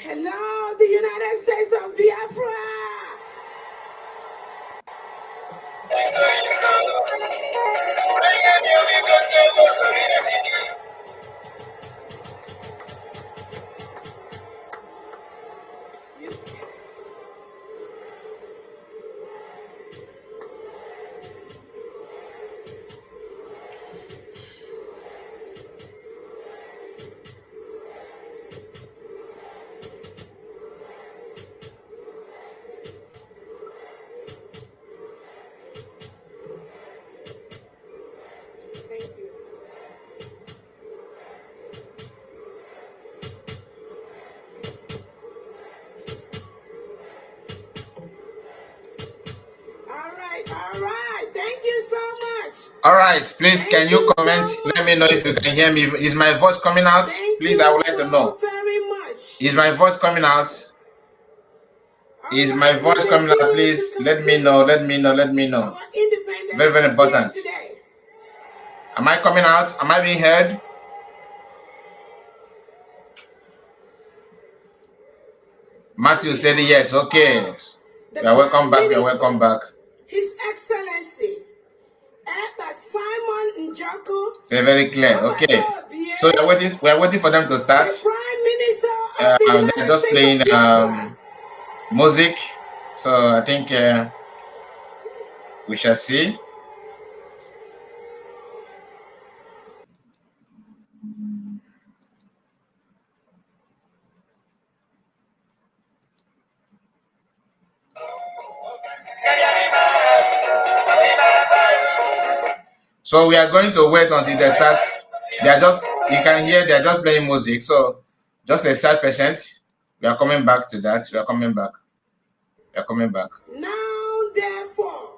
Hello, the United States of Biafra. All right. Thank you so much. All right. Please, can you comment? Let me know if you can hear me. Is my voice coming out? Please, I would like to know. Very much. Is my voice coming out? Is my voice coming out? Please, let me know. Let me know. Let me know. Very, very important. Am I coming out? Am I being heard? Matthew said yes. Okay. You are welcome back. You are welcome back. His Excellency, Simon Njoko. Say very clear. Okay. So we are waiting for them to start. The Prime Minister of the United they're just playing music. So I think we shall see. So we are going to wait until they start. They are just, you can hear they are just playing music. So just a sad percent. We are coming back to that. We are coming back. We are coming back. Now, therefore,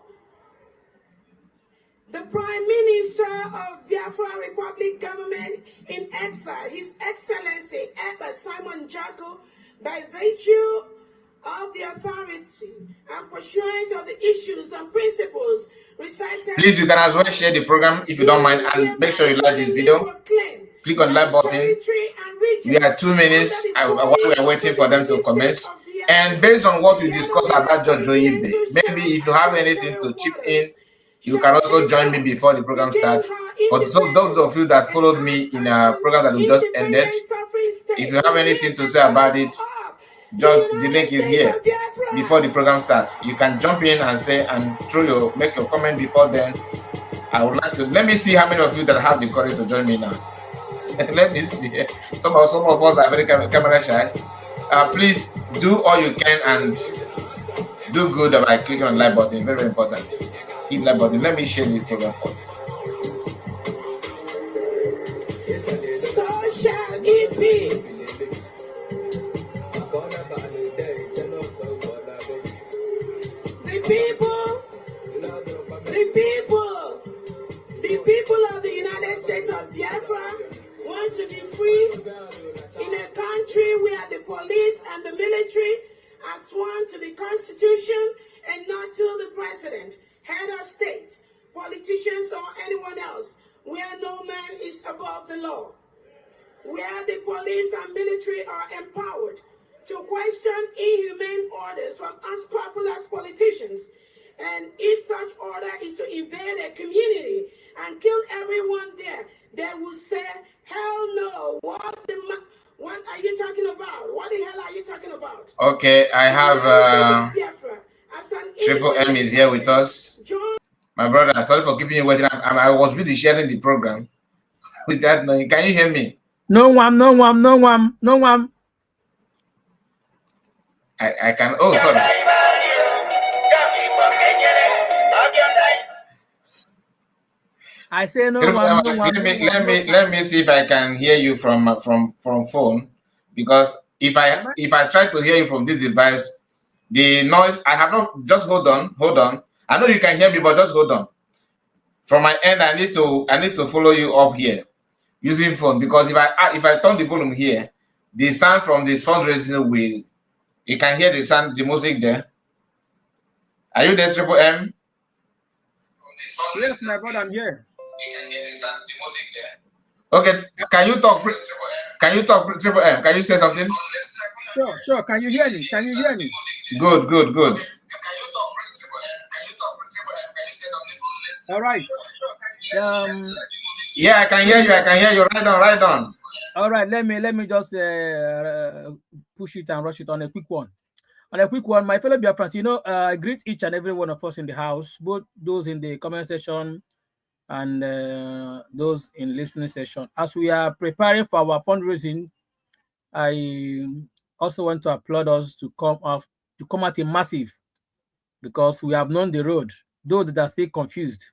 the Prime Minister of Biafra Republic Government in exile, His Excellency Simon Njoko, by virtue of the authority and pursuant of the issues and principles recited. Please, you can as well share the program if you don't mind, and make sure you like this video. Click on the like button. We are 2 minutes while we are waiting for them to commence. And based on what we discussed about George Oyibe, maybe if you have anything to chip in, you can also join me before the program starts. For those of you that followed me in a program that we just ended, if you have anything to say about it, just the link is here before the program starts. You can jump in and say and make your comment before then. I would like to let me see how many of you that have the courage to join me now. Let me see. Some of us are very camera shy. Please do all you can and do good by clicking on the like button. Very, very important. Hit like button. Let me share the program first. So shall it be. The people of the United States of Biafra want to be free in a country where the police and the military are sworn to the Constitution and not to the president, head of state, politicians, or anyone else, where no man is above the law, where the police and military are empowered to question inhumane orders from unscrupulous politicians. And if such order is to invade a community and kill everyone there, they will say, hell no. What are you talking about? What the hell are you talking about? Okay, I have Triple M is here with us. My brother, sorry for keeping you waiting. I was busy sharing the program. With that, can you hear me? No one. I can. Oh, sorry. I say no one. Let me see if I can hear you from phone, because if I try to hear you from this device, the noise I have not. Just hold on. I know you can hear me, but just hold on. From my end, I need to follow you up here using phone, because if I turn the volume here, the sound from this fundraising will. You can hear the sound, the music there. Are you there, Triple M? Yes, my brother, I'm here. You can hear the sound, the music there. Okay, can you talk? Can you talk, Triple M? Can you say something? Sure. Can you hear me? Can you hear me? Good. All right. Yeah, I can hear you. Right on. All right. Let me just push it and rush it on a quick one. My fellow Biafrans, I greet each and every one of us in the house, both those in the comment section and those in listening session. As we are preparing for our fundraising, I also want to applaud us to come out in massive, because we have known the road. Those that are still confused,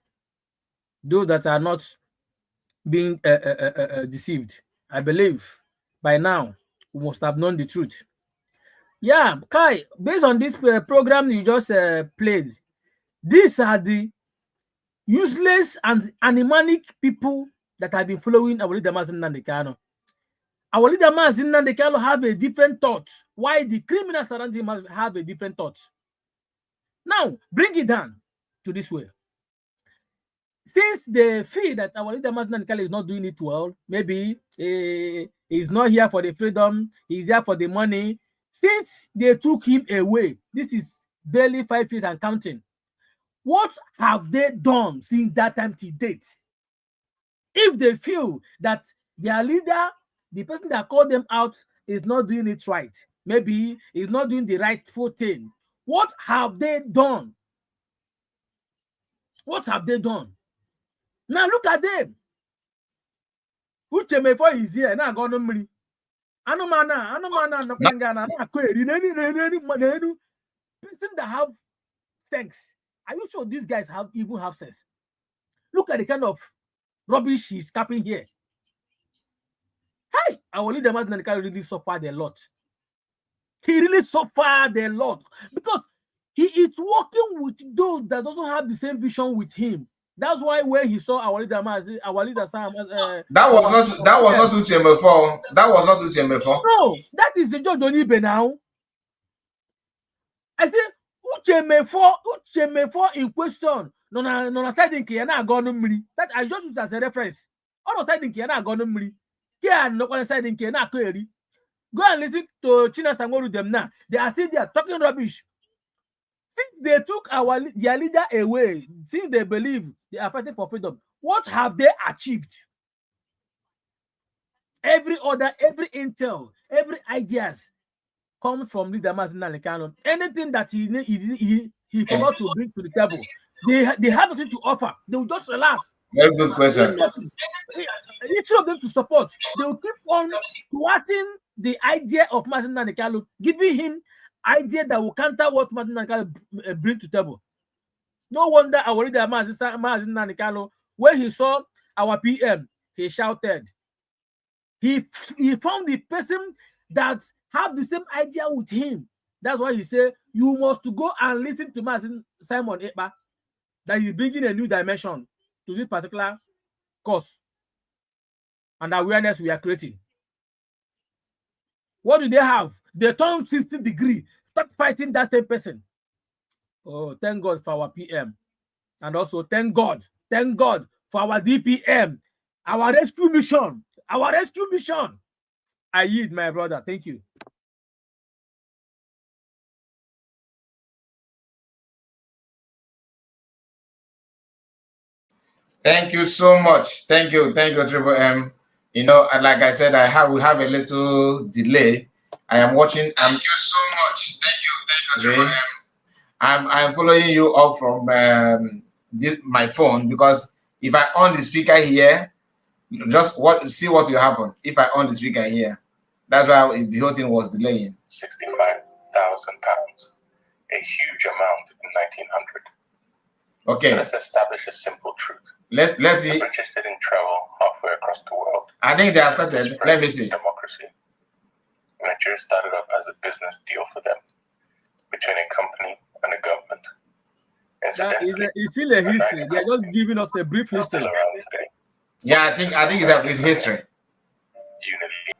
those that are not being deceived, I believe by now we must have known the truth. Yeah, Kai, based on this program you just played, these are the useless and animalic people that have been following our leader Mazi Nnamdi Kanu. Our leader Mazi Nnamdi Kanu have a different thought, while the criminals around him have a different thought. Now, bring it down to this way. Since they feel that our leader Mazi Nnamdi Kanu is not doing it well, maybe he's not here for the freedom, he's here for the money. Since they took him away, this is barely 5 years and counting. What have they done since that time to date? If they feel that their leader, the person that called them out, is not doing it right, maybe is not doing the rightful thing, what have they done? What have they done? Now look at them. Uche before he's here, now gone on money. Anumana, person that have sex. Are you sure these guys even have sense? Look at the kind of rubbish he's capping here. Hey, our leader Mazi Nnamdi Kanu really suffered a lot. He really suffered a lot because he is working with those that doesn't have the same vision with him. That's why when he saw our leader Sam, that was not Uche before. That was not Uche before. No, that is the George Onibe now. I say Uche Mefo in question. No, side in Kiana gone mri. That I just use as a reference. All side in Kiana gone mri. Kiana no one side in Kiana query. Go and listen to China Sangoru them now. They are still there talking rubbish. Since they took their leader away, since they believe they are fighting for freedom, what have they achieved? Every intel, every ideas come from leader Mazi Nnamdi Kanu. Anything that he forgot to bring to the table, they have nothing to offer. They will just relax. Very good question. Each of them to support. They will keep on thwarting the idea of Mazi Nnamdi Kanu, giving him idea that will counter what Mazi Nnamdi Kanu bring to the table. No wonder our leader Mazi Nnamdi Kanu, when he saw our PM, he shouted. He found the person that have the same idea with him. That's why he said, you must go and listen to Simon Ekpa, that he's bringing a new dimension to this particular cause and awareness we are creating. What do they have? They turn 60 degrees, start fighting that same person. Oh, thank God for our PM. And also thank God for our DPM, our rescue mission. I yield, my brother. Thank you. Thank you so much. Thank you, Triple M. Like I said, we have a little delay. I am watching. Thank you so much. Thank you, Triple M. I'm following you up from my phone, because if I on the speaker here, see what will happen if I on the speaker here. That's why the whole thing was delaying. £65,000, a huge amount in 1900. Okay. So let's establish a simple truth. Let's see. The British didn't travel halfway across the world. I think they have started. Let me see. Democracy. Nigeria started off as a business deal for them between a company and a government. It's still a history. They're just giving us a brief history. Still around today. Yeah, I think it's history. Unity.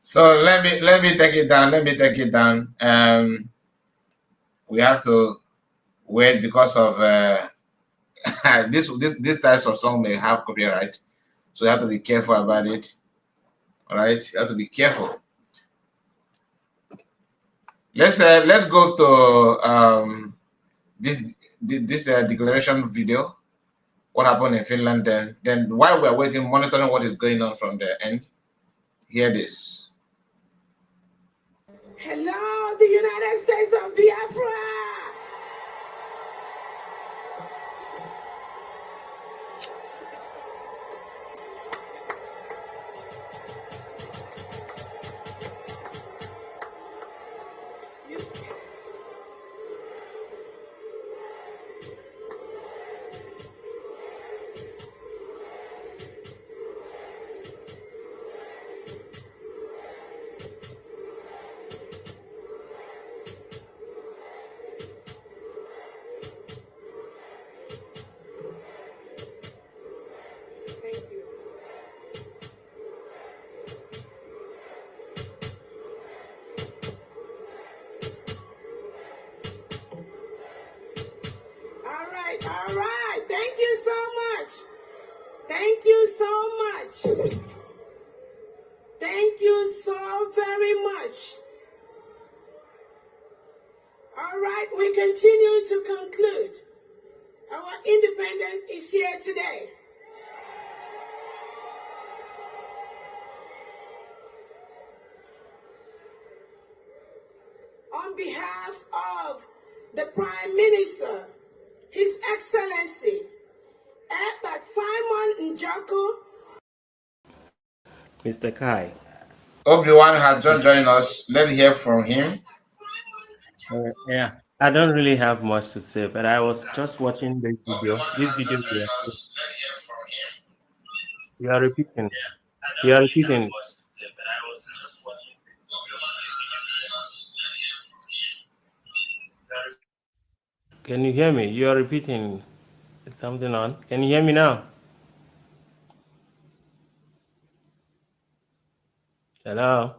So let me take it down. Let me take it down. We have to wait because of this types of song may have copyright, so you have to be careful about it. All right, you have to be careful. Let's go to this declaration video. What happened in Finland? Then while we're waiting, monitoring what is going on from the end. Hear this. Hello, the United States of Biafra. All right. Thank you so much. Thank you so much. Thank you so very much. All right, we continue to conclude. Our independence is here today. On behalf of the Prime Minister, His Excellency, Eba Simon Njoko. Mr. Kai. Obi-Wan has just joined us. Let's hear from him. Yeah, I don't really have much to say, but I was just watching this video. This video here. You are repeating. You are repeating. Can you hear me? You are repeating something on. Can you hear me now? Hello?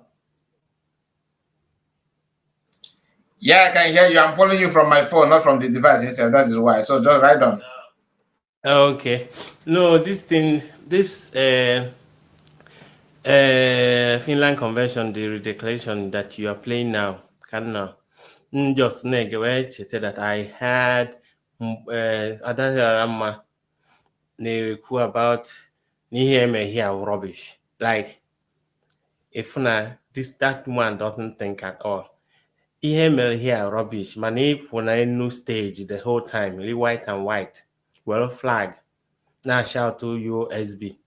Yeah, I can hear you. I'm following you from my phone, not from the device itself. That is why. So just write down. Okay. No, this thing, this Finland Convention, the declaration that you are playing now, can now. Just that I had Adarama about here rubbish. Like if that one doesn't think at all. Email here rubbish. Mani when I new stage the whole time, really white and white. Well flag. Now shout to USB.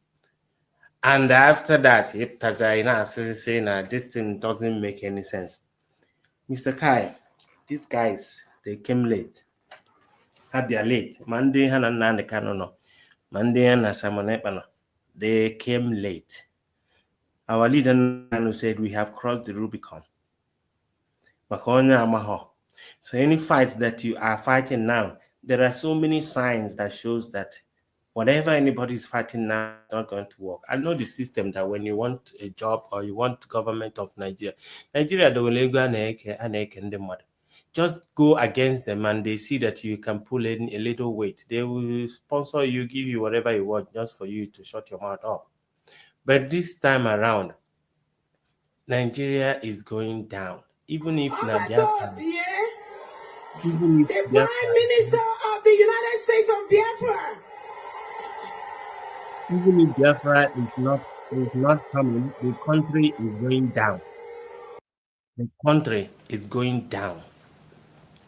And after that, if Tazaina saying this thing doesn't make any sense. Mr. Kai, these guys, they came late. Had their late. Monday and the canon. Monday and Simon. They came late. Our leader said we have crossed the Rubicon. So any fight that you are fighting now, there are so many signs that shows that whatever anybody is fighting now is not going to work. I know the system that when you want a job or you want government of Nigeria, they will go and the mother. Just go against them and they see that you can pull in a little weight. They will sponsor you, give you whatever you want just for you to shut your mouth up. But this time around, Nigeria is going down. Even if Biafra, the Prime Minister of the United States of Biafra. Even if Biafra is not coming, the country is going down. The country is going down.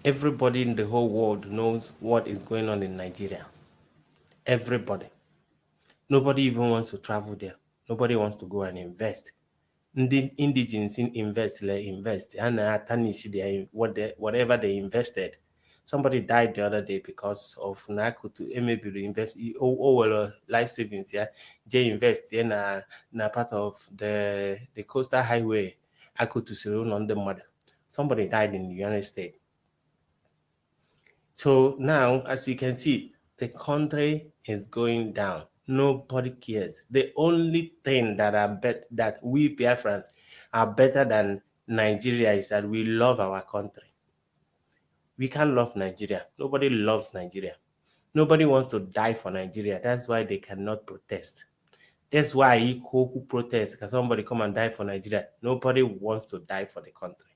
Everybody in the whole world knows what is going on in Nigeria. Everybody. Nobody even wants to travel there. Nobody wants to go and invest. The indigenous invest, and tarnish whatever they invested. Somebody died the other day because of Nakutu maybe invest well life savings, yeah. They invest in na part of the coastal highway. Akutu Sirun on the mother. Somebody died in the United States. So now, as you can see, the country is going down. Nobody cares. The only thing that we Biafrans are better than Nigeria is that we love our country. We can't love Nigeria. Nobody loves Nigeria. Nobody wants to die for Nigeria. That's why they cannot protest. That's why who protest? Can somebody come and die for Nigeria? Nobody wants to die for the country.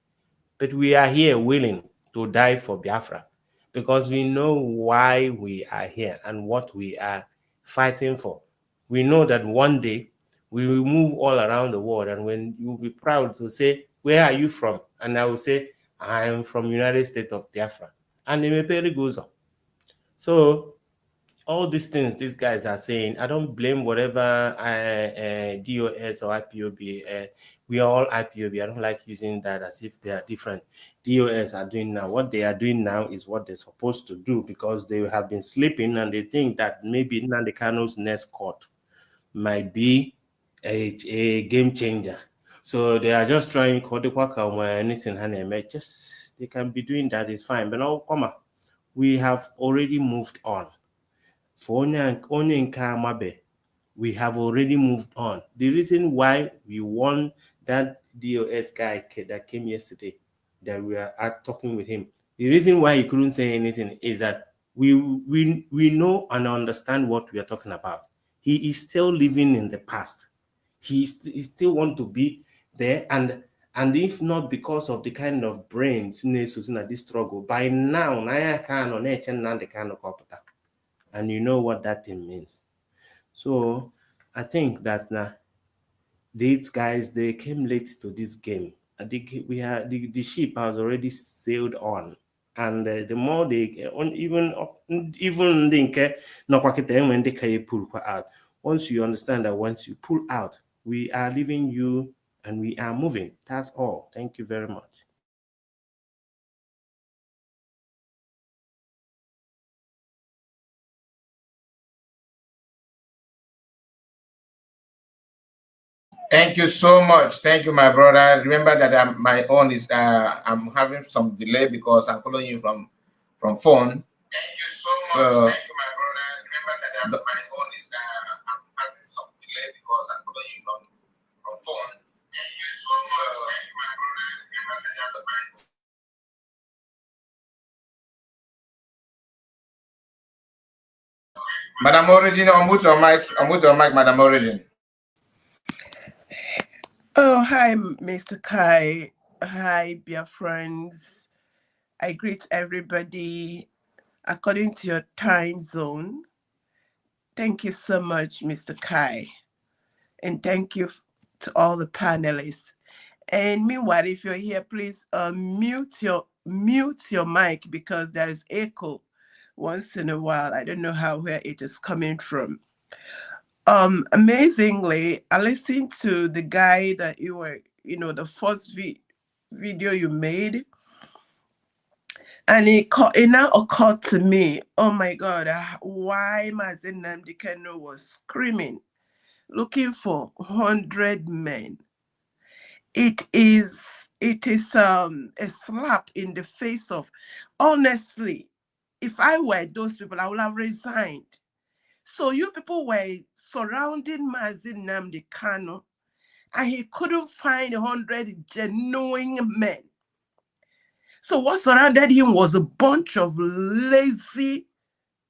But we are here willing to die for Biafra because we know why we are here and what we are fighting for. We know that one day we will move all around the world, and when you will be proud to say, where are you from? And I will say, I am from United States of Biafra. And the Meperi goes on. So all these things these guys are saying, I don't blame whatever DOS or IPOB. We are all IPOB. I don't like using that as if they are different. DOS are doing now. What they are doing now is what they're supposed to do because they have been sleeping and they think that maybe Nnamdi Kanu's next court might be a game changer. So they are just trying to anything just they can be doing that is fine. But now, we have already moved on. For only we have already moved on. The reason why we won that DOS guy that came yesterday, that we are talking with him, the reason why he couldn't say anything is that we know and understand what we are talking about. He is still living in the past. He still want to be there, and if not because of the kind of brains in this struggle, by now, and you know what that thing means. So I think that these guys, they came late to this game. I think the ship has already sailed on, and the more they even they when they pull out. Once you understand that, once you pull out, we are leaving you and we are moving. That's all. Thank you very much. Thank you so much. Thank you, my brother. Remember that my own is I'm having some delay because I'm following you from phone. Thank you so much. Thank you, my brother. Remember that my own is I'm having some delay because I'm following you from phone. Thank you so much. Thank you, my brother. Remember that my Madam Origin, unmute your mic, Madam Origin. Oh, hi, Mr. Kai. Hi, dear friends. I greet everybody according to your time zone. Thank you so much, Mr. Kai. And thank you to all the panelists. And meanwhile, if you're here, please mute your mic because there is echo once in a while. I don't know where it is coming from. Amazingly, I listened to the guy that you were, the first video you made, and it now occurred to me, oh my God, why Mazi Nnamdi Kanu was screaming, looking for 100 men. It is a slap in the face of, honestly, if I were those people, I would have resigned. So you people were surrounding Mazi Nnamdi Kanu, and he couldn't find 100 genuine men. So what surrounded him was a bunch of lazy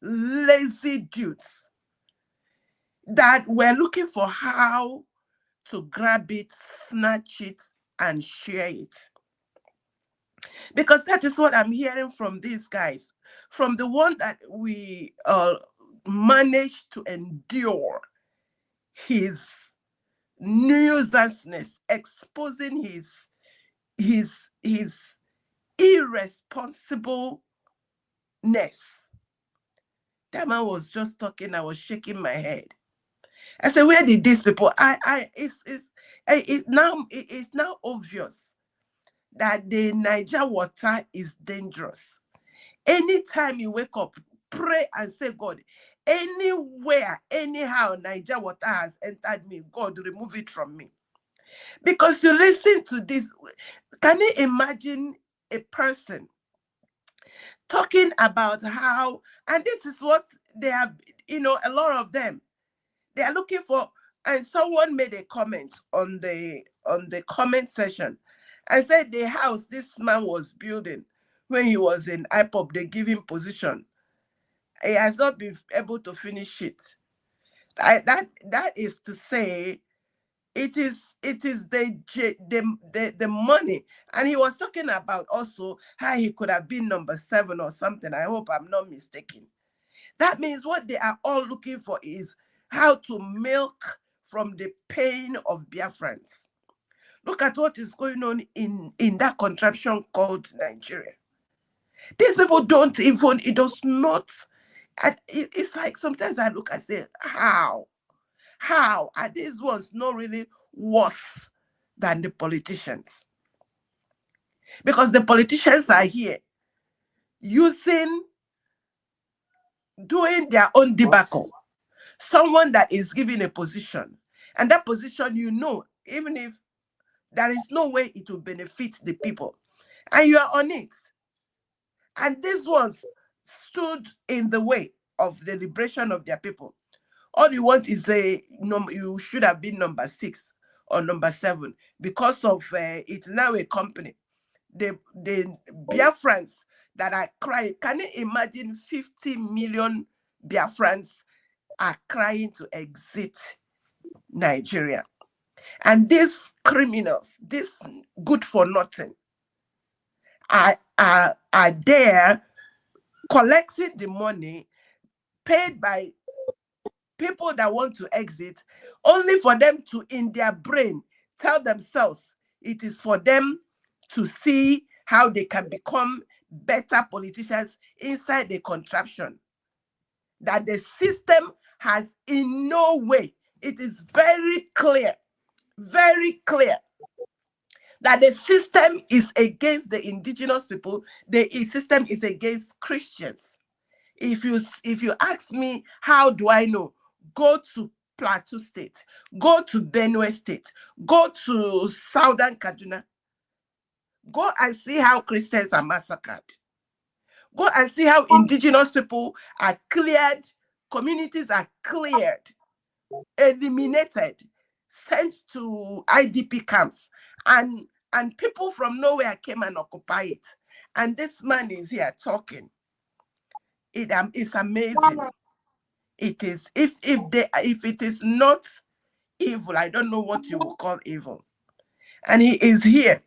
dudes that were looking for how to grab it, snatch it, and share it. Because that is what I'm hearing from these guys. From the one that we managed to endure his nuisanceness, exposing his irresponsibleness. That man was just talking, I was shaking my head. I said, where did these people? It's now obvious that the Niger water is dangerous. Anytime you wake up, pray and say, God, anywhere, anyhow, Niger water has entered me, God, remove it from me. Because you listen to this, can you imagine a person talking about how, and this is what they have, a lot of them, they are looking for, and someone made a comment on the comment section and said the house this man was building when he was in IPOP, they give him position. He has not been able to finish it. That is to say, it is the money. And he was talking about also how he could have been number 7 or something. I hope I'm not mistaken. That means what they are all looking for is how to milk from the pain of Biafrans. Look at what is going on in that contraption called Nigeria. These people don't even, it does not, it's like sometimes I look, I say, how are these ones not really worse than the politicians? Because the politicians are here doing their own debacle. Someone that is given a position, and that position, even if there is no way it will benefit the people, and you are on it. And these ones stood in the way of the liberation of their people. All you want is you should have been number 6 or number 7 because of it's now a company. The Biafrans that are crying. Can you imagine 50 million Biafrans are crying to exit Nigeria? And these criminals, these good for nothing, are there collecting the money paid by people that want to exit, only for them to, in their brain, tell themselves it is for them to see how they can become better politicians inside the contraption. That the system has in no way, it is very clear, that the system is against the indigenous people, the system is against Christians. If you ask me, how do I know? Go to Plateau State, go to Benue State, go to Southern Kaduna. Go and see how Christians are massacred. Go and see how indigenous people are cleared, communities are cleared, eliminated, sent to IDP camps, and people from nowhere came and occupy it. And this man is here talking. It's amazing. It is, if it is not evil, I don't know what you will call evil. And he is here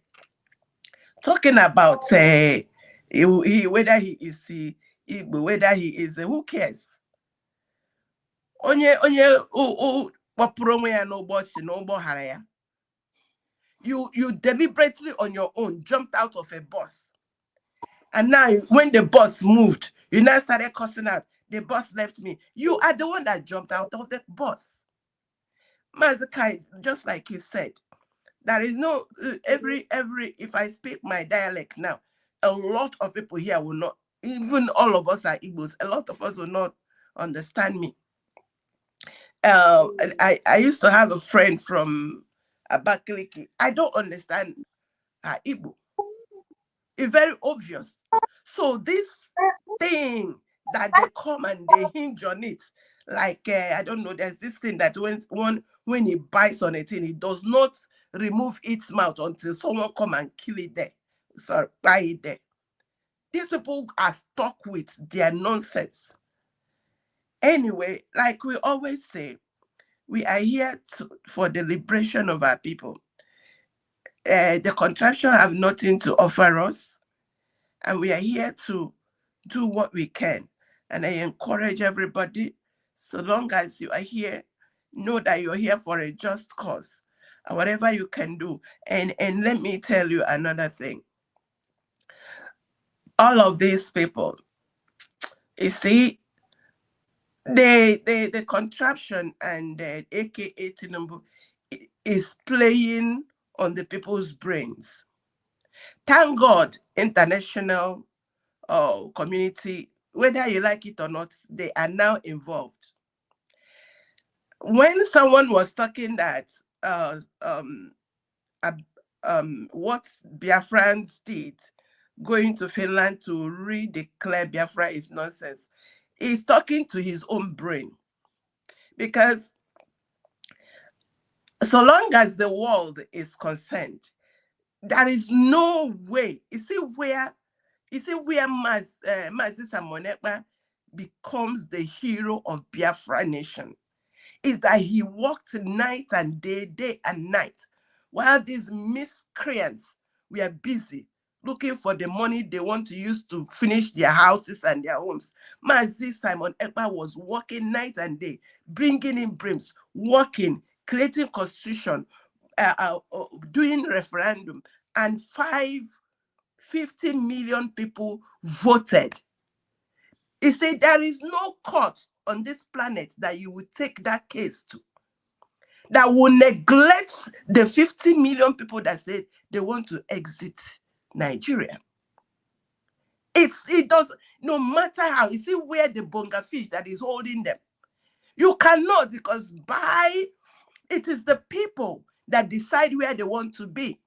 talking about whether he is Igbo, whether he is who cares? You deliberately on your own jumped out of a bus. And now when the bus moved, you now started cussing out. The bus left me. You are the one that jumped out of the bus. Mazakai, just like he said, there is no every if I speak my dialect now, a lot of people here will not, even all of us are Igbos, a lot of us will not understand me. I used to have a friend from Abakaliki. I don't understand Igbo. It's very obvious. So this thing that they come and they hinge on it, like I don't know, there's this thing that when it bites on a thing, it does not remove its mouth until someone come and kill it there. Sorry, buy it there. These people are stuck with their nonsense. Anyway, like we always say, we are here for the liberation of our people. The contraption have nothing to offer us, and we are here to do what we can. And I encourage everybody, so long as you are here, know that you're here for a just cause, and whatever you can do. And let me tell you another thing. All of these people, you see, the contraption and AKA Tinubu is playing on the people's brains. Thank God, international community, whether you like it or not, they are now involved. When someone was talking that what Biafrans did, going to Finland to redeclare Biafra is nonsense, he's talking to his own brain. Because so long as the world is concerned, there is no way. You see where Mazi Samonekpa becomes the hero of Biafra nation is that he worked night and day and night, while these miscreants were busy looking for the money they want to use to finish their houses and their homes. Mazi Simon Ekpa was working night and day, bringing in brims, working, creating constitution, doing referendum, and 50 million people voted. He said there is no court on this planet that you would take that case to that will neglect the 50 million people that said they want to exit Nigeria. It does, no matter how, you see where the bonga fish that is holding them. You cannot, because it is the people that decide where they want to be.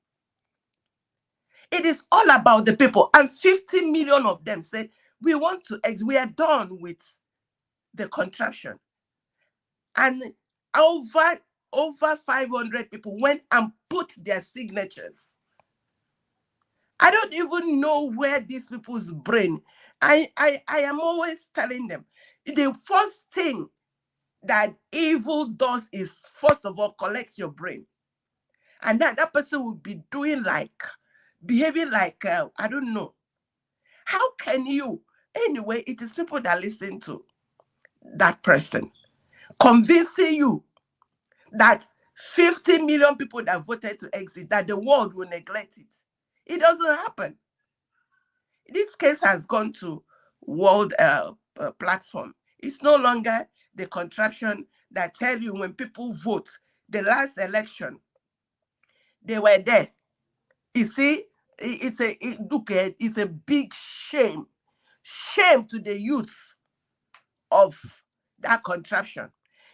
It is all about the people. And 50 million of them said, we want to exit, we are done with the contraption. And over 500 people went and put their signatures. I don't even know where these people's brain. I am always telling them, the first thing that evil does is, first of all, collect your brain. And then that person will be behaving like, I don't know. How can you? Anyway, it is people that listen to that person, convincing you that 50 million people that voted to exit, that the world will neglect it. It doesn't happen. This case has gone to world platform. It's no longer the contraption that tell you when people vote. The last election, they were there. You see, it's a big shame to the youth of that contraption.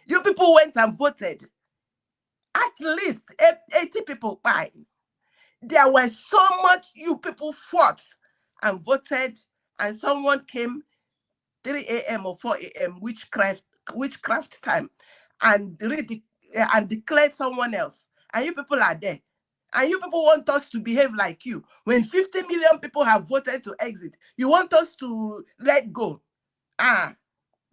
You people went and voted. At least 80 people by. There was so much you people fought and voted, and someone came 3 a.m. or 4 a.m. witchcraft time and declared someone else. And you people are there. And you people want us to behave like you. When 50 million people have voted to exit, you want us to let go.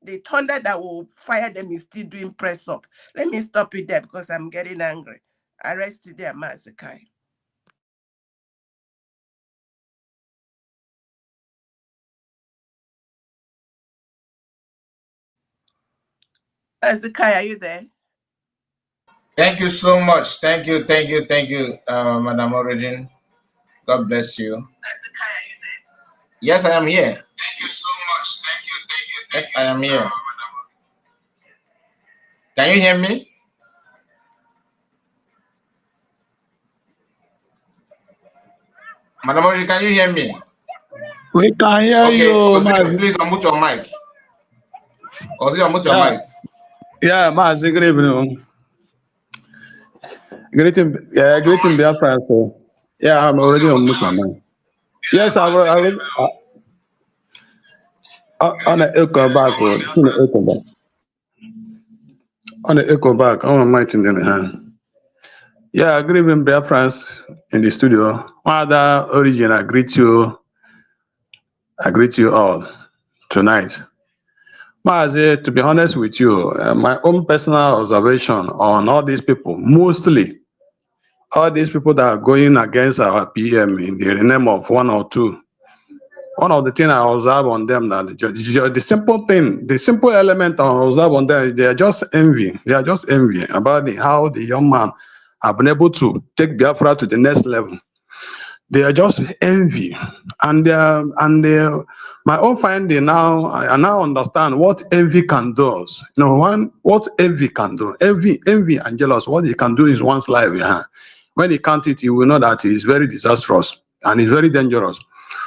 The thunder that will fire them is still doing press up. Let me stop it there because I'm getting angry. Arrest it there, Mazikai. Mazikai, are you there? Thank you so much. Thank you, Madam Origin. God bless you. Mazikai, are you there? Yes, I am here. Thank you so much. Thank you. Yes, I am here. Can you hear me? Madam Origin, can you hear me? We can hear you. Okay, please unmute your mic. Unmute your mic. Yeah, Mazi, good evening. Greeting Biafra. So, yeah, I'm already on mute my mic. Yes, I will. On the echo back, on the echo back, on my mic in the hand. Yeah, good evening, Biafrans in the studio. Mother Origin, I greet you all tonight. Mazi, to be honest with you, my own personal observation on all these people, mostly all these people that are going against our PM in the name of one or two. One of the things I observe on them, that the simple element I observe on them, they are just envy. They are just envy about how the young man have been able to take Biafra to the next level. They are just envy, and my own finding now, I now understand what envy can do. What envy can do. Envy and jealous. What it can do is one's life. Yeah. When you count it, you will know that it is very disastrous and it's very dangerous.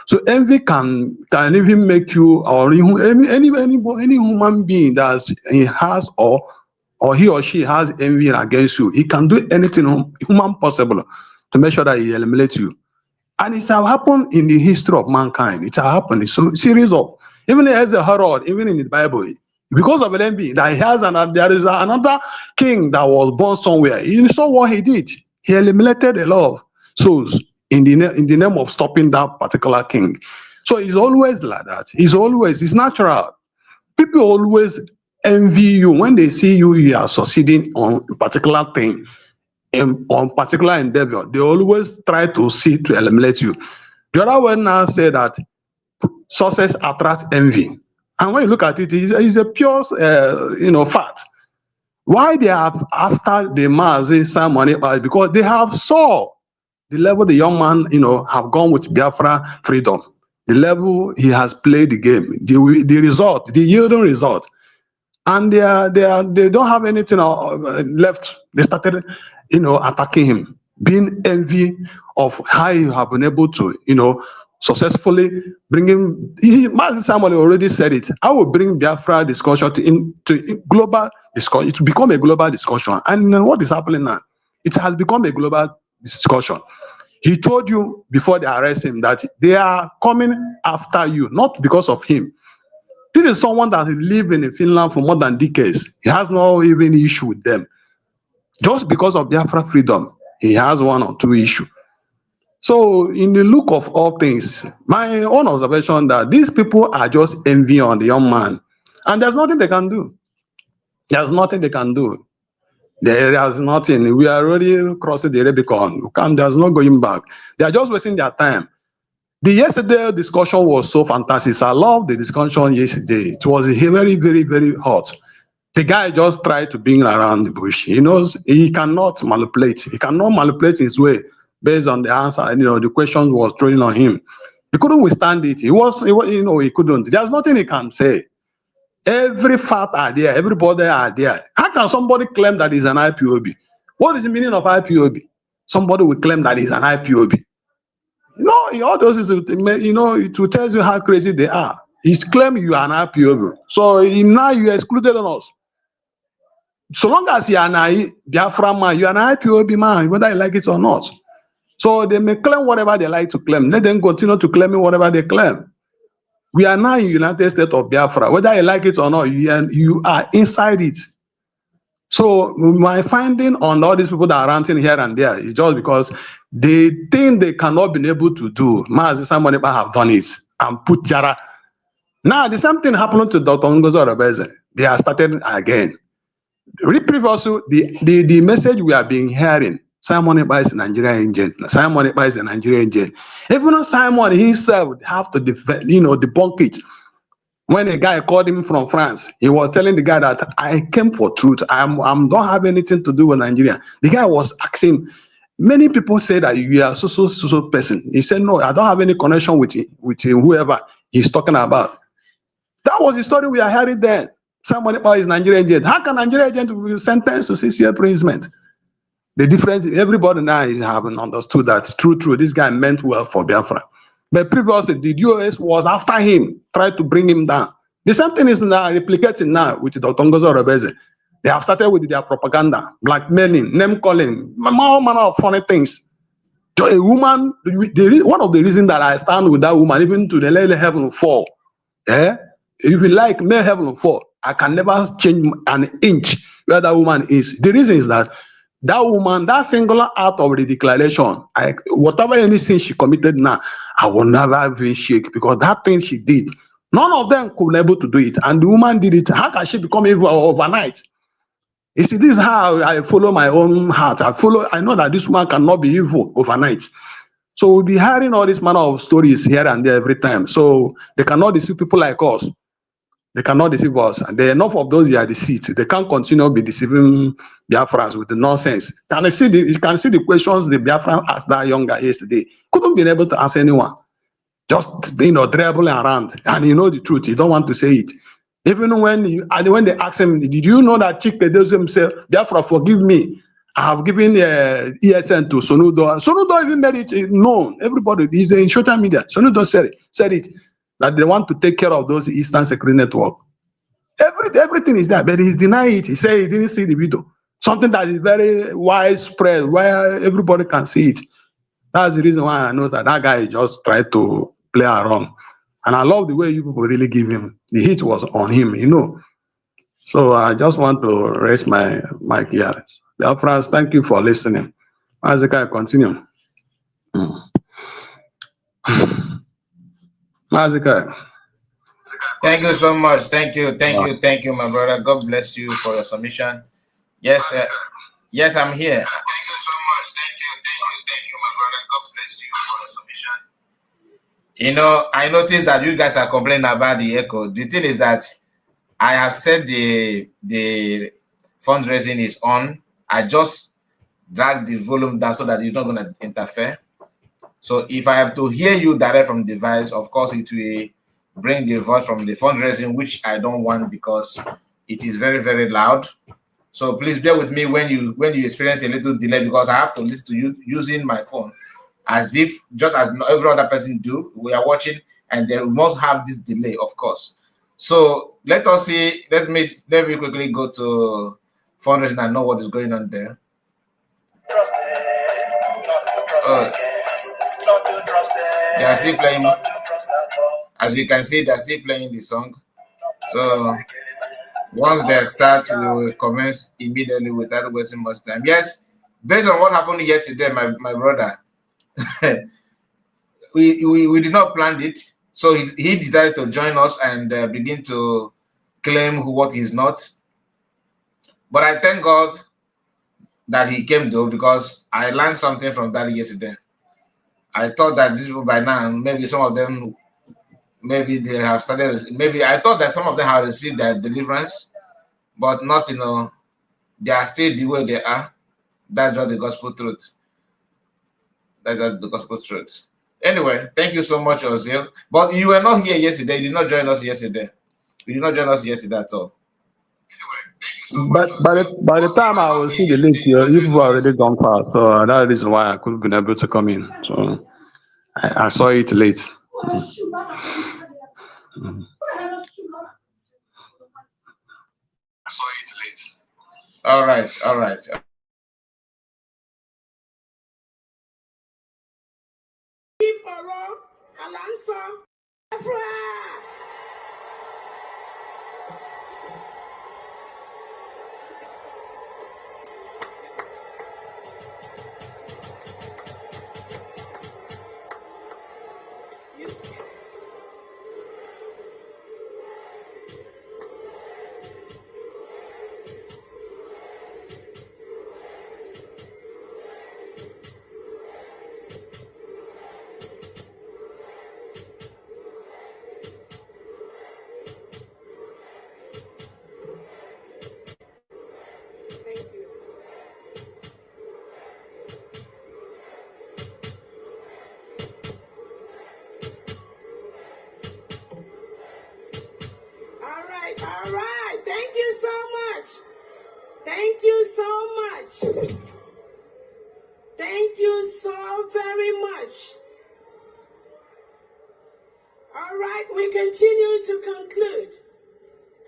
So envy can even make you, or any human being that he has or he or she has envy against you, he can do anything human possible to make sure that he eliminates you. And it has happened in the history of mankind. It has happened in some series of, even as a Herod, even in the Bible, because of envy, that there is another king that was born somewhere. You saw what he did. He eliminated a lot of souls in the name of stopping that particular king. So it's always like that. It's natural. People always envy you when they see you are succeeding on a particular thing. On particular endeavor, they always try to eliminate you. The other one now say that success attracts envy, and when you look at it, it's a pure, fact. Why they have after the Mazi Simon, because they have saw the level the young man, have gone with Biafra freedom, the level he has played the game, the result, the yielding result. And they don't have anything left. They started, attacking him, being envy of how you have been able to, successfully bring him. Mazi Samuel already said it. I will bring Biafra discussion to global discussion. It will become a global discussion. And what is happening now? It has become a global discussion. He told you before they arrest him that they are coming after you, not because of him. This is someone that lived in Finland for more than decades. He has no even issue with them. Just because of Biafra freedom, he has one or two issues. So in the look of all things, my own observation that these people are just envying on the young man. And there's nothing they can do. There's nothing they can do. There is nothing. We are already crossing the Rubicon. There's no going back. They are just wasting their time. The yesterday discussion was so fantastic. I love the discussion yesterday. It was very, very, very hot. The guy just tried to bring around the bush. He knows he cannot manipulate. He cannot manipulate his way based on the answer. The question was thrown on him. He couldn't withstand it. He couldn't. There's nothing he can say. Every fact are there. Everybody are there. How can somebody claim that he's an IPOB? What is the meaning of IPOB? Somebody will claim that he's an IPOB. No, all those is, it will tell you how crazy they are. He's claiming you are an IPOB. So now you are excluded on us. So long as you are an Biafra man, you are an IPOB man, whether you like it or not. So they may claim whatever they like to claim. Let them continue to claim whatever they claim. We are now in the United States of Biafra. Whether you like it or not, you are inside it. So my finding on all these people that are ranting here and there is just because they think they cannot be able to do. Mazi Simon have done it and put Jara. Now the same thing happened to Dr. Ngozo Rebeze. They are started again. Previously, the message we are being hearing, Simon Ekpa is a Nigerian agent. Simon Ekpa is a Nigerian agent. Even Simon himself would have to debunk it. When a guy called him from France, he was telling the guy that I came for truth. I don't have anything to do with Nigeria. The guy was asking, many people say that you are so person. He said, no, I don't have any connection with whoever he's talking about. That was the story we are hearing then. Somebody is Nigerian agent. How can Nigerian agent be sentenced to 6 year imprisonment? The difference, everybody now is having understood that it's true. This guy meant well for Biafra. But previously, the US was after him, tried to bring him down. The same thing is now replicating now with Dr. Ngozo Rebeze. They have started with their propaganda, blackmailing, name calling, all manner of funny things. So a woman, one of the reasons that I stand with that woman, even to the lady heaven fall. If you like, may heaven fall. I can never change an inch where that woman is. The reason is that woman, that singular act of the declaration, whatever any sin she committed now, I will never even shake, because that thing she did, none of them could be able to do it. And the woman did it. How can she become evil overnight? You see, this is how I follow my own heart. I know that this woman cannot be evil overnight. So we'll be hearing all this manner of stories here and there every time. So they cannot deceive people like us. They cannot deceive us. And there are enough of those they are deceived. They can't continue be deceiving Biafrans with the nonsense. You can see the questions the Biafran asked that young guy yesterday. Couldn't be able to answer anyone. Just dribbling around. And you know the truth. You don't want to say it. Even when they ask him, did you know that Chike does himself, Biafra, forgive me. I have given ESN to Sonudo. Sonudo even made it known. Everybody is in social media. Sonudo said it that they want to take care of those Eastern Security Network. Everything is there, but he's denying it. He said he didn't see the video. Something that is very widespread, where everybody can see it. That's the reason why I know that guy just tried to play around. And I love the way you people really give him. The hit was on him, So I just want to raise my mic here. Dear friends, thank you for listening. As I can continue. Mazika. Thank you so much. Thank you, my brother. God bless you for your submission. Yes, yes, I'm here. Thank you so much. Thank you, my brother. God bless you for your submission. I noticed that you guys are complaining about the echo. The thing is that I have said the fundraising is on. I just drag the volume down so that it's not going to interfere. So if I have to hear you direct from the device, of course it will bring the voice from the fundraising, which I don't want because it is very, very loud. So please bear with me when you experience a little delay, because I have to listen to you using my phone as if just as every other person do. We are watching and they must have this delay, of course. So let us see. Let me quickly go to fundraising and know what is going on there. They are still playing. As you can see, they're still playing the song. So once they start, we will commence immediately without wasting much time. Yes, based on what happened yesterday, my brother, we did not plan it. So he decided to join us and begin to claim what he's not. But I thank God that he came though, because I learned something from that yesterday. I thought that these people by now, maybe some of them, maybe they have started, maybe I thought that some of them have received their deliverance, but not, they are still the way they are. That's just the gospel truth. That's just the gospel truth. Anyway, thank you so much, Ozil. But you were not here yesterday. You did not join us yesterday. You did not join us yesterday at all. Anyway, thank you so much. By the time I was see the link, you people were already gone past. So that's the reason why I couldn't be able to come in. So I saw it late. All right. All right. Thank you so much. Thank you so much. Thank you so very much. All right, we continue to conclude.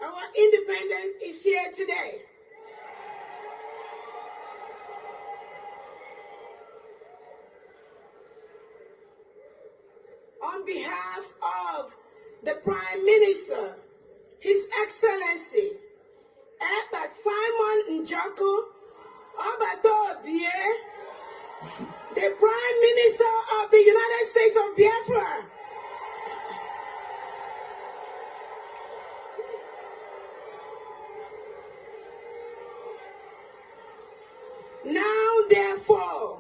Our independence is here today. On behalf of the Prime Minister, His Excellency, Eba Simon Njoko Obatobie, the Prime Minister of the United States of Biafra, now therefore,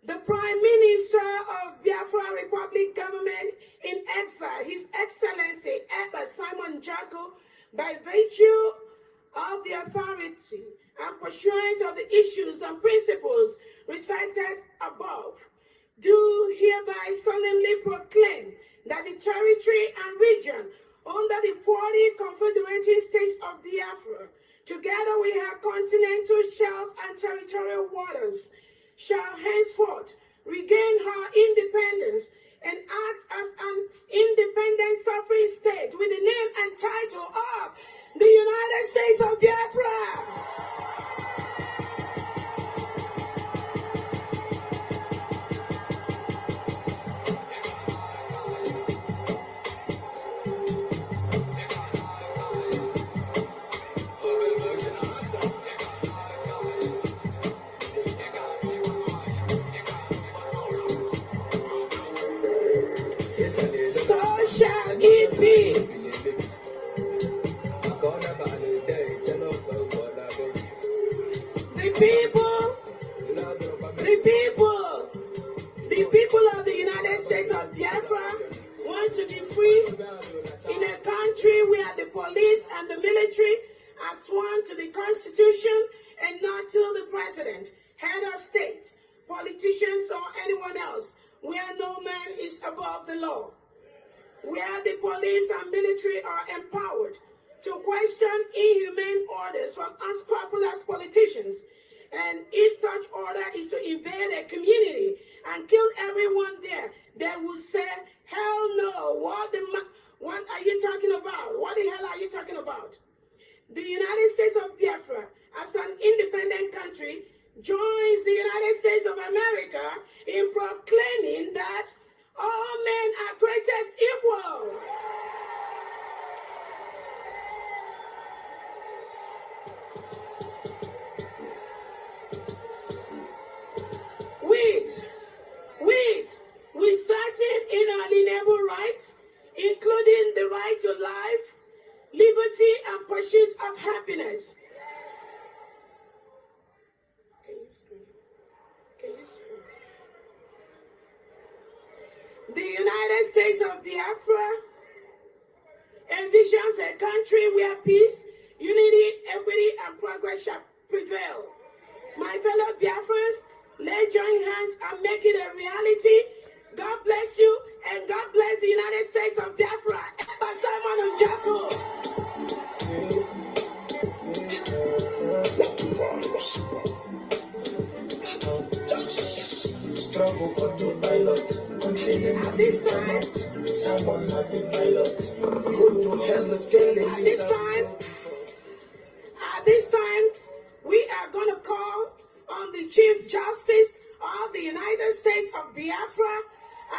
the Prime Minister of Biafra Republic government in exile, His Excellency Simon Jago, by virtue of the authority and pursuant of the issues and principles recited above, do hereby solemnly proclaim that the territory and region under the 40 confederated states of Biafra, together with her continental shelf and territorial waters, shall henceforth regain her independence and act as an independent sovereign state with the name and title of the United States of Biafra. So shall it be. The people of the United States of Biafra want to be free in a country where the police and the military are sworn to the Constitution and not to the president, head of state, politicians, or anyone else, where no man is above the law, where the police and military are empowered to question inhumane orders from unscrupulous politicians. And if such order is to invade a community and kill everyone there, they will say, hell no, what are you talking about? What the hell are you talking about? The United States of Biafra, as an independent country, joins the United States of America in proclaiming that all men are created equal. With certain inalienable rights, including the right to life, liberty, and pursuit of happiness. Can you scream? The United States of Biafra envisions a country where peace, unity, equity, and progress shall prevail. My fellow Biafrans, let's join hands and make it a reality. God bless you, and God bless the United States of Biafra. Eba Simon Jago. At this time, we are going to call on the Chief Justice of the United States of Biafra,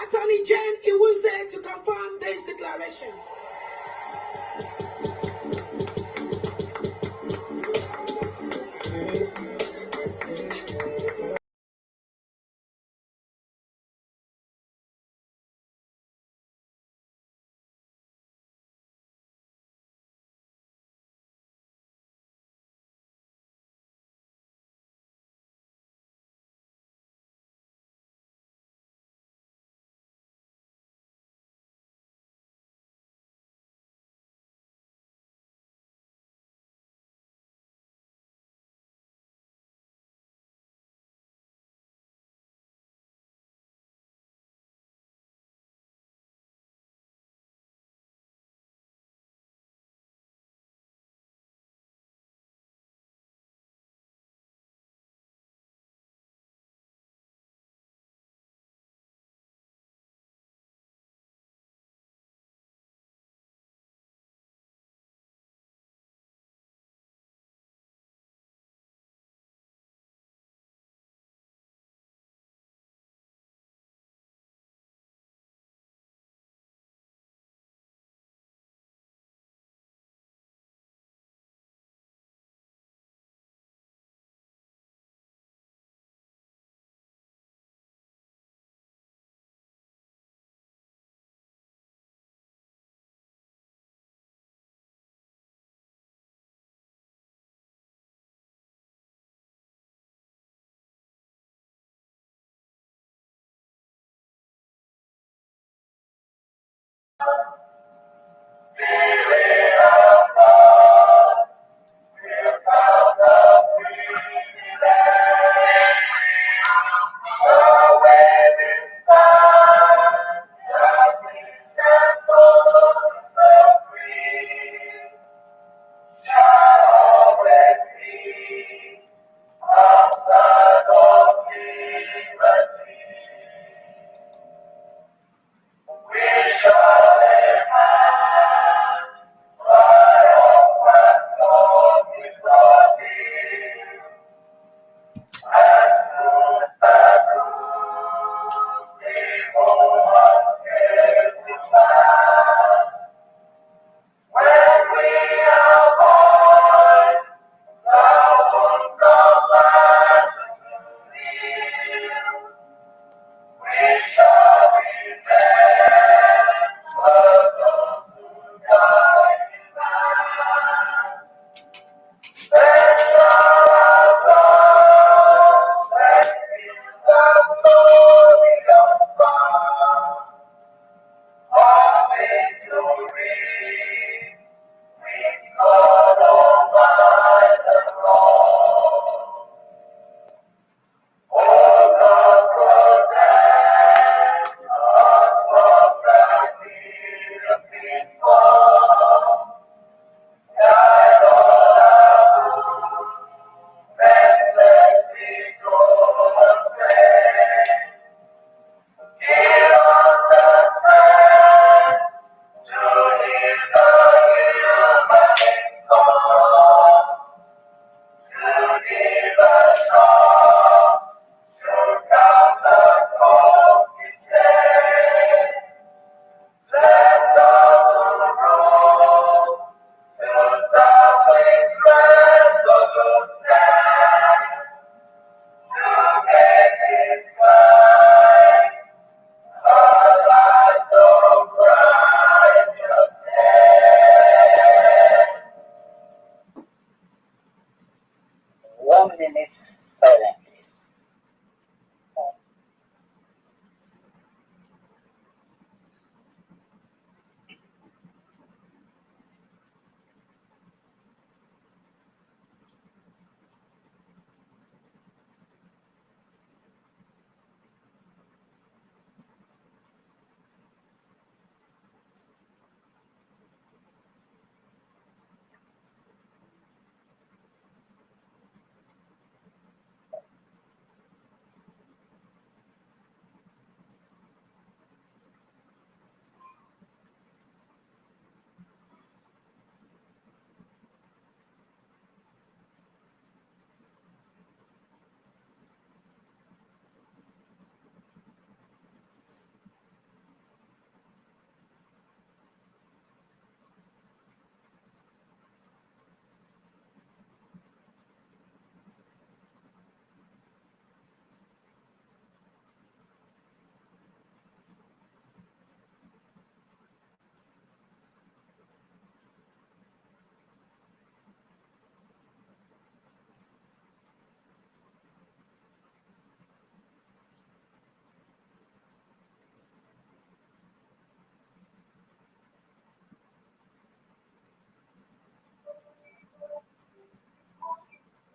Attorney Jane Iwuze, to confirm this declaration.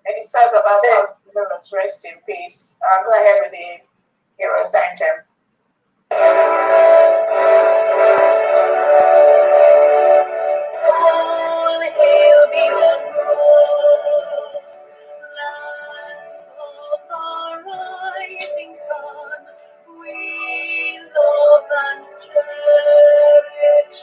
And it says about that, rest in peace. Go ahead with the hero's anthem. All hail Biafra, land of the rising sun. We love and cherish.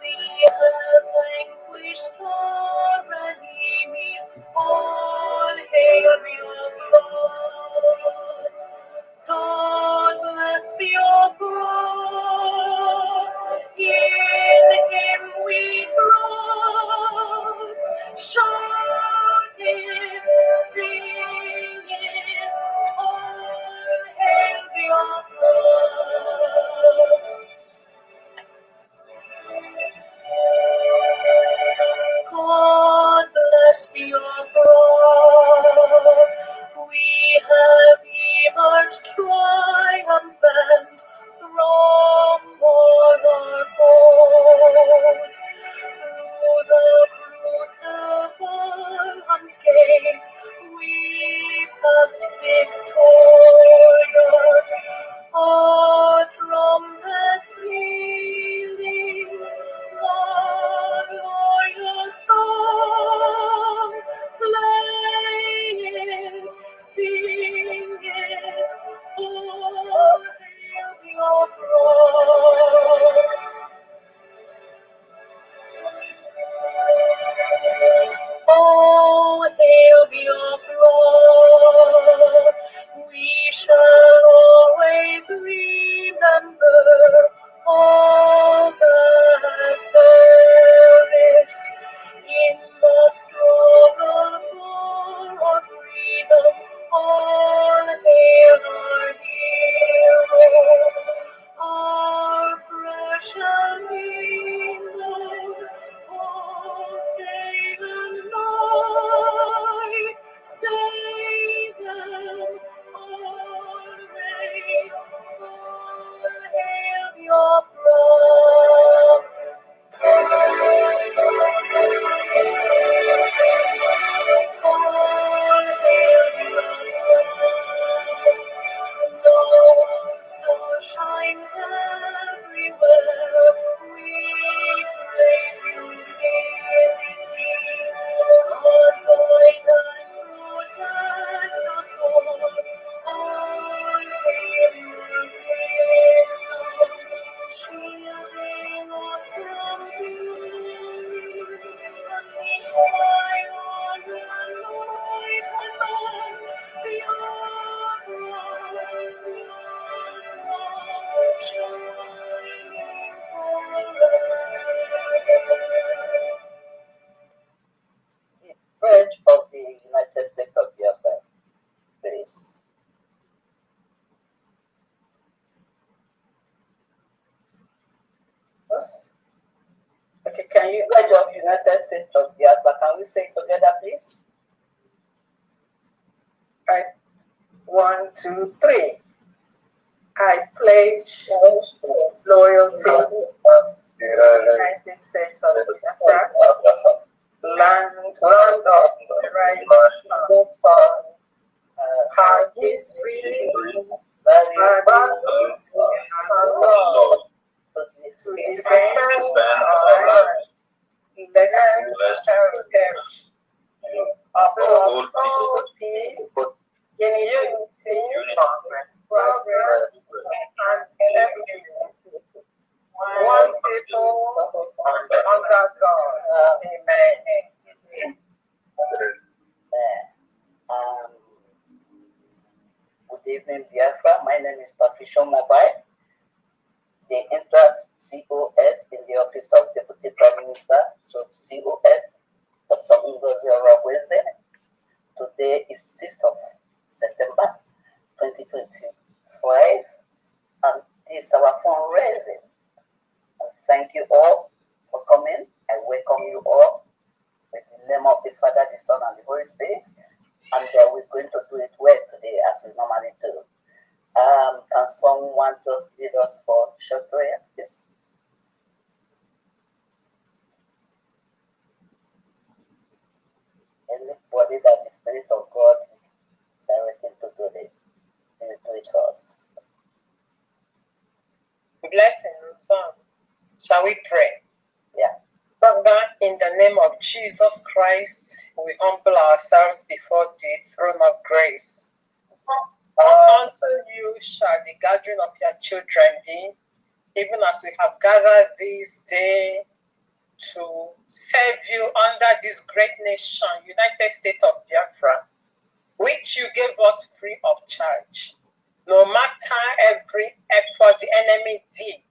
We have vanquished our enemies. All hail Biafra. God bless we passed victorious, our trumpets pealing, the glorious song, play it, sing it, all hail your throne. Oh, hail your throne, we shall always remember all that perished in the struggle for our freedom. All hail our heroes, our precious Lord, all day and night, save them always, all hail your throne. All hail your throne. The star shines everywhere, we praise you, divinity. God, guide and protect us all. All hail your wisdom, shielding us from evil. Unleashed by all your light and might, the bridge of the United States of Biafra, please. Yes. Okay, can you pledge of United States of Biafra? Can we say it together, please? Right. 1, 2, 3. I pledge loyalty to the United States of Biafra, land of the rising sun, our history, values, and laws, to defend our rights, lest perish. Also, peace, unity, progress, and equity. One people under God. Amen. Good evening, Biafra. My name is Patricia Mobile, the Interact COS in the Office of Deputy Prime Minister, so COS, Dr. Ngozi Oraweze. Today is 6th of September 2025, and this is our fundraising. And thank you all for coming. I welcome you all with the name of the Father, the Son, and the Holy Spirit. And we're going to do it well today, as we normally do. Can someone just lead us for short prayer, please? Anybody that the Spirit of God is directing to do this, please do it us. Blessings. Shall we pray? Yeah. Father, in the name of Jesus Christ, we humble ourselves before the throne of grace. Unto you shall the gathering of your children be, even as we have gathered this day to serve you under this great nation, United States of Biafra, which you gave us free of charge. No matter every effort the enemy did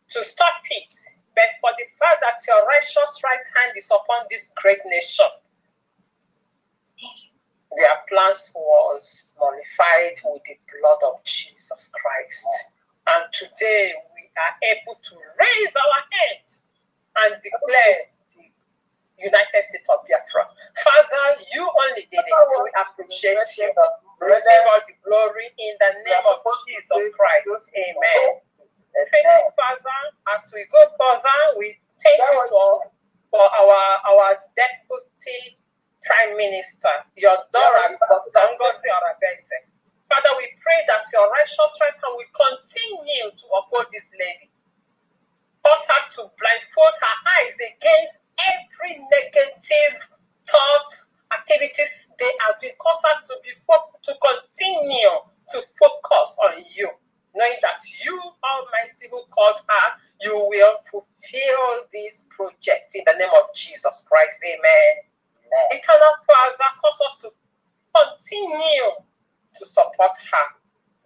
to stop it, but for the fact that your righteous right hand is upon this great nation, their plans was nullified with the blood of Jesus Christ. And today we are able to raise our hands and declare the United States of Biafra. Father, you only did it. We appreciate you. Receive all the glory in the name of Jesus Christ. Amen. Thank you, Father. As we go further, we thank you for our deputy Prime Minister, your daughter, Dr. Ngozi Arabese. Father, we pray that your righteous right hand will continue to uphold this lady. Cause her to blindfold her eyes against every negative thought, activities they are doing. Cause her to continue to focus on you, knowing that you, Almighty, who called her, you will fulfill this project in the name of Jesus Christ. Amen. Eternal Father, cause us to continue to support her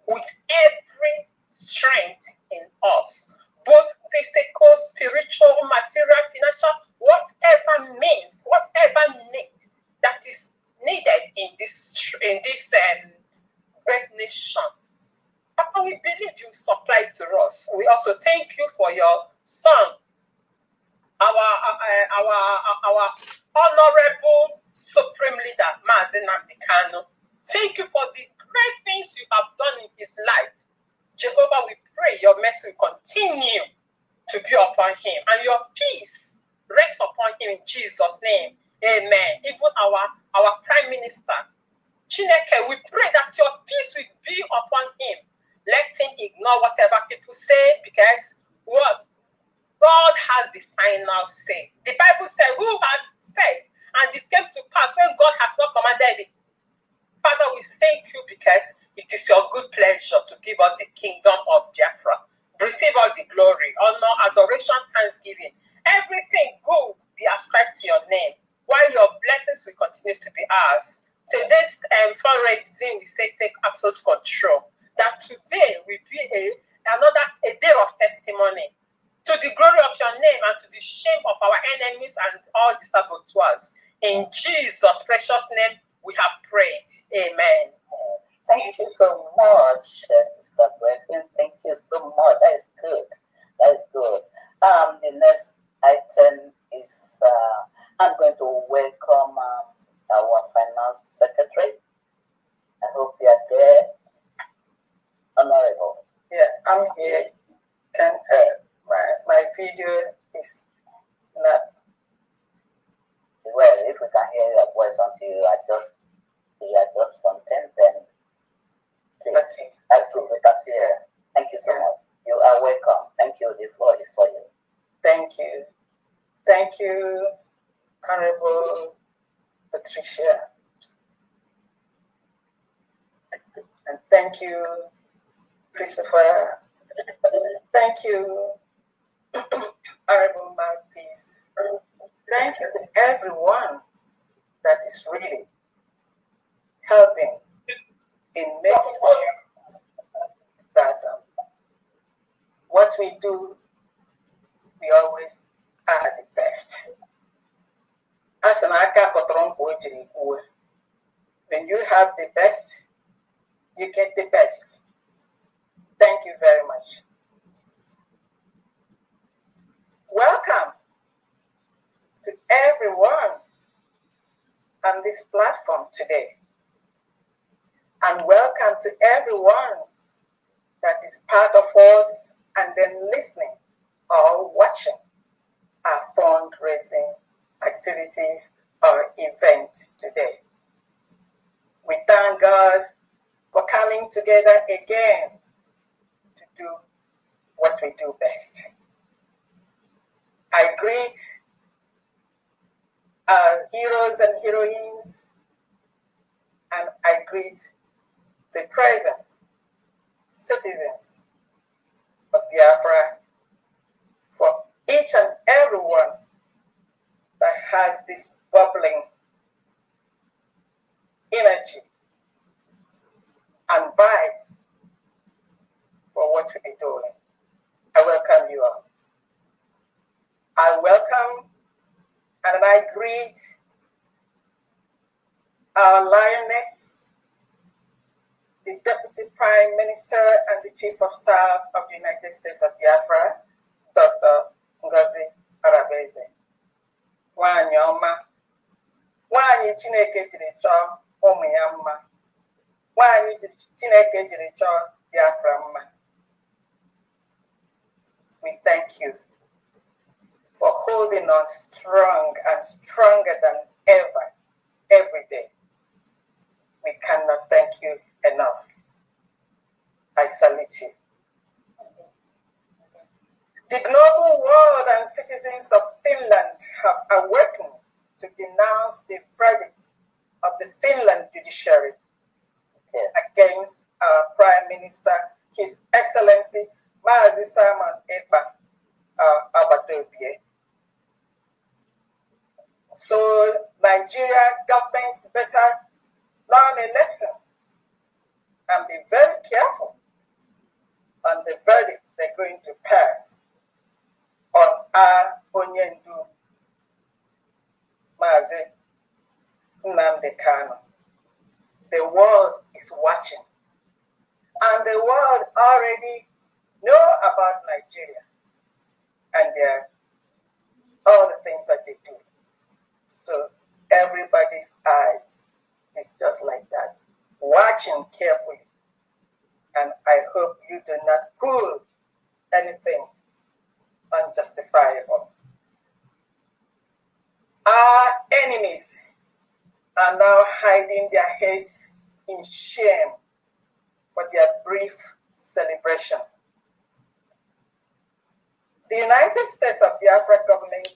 with every strength in us, both physical, spiritual, material, financial, whatever means, whatever need that is needed in this great nation. Papa, we believe you supply to us. We also thank you for your son, our honorable supreme leader, Mazen Namdekano. Thank you for the great things you have done in his life. Jehovah, we pray your mercy will continue to be upon him and your peace rest upon him in Jesus' name. Amen. Even our Prime Minister, Chineke, we pray that your peace will be upon him. Let him ignore whatever people say, because what God has the final say. The Bible says, who has said, and it came to pass when God has not commanded it. Father, we thank you because it is your good pleasure to give us the kingdom of Biafra. Receive all the glory, honor, adoration, thanksgiving. Everything good be ascribed to your name, while your blessings will continue to be ours. Today's fundraising, we say take absolute control. That today will be a day of testimony to the glory of your name and to the shame of our enemies and all the saboteurs. In Jesus' precious name, we have prayed. Amen. Thank you so much, Sister Blessing. Thank you so much. That is good. That is good. The next item is I'm going to welcome our finance secretary. I hope you are there, Honorable. Yeah, I'm here. Can my video is not well. If we can hear your voice until you adjust something, then please. That's good. We can see you. Thank you so much. You are welcome. Thank you. The floor is for you. Thank you. Thank you, Honorable Patricia. And thank you, Christopher. Thank you, Honorable Mouthpiece. Thank you to everyone that is really helping in making sure that what we do, we always are the best. As an when you have the best, you get the best. Thank you very much. Welcome to everyone on this platform today. And welcome to everyone that is part of us and then listening or watching our fundraising activities or events today. We thank God for coming together again to do what we do best. I greet our heroes and heroines, and I greet the present citizens of Biafra, for each and every one that has this bubbling energy and vibes for what we're doing. I welcome you all. I welcome and I greet our lioness, the Deputy Prime Minister and the Chief of Staff of the United States of Biafra, Dr. Ngozi Arabese. Nwanyi ọma, nwanyi Chineke jiri chọọ ụmụ ya mma, nwanyi Chineke jiri chọọ Biafra mma. We thank you for holding on strong and stronger than ever every day. We cannot thank you enough. I salute you. The global world and citizens of Finland have awakened to denounce the verdict of the Finland judiciary against our Prime Minister, His Excellency Mazi Simon Ekpa Abatobie. So Nigeria government better learn a lesson and be very careful on the verdicts they're going to pass on our Onyendu Mazi Nnamdi Kanu. The world is watching, and the world already know about Nigeria and all the things that they do. So everybody's eyes is just like that, watching carefully. And I hope you do not pull anything unjustifiable. Our enemies are now hiding their heads in shame for their brief celebration. The United States of Biafra government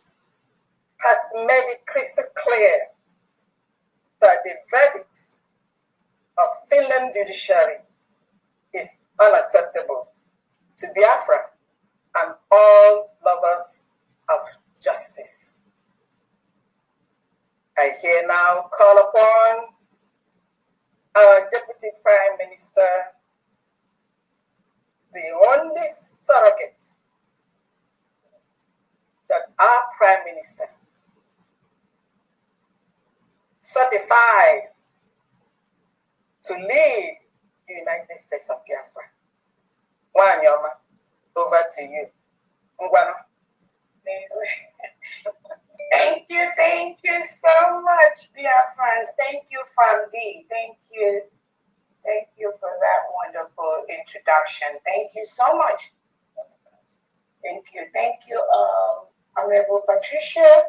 has made it crystal clear that the verdict of Finland judiciary is unacceptable to Biafra and all lovers of justice. I here now call upon our Deputy Prime Minister, the only surrogate that our Prime Minister, certified to lead the United States of Biafra. Wanyoma, over to you. Ngwano. Thank you so much, Biafrans. Thank you, Famdi. Thank you for that wonderful introduction. Thank you so much. Thank you, Honorable Patricia.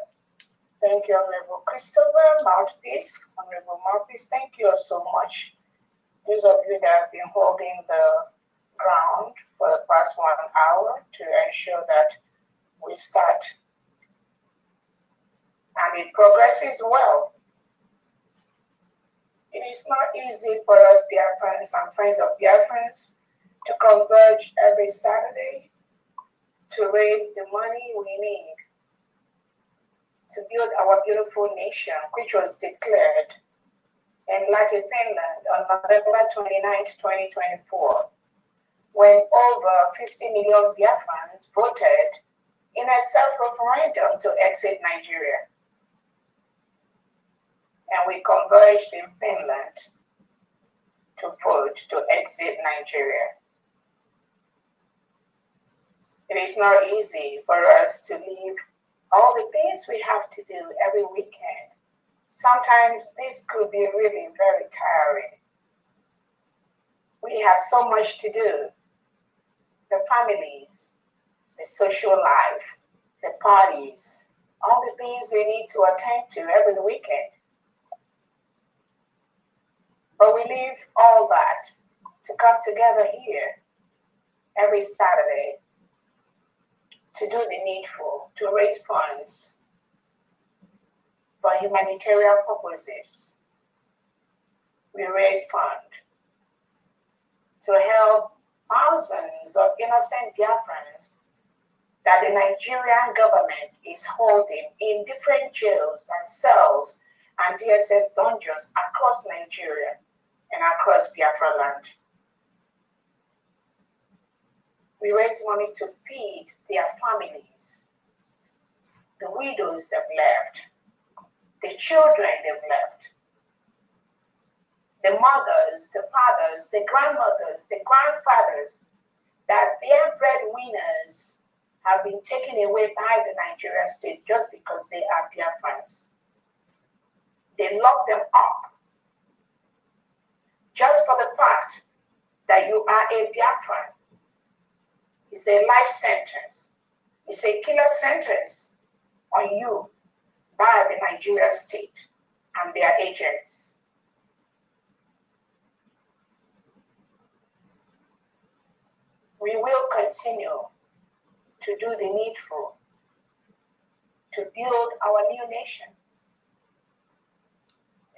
Thank you, Honorable Christopher, Mouthpiece, Honorable Mouthpiece. Thank you all so much. Those of you that have been holding the ground for the past 1 hour to ensure that we start and it progresses well. It is not easy for us Biafrans and friends of Biafrans to converge every Saturday to raise the money we need to build our beautiful nation, which was declared in Latin Finland on November 29th, 2024, when over 50 million Biafrans voted in a self-referendum to exit Nigeria. And we converged in Finland to vote to exit Nigeria. It is not easy for us to leave all the things we have to do every weekend. Sometimes this could be really very tiring. We have so much to do. The families, the social life, the parties, all the things we need to attend to every weekend. But we leave all that to come together here every Saturday to do the needful, to raise funds for humanitarian purposes. We raise funds to help thousands of innocent Biafrans that the Nigerian government is holding in different jails and cells and DSS dungeons across Nigeria and across Biafra land. We raise money to feed their families, the widows they've left, the children they've left, the mothers, the fathers, the grandmothers, the grandfathers, that their breadwinners have been taken away by the Nigerian state just because they are Biafrans. They lock them up just for the fact that you are a Biafran. It's a life sentence. It's a killer sentence on you by the Nigerian state. and their agents. We will continue to do the needful to build our new nation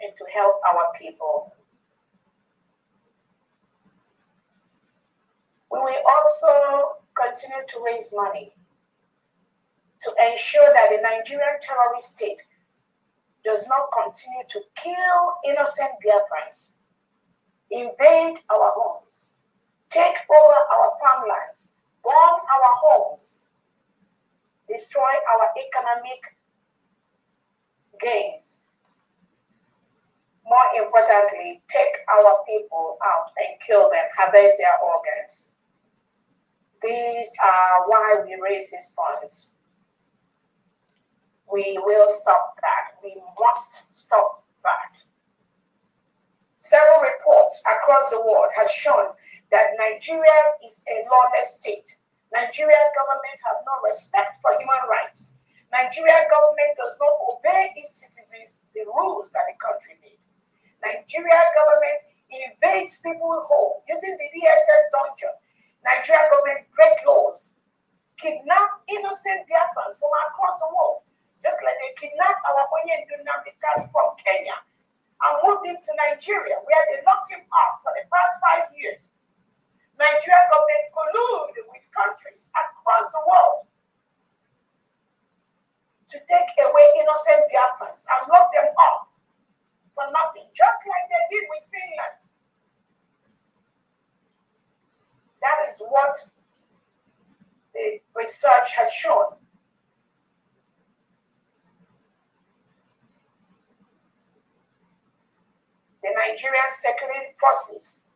and to help our people. We will also continue to raise money to ensure that the Nigerian terrorist state does not continue to kill innocent Biafrans, invade our homes, take over our farmlands, bomb our homes, destroy our economic gains. More importantly, take our people out and kill them, harvest their organs. These are why we raise these funds. We will stop that. We must stop that. Several reports across the world have shown that Nigeria is a lawless state. Nigerian government have no respect for human rights. Nigerian government does not obey its citizens the rules that the country made. Nigerian government invades people's home using the DSS dungeon. Nigerian government break laws, kidnap innocent Biafrans from across the world, just like they kidnapped our Onyen Dunamikari from Kenya and moved him to Nigeria, where they locked him up for the past 5 years. Nigerian government collude with countries across the world to take away innocent Biafrans and lock them up for nothing, just like they did with Finland. That is what the research has shown. The Nigerian security forces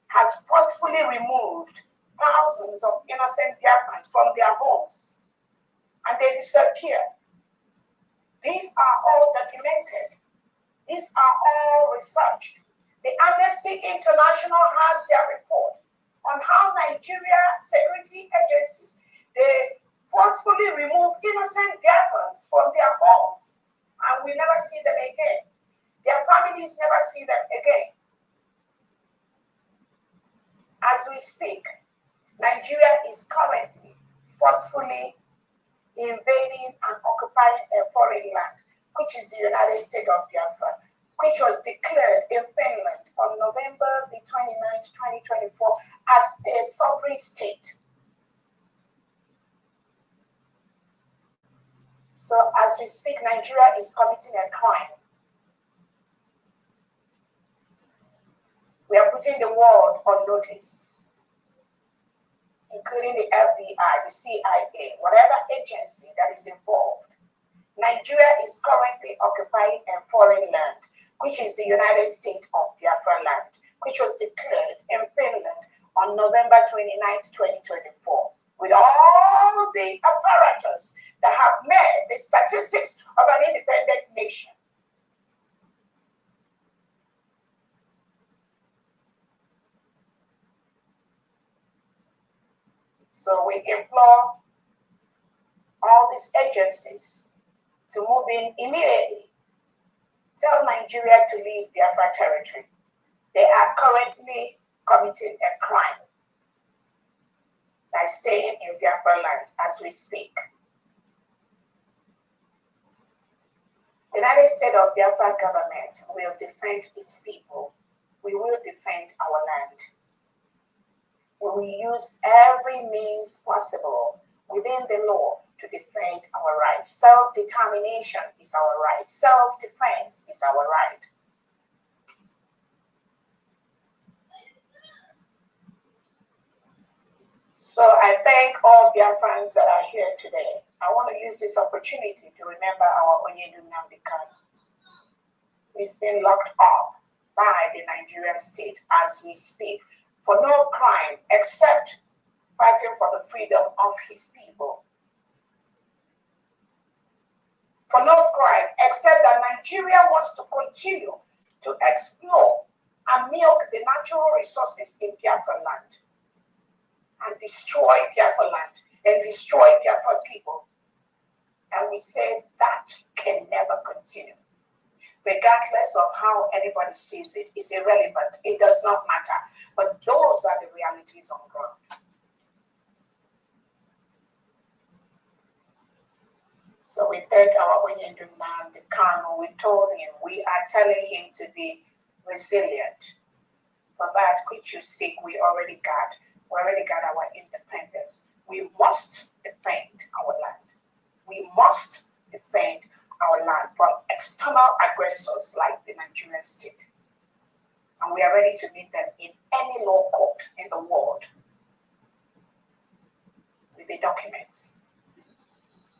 has forcefully removed thousands of innocent Biafrans from their homes, and they disappear. These are all documented. These are all researched. The Amnesty International has their report on how Nigeria security agencies, they forcefully remove innocent Biafrans from their homes, and we never see them again. Their families never see them again. As we speak, Nigeria is currently forcefully invading and occupying a foreign land, which is the United States of Biafra, which was declared in Finland on November the 29th, 2024 as a sovereign state. So as we speak, Nigeria is committing a crime. We are putting the world on notice, including the FBI, the CIA, whatever agency that is involved. Nigeria is currently occupying a foreign land, which is the United States of Biafra land, which was declared in Finland on November 29th, 2024, with all the apparatus that have made the statistics of an independent nation. So we implore all these agencies to move in immediately. Tell Nigeria to leave Biafra territory. They are currently committing a crime by staying in Biafra land as we speak. The United States of Biafra government will defend its people. We will defend our land. We will use every means possible within the law to defend our rights. Self-determination is our right. Self-defense is our right. So I thank all Biafrans that are here today. I want to use this opportunity to remember our Onyedu Nnamdi. He's been locked up by the Nigerian state as we speak for no crime except fighting for the freedom of his people. For no crime except that Nigeria wants to continue to explore and milk the natural resources in Biafra land and destroy Biafra land and destroy Biafra people. And we say that can never continue. regardless of how anybody sees it, is irrelevant. It does not matter. But those are the realities on ground. So we take our Onyendu man, the Kano, we told him, we are telling him to be resilient. For that which you seek, we already got. We already got our independence. We must defend our land. We must defend our land from external aggressors like the Nigerian state. And we are ready to meet them in any law court in the world with the documents.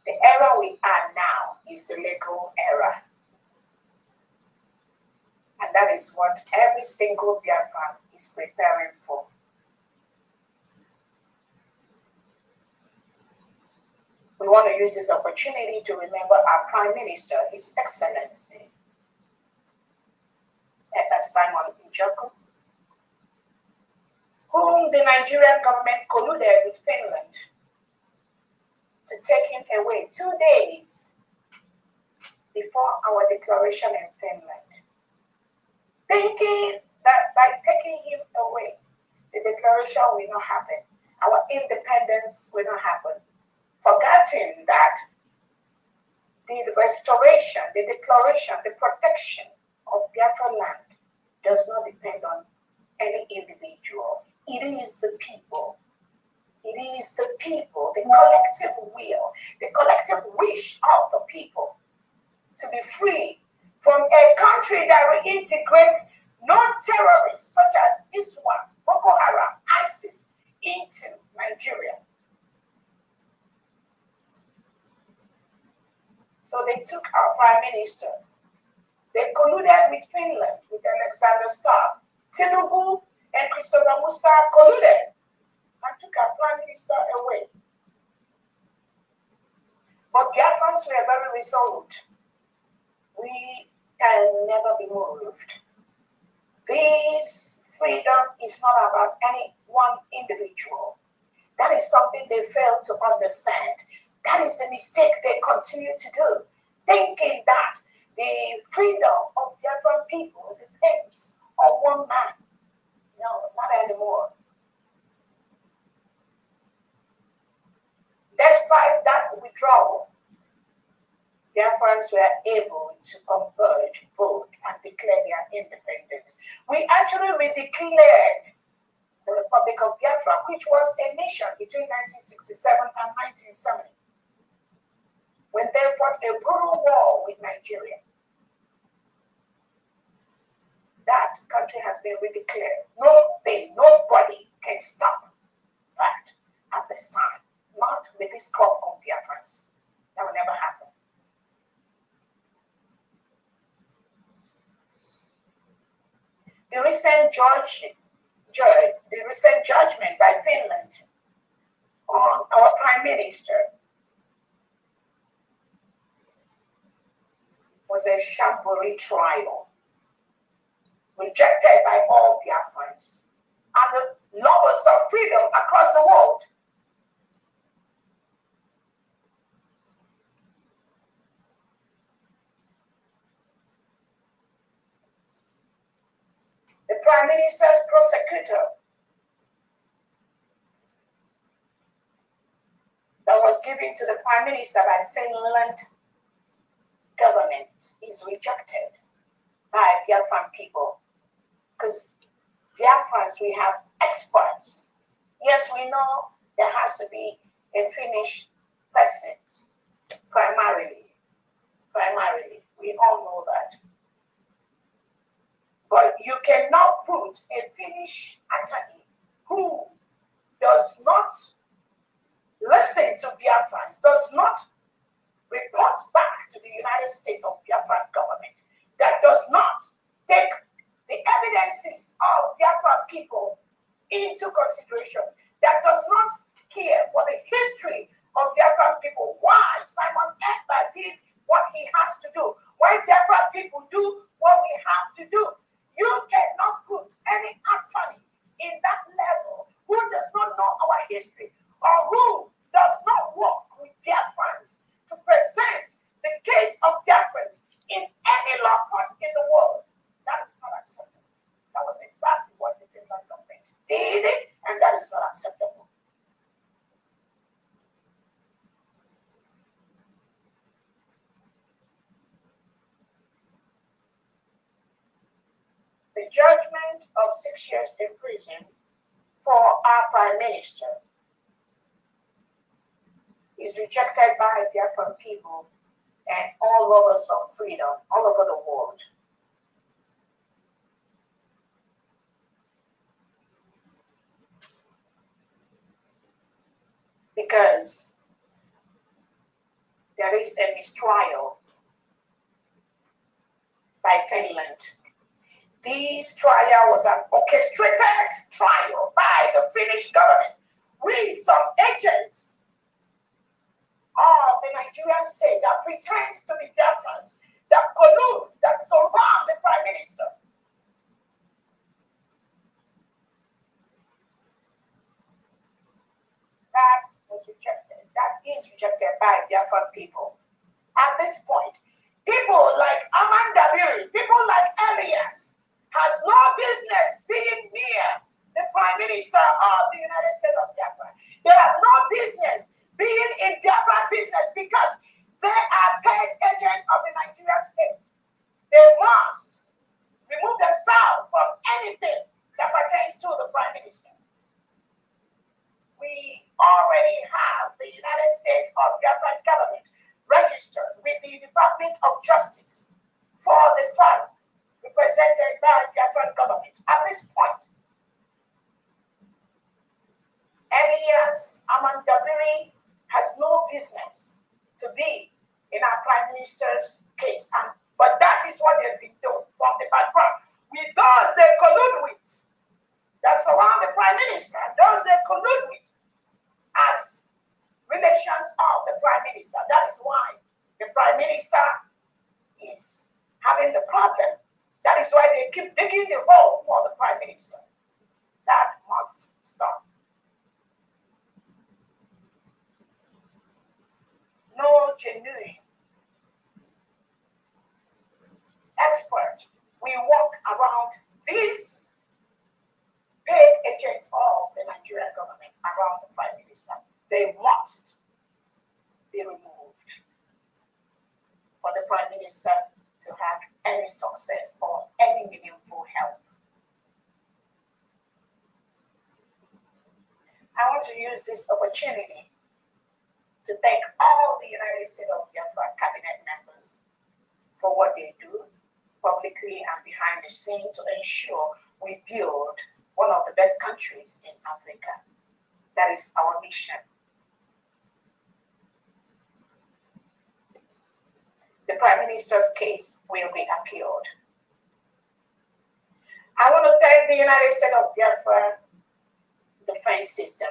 The era we are now is the legal era. And that is what every single Biafran is preparing for. We want to use this opportunity to remember our Prime Minister, His Excellency, Simon Njoku, whom the Nigerian government colluded with Finland to take him away 2 days before our declaration in Finland, thinking that by taking him away, the declaration will not happen, our independence will not happen, forgetting that the restoration, the declaration, the protection of Biafra land does not depend on any individual. It is the people. It is the people, the collective will, the collective wish of the people to be free from a country that reintegrates non-terrorists such as ISWAP, Boko Haram, ISIS into Nigeria. So they took our Prime Minister. They colluded with Finland, with Alexander Stubb. Tinubu and Christopher Musa colluded and took our Prime Minister away. But Biafrans were very resolute. We can never be moved. This freedom is not about any one individual. That is something they fail to understand. That is the mistake they continue to do, thinking that the freedom of Biafran people depends on one man. No, not anymore. Despite that withdrawal, Biafrans were able to converge, vote, and declare their independence. We actually redeclared the Republic of Biafra, which was a nation between 1967 and 1970, when they fought a brutal war with Nigeria. That country has been redeclared. Nobody can stop that at this time. Not with this crop of Biafrans. That will never happen. The recent judgment by Finland on our Prime Minister was a shambolic trial, rejected by all Biafrans and the lovers of freedom across the world. The Prime Minister's prosecutor that was given to the Prime Minister by Finland government is rejected by Biafran people. Because Biafrans, we have experts. Yes, we know there has to be a Finnish person, primarily. We all know that. But you cannot put a Finnish attorney who does not listen to Biafrans, does not report back to the United States of Biafran government, that does not take the evidences of Biafran people into consideration, that does not care for the history of Biafran people, why Simon Ekpa did what he has to do, why Biafran people do what we have to do. You cannot put any attorney in that level who does not know our history or who does not work with Biafrans to present the case of Biafrans in any law court was exactly what the Finland government did, and that is not acceptable. The judgment of 6 years in prison for our Prime Minister is rejected by Biafran people and all lovers of freedom all over the world. Because there is a mistrial by Finland. This trial was an orchestrated trial by the Finnish government with some agents of the Nigerian state that pretend to be Biafrans, that collude, that surround the Prime Minister. That was rejected. That is rejected by Biafran people. At this point, people like Amanda Biri, people like Elias, has no business being near the Prime Minister of the United States of Biafra. They have no business being in Biafra business because they are paid agents of the Nigerian state. They must remove themselves from anything that pertains to the Prime Minister. We already have the United States of Biafra government registered with the Department of Justice for the fund represented by the Biafran government. At this point, Elias Amandabiri has no business to be in our Prime Minister's case. But that is what they've been doing from the background. With those they collude with, that surround the Prime Minister, and those they collude with as relations of the Prime Minister. That is why the Prime Minister is having the problem. That is why they keep digging the hole for the Prime Minister. That must stop. No genuine expert will walk around these paid agents of the Nigerian government around the Prime Minister. They must be removed for the Prime Minister to have any success or any meaningful help. I want to use this opportunity to thank all the United States of Biafra cabinet members for what they do publicly and behind the scene to ensure we build one of the best countries in Africa. That is our mission. The Prime Minister's case will be appealed. I want to thank the United States of Biafra defense system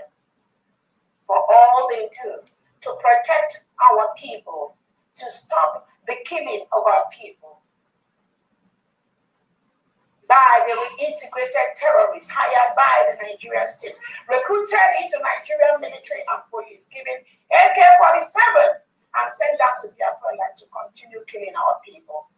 for all they do to protect our people, to stop the killing of our people by the reintegrated terrorists hired by the Nigerian state, recruited into Nigerian military and police, given AK-47 and sent out to Biafra land to continue killing our people.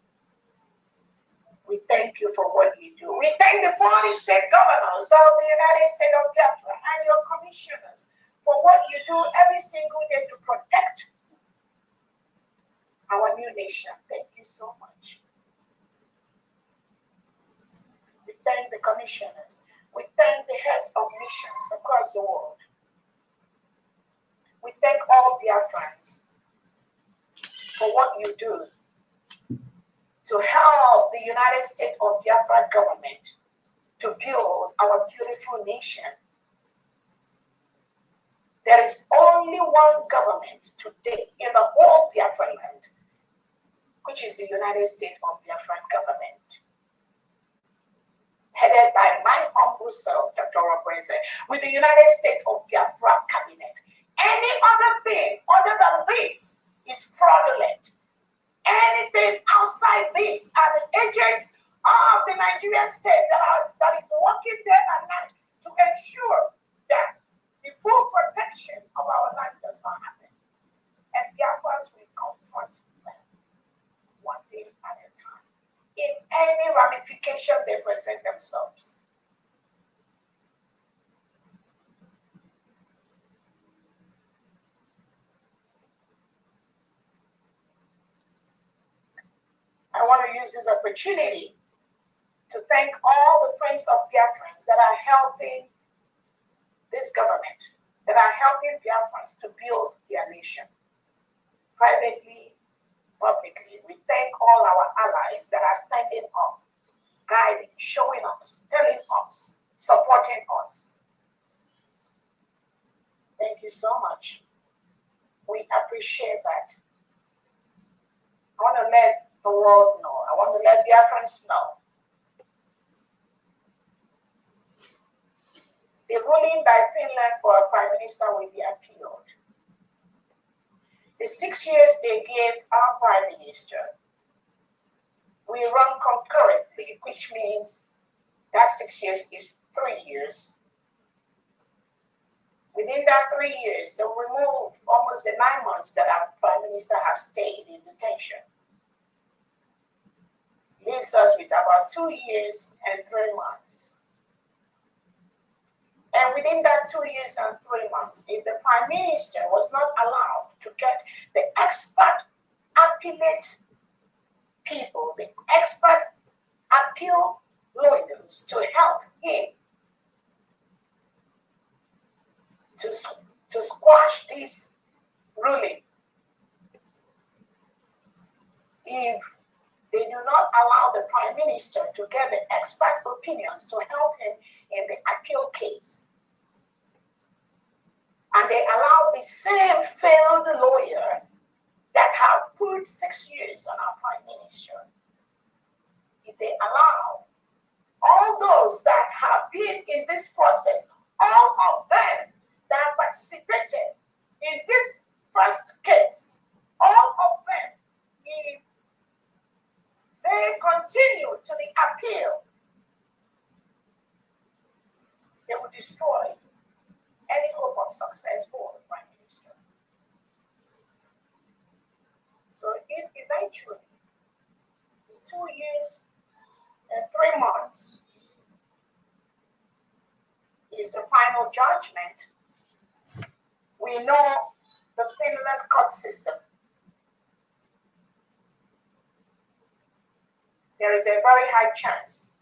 We thank you for what you do. We thank the 40 state governors of the United States of Biafra and your commissioners for what you do every single day to protect our new nation. Thank you so much. We thank the commissioners. We thank the heads of missions across the world. We thank all Biafrans for what you do to help the United States of Biafra government to build our beautiful nation. There is only one government today in the whole Biafra land, which is the United States of Biafra government, headed by my humble self, Dr. Robreze, with the United States of Biafra cabinet. Any other thing other than this is fraudulent. Anything outside these are the agents of the Nigerian state that is working day and night to ensure that the full protection of our land does not happen. And Biafrans will confront them one day at a time. in any ramification they present themselves. I want to use this opportunity to thank all the friends of Biafrans that are helping this government, that are helping Biafrans to build their nation. Privately, publicly, we thank all our allies that are standing up, guiding, showing us, telling us, supporting us. Thank you so much. We appreciate that. I want to let the world know. I want to let Biafrans know. The ruling by Finland for a prime minister will be appealed. The 6 years they gave our prime minister will run concurrently, which means that 6 years is 3 years. Within that 3 years, they'll remove almost the 9 months that our prime minister has stayed in detention. Leaves us with about 2 years and 3 months. And within that 2 years and 3 months, if the prime minister was not allowed to get the expert appellate people, the expert appeal lawyers to help him to squash this ruling, if they do not allow the prime minister to get the expert opinions to help him in the appeal case, and they allow the same failed lawyer that have put 6 years on our prime minister, if they allow all those that have been in this process, all of them that participated in this first case, all of them, if they continue to the appeal, they will destroy any hope of success for the prime minister. So if eventually, in 2 years and 3 months, is the final judgment, we know the Finland court system. There is a very high chance,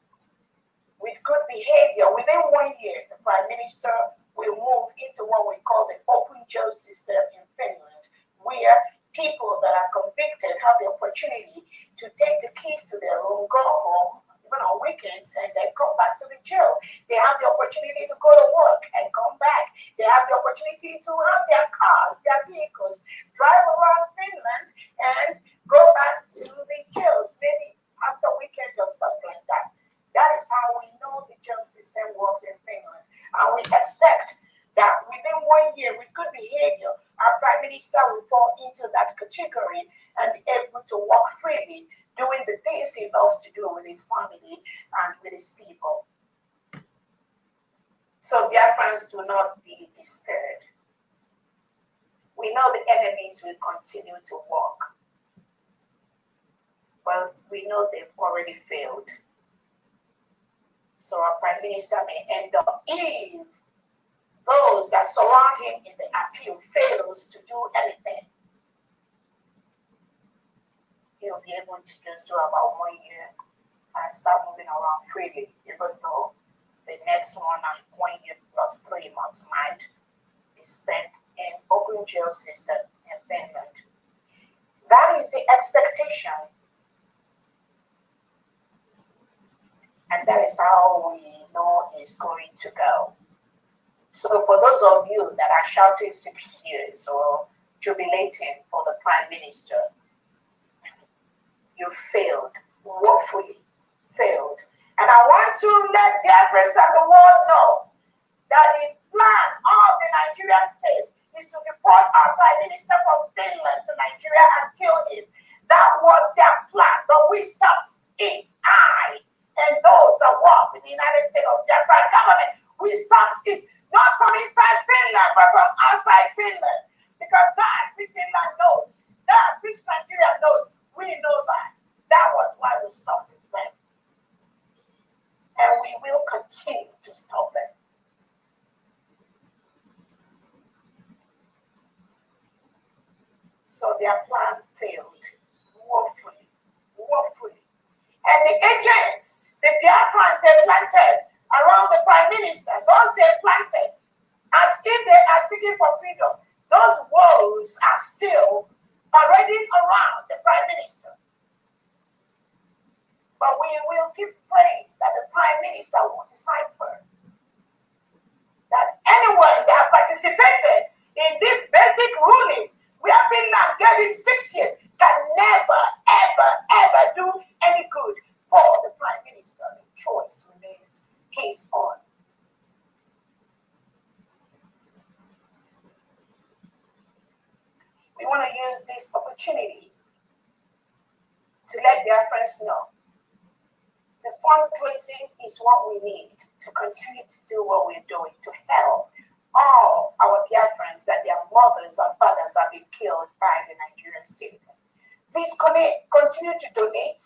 with good behavior, within 1 year, the prime minister will move into what we call the open jail system in Finland, where people that are convicted have the opportunity to take the keys to their room, go home, even on weekends, and then come back to the jail. They have the opportunity to go to work and come back. They have the opportunity to have their cars, their vehicles, drive around Finland and go back to the jails, maybe after weekends or stuff like that. That is how we know the jail system works in Finland. And we expect that within 1 year, with good behavior, our prime minister will fall into that category and be able to walk freely, doing the things he loves to do with his family and with his people. So Biafrans, do not be despaired. We know the enemies will continue to walk, but we know they've already failed. So our prime minister may end up, if those that surround him in the appeal fails to do anything, he'll be able to just do about 1 year and start moving around freely, even though the next 1 year plus 3 months might be spent in open jail system in Finland. That is the expectation. And that is how we know it's going to go. So for those of you that are shouting 6 years or jubilating for the prime minister, you failed, woefully failed. And I want to let Biafrans and the world know that the plan of the Nigerian state is to deport our prime minister from Finland to Nigeria and kill him. That was their plan, but we stopped it. And those that work with the United States of Biafra government, we stopped it, not from inside Finland, but from outside Finland. Because that which Finland knows, that which Nigeria knows, we know that. That was why we stopped them. And we will continue to stop them. So their plan failed woefully, woefully. And the agents, the Biafrans they planted around the Prime Minister, those they planted, as if they are seeking for freedom, those wolves are still parading around the Prime Minister. But we will keep praying that the Prime Minister will decipher that anyone that participated in this basic ruling, where Finland gave him 6 years, can never, ever, ever do any good for the Prime Minister. The choice remains his own. We want to use this opportunity to let their friends know the fundraising is what we need to continue to do what we're doing, to help all our dear friends that their mothers and fathers have been killed by the Nigerian state. Please continue to donate.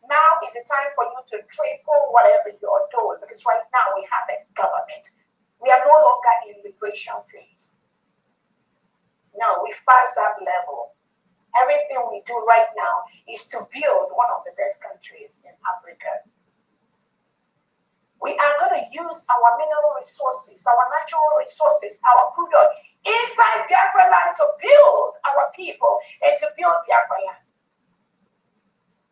Now is the time for you to triple whatever you're doing, because right now we have a government. We are no longer in liberation phase. No, we've passed that level. Everything we do right now is to build one of the best countries in Africa. We are going to use our mineral resources, our natural resources, our crude oil inside Biafra land to build our people and to build Biafra land.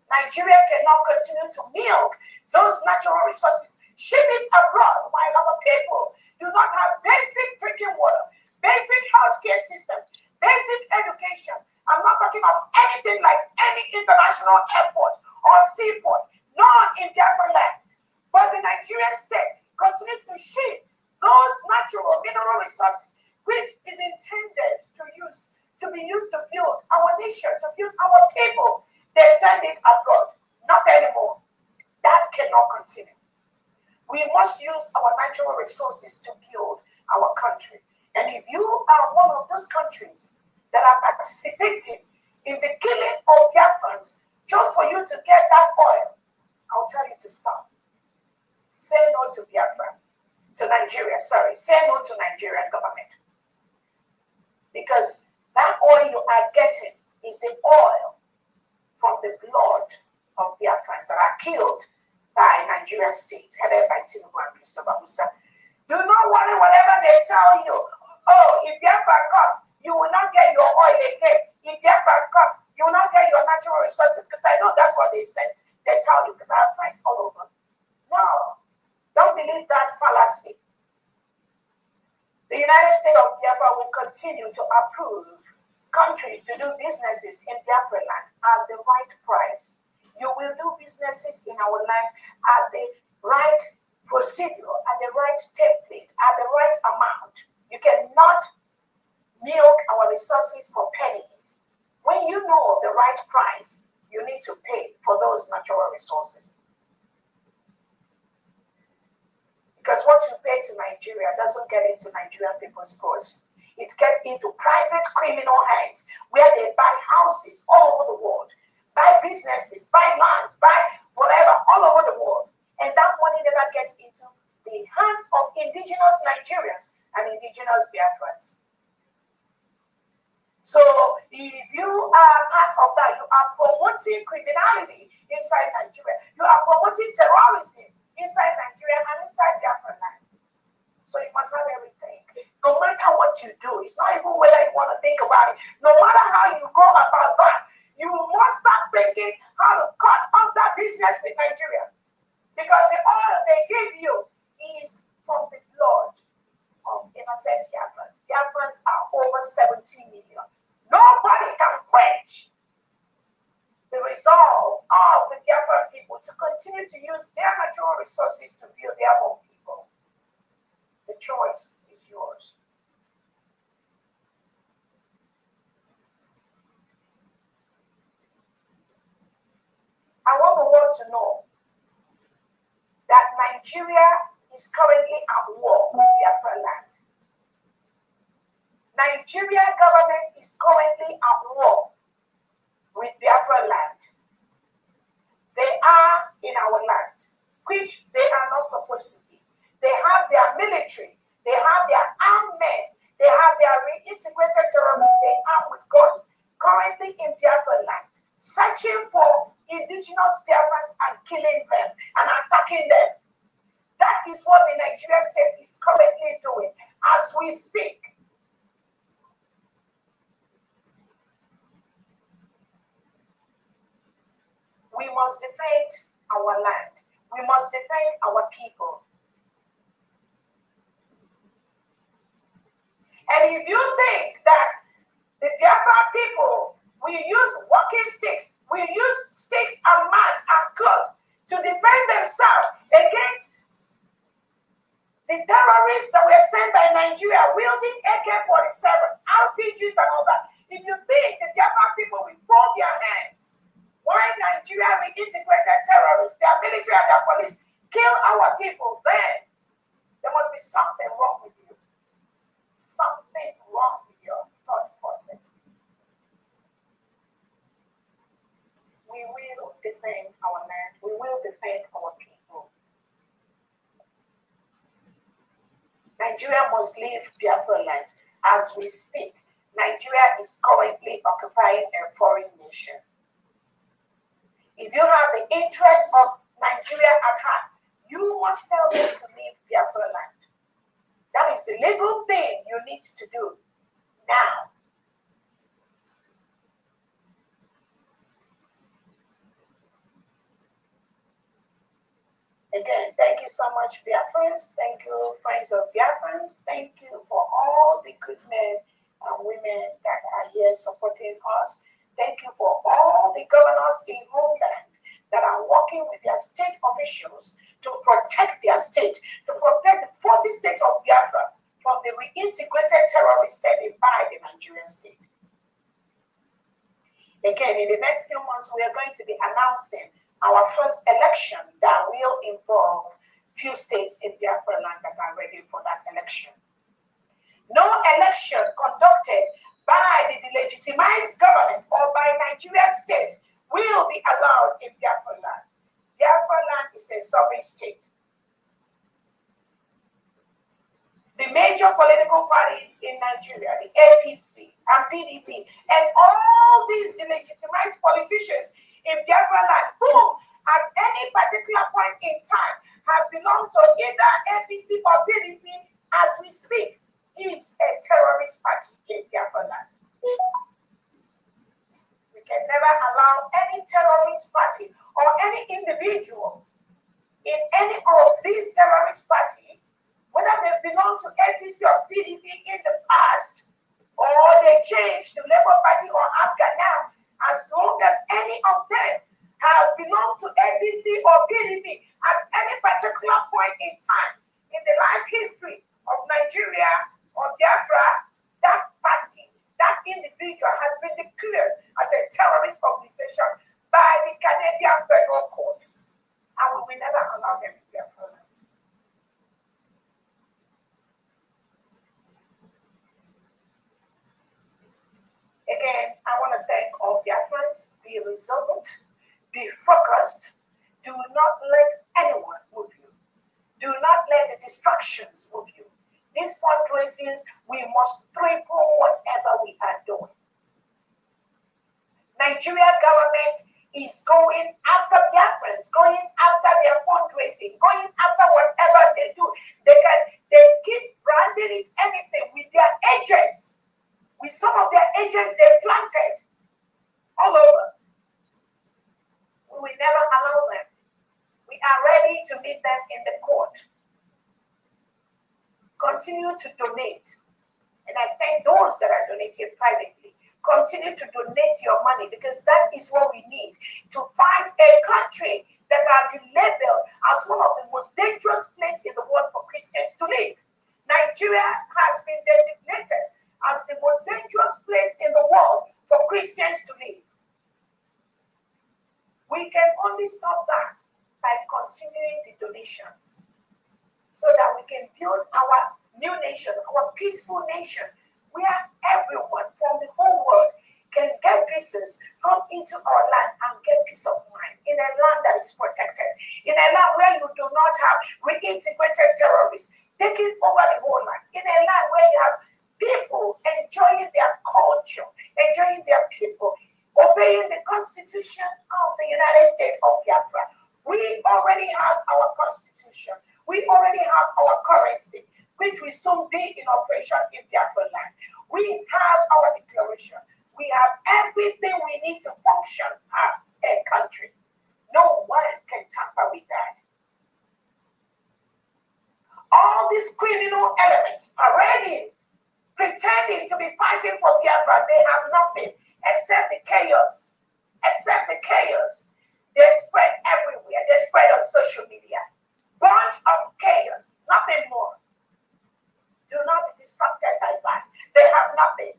Nigeria cannot continue to milk those natural resources, ship it abroad while our people do not have basic drinking water, basic healthcare system, basic education. I'm not talking of anything like any international airport or seaport, none in Biafra land. But the Nigerian state continues to ship those natural mineral resources, which is intended to be used to build our nation, to build our people. They send it abroad. Not anymore. That cannot continue. We must use our natural resources to build our country. And if you are one of those countries that are participating in the killing of Biafrans just for you to get that oil, I'll tell you to stop. Say no to Biafra, to Nigeria, sorry. Say no to Nigerian government. Because that oil you are getting is the oil from the blood of Biafrans that are killed by Nigerian state, headed by Tinubu and Christopher Musa. Do not worry whatever they tell you. Oh, if Biafra comes, you will not get your oil again. If Biafra comes, you will not get your natural resources, because I know that's what they sent. They tell you, because I have friends all over. No, don't believe that fallacy. The United States of Biafra will continue to approve countries to do businesses in Biafra land at the right price. You will do businesses in our land at the right procedure, at the right template, at the right amount. You cannot milk our resources for pennies. When you know the right price, you need to pay for those natural resources. Because what you pay to Nigeria doesn't get into Nigerian people's purse. It gets into private criminal hands where they buy houses all over the world, buy businesses, buy lands, buy whatever all over the world. And that money never gets into the hands of indigenous Nigerians and indigenous Biafrans. So if you are part of that, you are promoting criminality inside Nigeria. You are promoting terrorism inside Nigeria and inside Biafra land. So you must have everything. No matter what you do, it's not even whether you want to think about it. No matter how you go about that, you must start thinking how to cut off that business with Nigeria. Because the oil they give you is from the blood of innocent Biafrans. Biafrans are over 70 million. Nobody can quench the resolve of the Biafran people to continue to use their natural resources to build their own people. The choice is yours. I want the world to know that Nigeria is currently at war with Biafra land. Nigeria government is currently at war with Biafra land. They are in our land, which they are not supposed to be. They have their military, they have their armed men, they have their reintegrated terrorists, they armed with guns, currently in Biafra land, searching for indigenous Biafrans and killing them and attacking them. That is what the Nigerian state is currently doing as we speak. We must defend our land. We must defend our people. And if you think that the Biafra people will use walking sticks, will use sticks and mats and cloth to defend themselves against the terrorists that were sent by Nigeria wielding AK-47, RPGs and all that, if you think the Biafra people will fold their hands, why Nigeria reintegrated terrorists, their military and their police kill our people, then there must be something wrong with you. Something wrong with your thought process. We will defend our land. We will defend our people. Nigeria must leave Biafra land. As we speak, Nigeria is currently occupying a foreign nation. If you have the interest of Nigeria at heart, you must tell them to leave Biafra land. That is the legal thing you need to do now. Again, thank you so much, Biafrans. Thank you, friends of Biafrans. Thank you for all the good men and women that are here supporting us. Thank you for all the governors in homeland that are working with their state officials to protect their state, to protect the 40 states of Biafra from the reintegrated terrorists set by the Nigerian state. Again, in the next few months, we are going to be announcing our first election that will involve few states in Biafra land that are ready for that election. No election conducted by the delegitimized government or by Nigerian state will be allowed in Biafra land. Biafra land is a sovereign state. The major political parties in Nigeria, the APC and PDP, and all these delegitimized politicians in Biafra land, who at any particular point in time have belonged to either APC or PDP as we speak, is a terrorist party in Biafra land. We can never allow any terrorist party or any individual in any of these terrorist parties, whether they belong to APC or PDP in the past, or they changed to Labour Party or APGA now, as long as any of them have belonged to APC or PDP at any particular point in time in the life history of Nigeria or Biafra, that party, that individual has been declared as a terrorist organization by the Canadian Federal Court. And we will never allow them in Biafra land. Again, I want to thank all Biafrans. Be resolute, be focused. Do not let anyone move you. Do not let the distractions move you. These fundraisings, we must triple whatever we are doing. Nigeria government is going after Biafrans, going after their fundraising, going after whatever they do. They keep branding it anything with their agents, with some of their agents they planted all over. We will never allow them. We are ready to meet them in the court. Continue to donate. And I thank those that are donating privately. Continue to donate your money, because that is what we need to find a country that has been labeled as one of the most dangerous places in the world for Christians to live. Nigeria has been designated as the most dangerous place in the world for Christians to live. We can only stop that by continuing the donations, so that we can build our new nation, our peaceful nation, where everyone from the whole world can get visas, come into our land and get peace of mind in a land that is protected, in a land where you do not have reintegrated terrorists taking over the whole land, in a land where you have people enjoying their culture, enjoying their people, obeying the Constitution of the United States of Biafra. We already have our Constitution. We already have our currency, which will soon be in operation in Biafra land. We have our declaration. We have everything we need to function as a country. No one can tamper with that. All these criminal elements parading, pretending to be fighting for Biafra, they have nothing except the chaos. Except the chaos. They spread everywhere. They spread on social media. Bunch of chaos, nothing more. Do not be distracted by that. They have nothing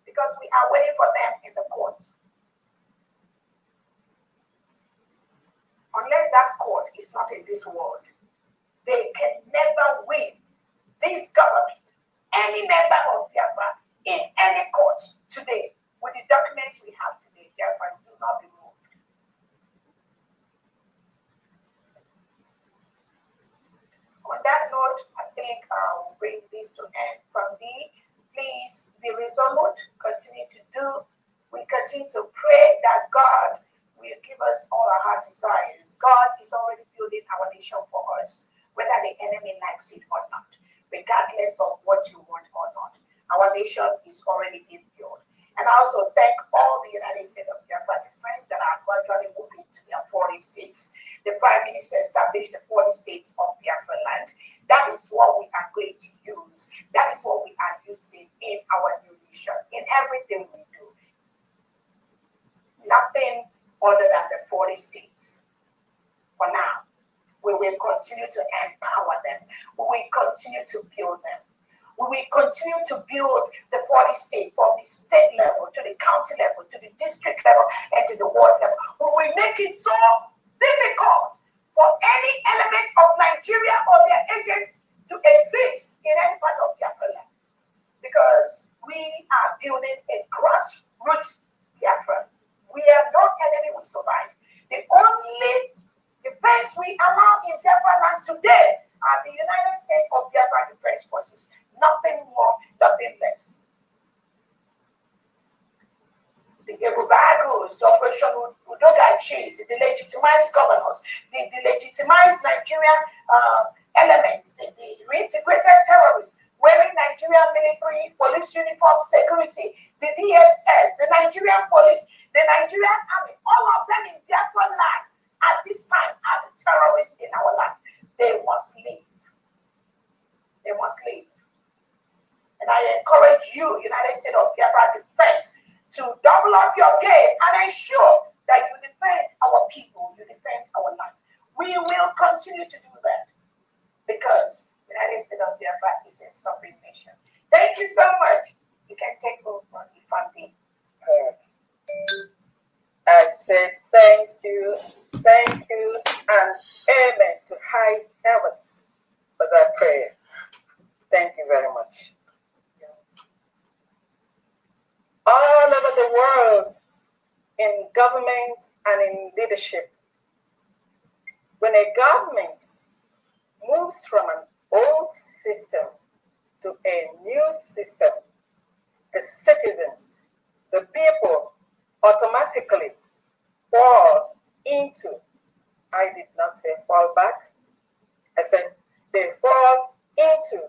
because we are waiting for them in the courts. Unless that court is not in this world, they can never win this government, any member of Biafra, in any court today. With the documents we have today, Biafrans do not be moved. On that note, I think I'll bring this to end. From thee, please be resolute, continue to do. We continue to pray that God will give us all our heart desires. God is already building our nation for us, whether the enemy likes it or not, regardless of what you want or not. Our nation is already being built. And I also thank all the United States of Biafra, the friends that are gradually moving to their 40 states. The Prime Minister established the 40 states of Biafra land. That is what we are going to use. That is what we are using in our new nation, in everything we do. Nothing other than the 40 states. For now, we will continue to empower them. We will continue to build them. We will continue to build the 40 states from the state level to the county level to the district level and to the ward level. We will make it so difficult for any element of Nigeria or their agents to exist in any part of Biafra land, because we are building a grassroots Biafra. We are no enemy will survive. The only defense we allow in Biafra land today are the United States of Biafra Defense Forces. Nothing more, nothing less. The Ebubagos, the Operation Udoga Cheese, the legitimized governors, the legitimized Nigerian elements, the reintegrated terrorists, wearing Nigerian military police uniform security, the DSS, the Nigerian police, the Nigerian army, all of them in Biafra land at this time are the terrorists in our land. They must leave. They must leave. And I encourage you, United States of Biafra Defense, to double up your game and ensure that you defend our people, you defend our land. We will continue to do that because United States of Biafra is a sovereign nation. Thank you so much. You can take over the funding. I say thank you, and amen to high heavens for that prayer. Thank you very much. All over the world, in government and in leadership, when a government moves from an old system to a new system, the citizens, the people automatically fall into, I did not say fall back, I said they fall into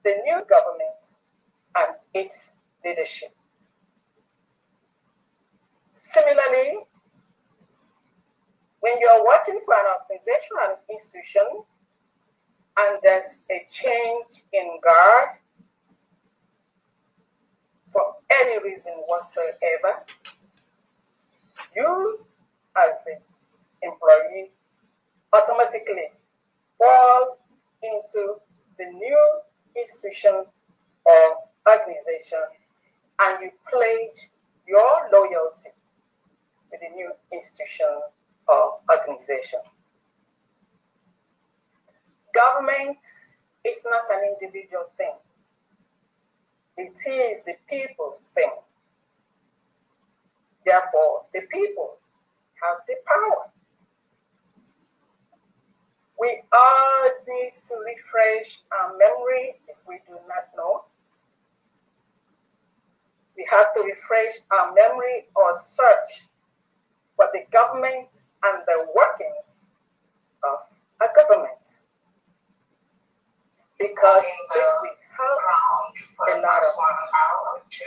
the new government and its leadership. Similarly, when you're working for an organization or an institution and there's a change in guard for any reason whatsoever, you as the employee automatically fall into the new institution or organization and you pledge your loyalty to the new institution or organization. Government is not an individual thing. It is the people's thing. Therefore, the people have the power. We all need to refresh our memory if we do not know. We have to refresh our memory or search for the government and the workings of a government. Because this will help a lot of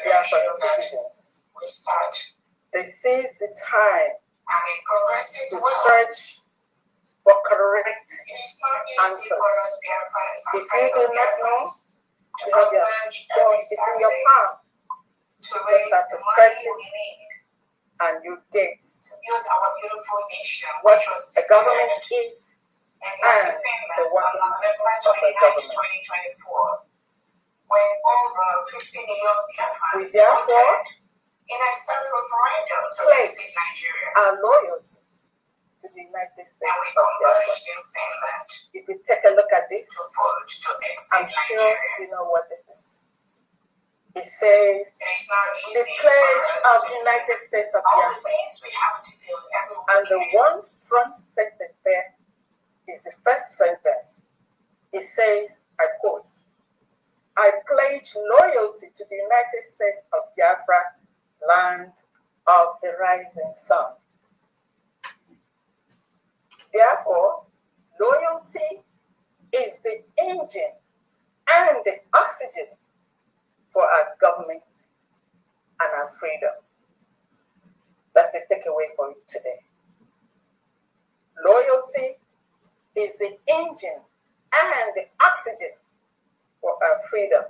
Biafran citizens. This is the time to search for correct answers. If you do not know, you have your phone, it's in your palm. You just have to press it and you get what a government is and the workings of a government. We therefore pledge our loyalty to the United States of Biafra. If you take a look at this, I'm sure you know what this is. It says, the pledge of the United States of Biafra. And the one front sentence there is the first sentence. It says, I quote, I pledge loyalty to the United States of Biafra, land of the rising sun. Therefore, loyalty is the engine and the oxygen for our government and our freedom. That's the takeaway for you today. Loyalty is the engine and the oxygen for our freedom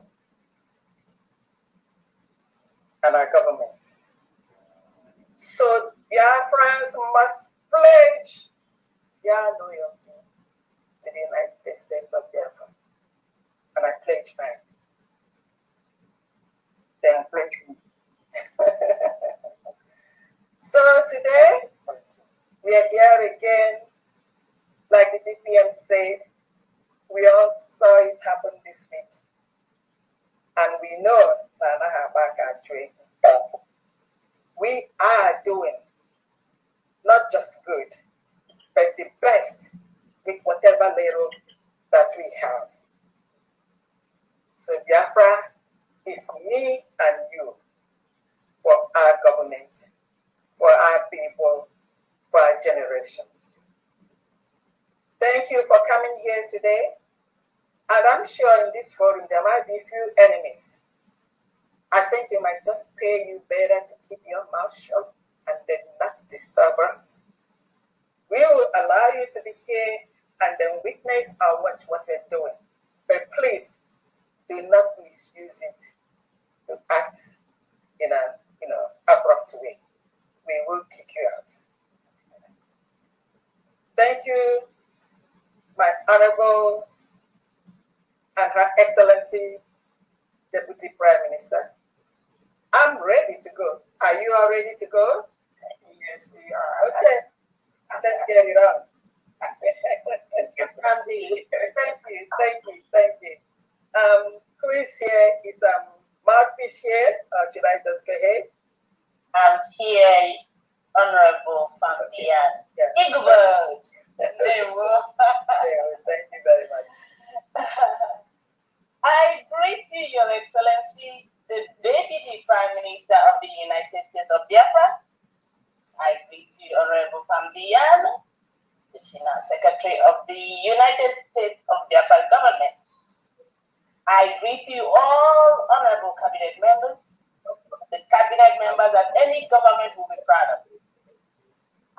and our government. So Biafrans must pledge their loyalty to the United States of Biafra. And I pledge mine. Then pledge me. So today, we are here again. Like the DPM said, we all saw it happen this week. And we know we are doing not just good, but the best with whatever little that we have. So Biafra is me and you for our government, for our people, for our generations. Thank you for coming here today. And I'm sure in this forum there might be a few enemies. I think it might just pay you better to keep your mouth shut and then not disturb us. We will allow you to be here and then witness or watch what we're doing. But please do not misuse it to act in an abrupt way. We will kick you out. Thank you, my Honorable and Her Excellency Deputy Prime Minister. I'm ready to go. Are you all ready to go? Yes, we are. Okay, let's get it on. Thank you. Who is here? Is Mouthpiece here? Or should I just go ahead? I'm here, Honorable Fundraising. Yeah. Igobert. There we go. Thank you very much. I greet you, Your Excellency, the Deputy Prime Minister of the United States of Biafra. I greet you, Honorable Fundraising, the Finance Secretary of the United States of Biafra government. I greet you all, Honorable Cabinet members, the Cabinet members that any government will be proud of.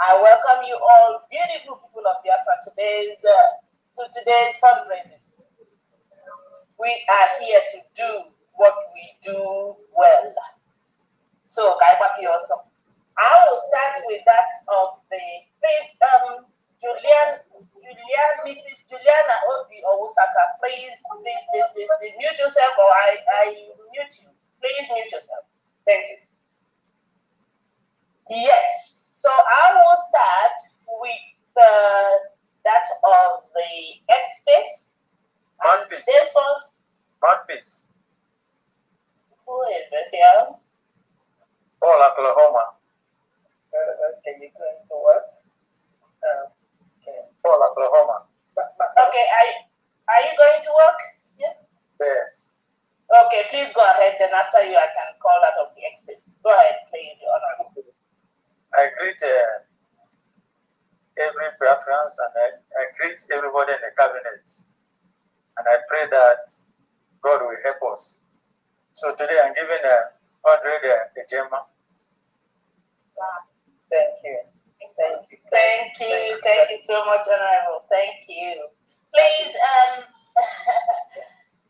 I welcome you all, beautiful people of Biafra, to today's fundraising. We are here to do what we do well. So, I will start with that of the face, Mrs. Juliana Obi Owusaka. Please mute yourself, or I mute you. Please mute yourself. Thank you. Yes. So I will start with that of the X space. Mouthpiece. Who is this here? Paul, Oklahoma. Okay, you're going to work? Okay. Paul, Oklahoma. Okay, are you going to work? Yeah. Yes. Okay, please go ahead. Then after you, I can call out of the experts. Go ahead, please, Your Honor. I greet every preference, and I greet everybody in the cabinet. And I pray that God will help us. So today I'm giving 100 a Gemma. Thank you. Thank you so much, Honorable. Thank you. Please,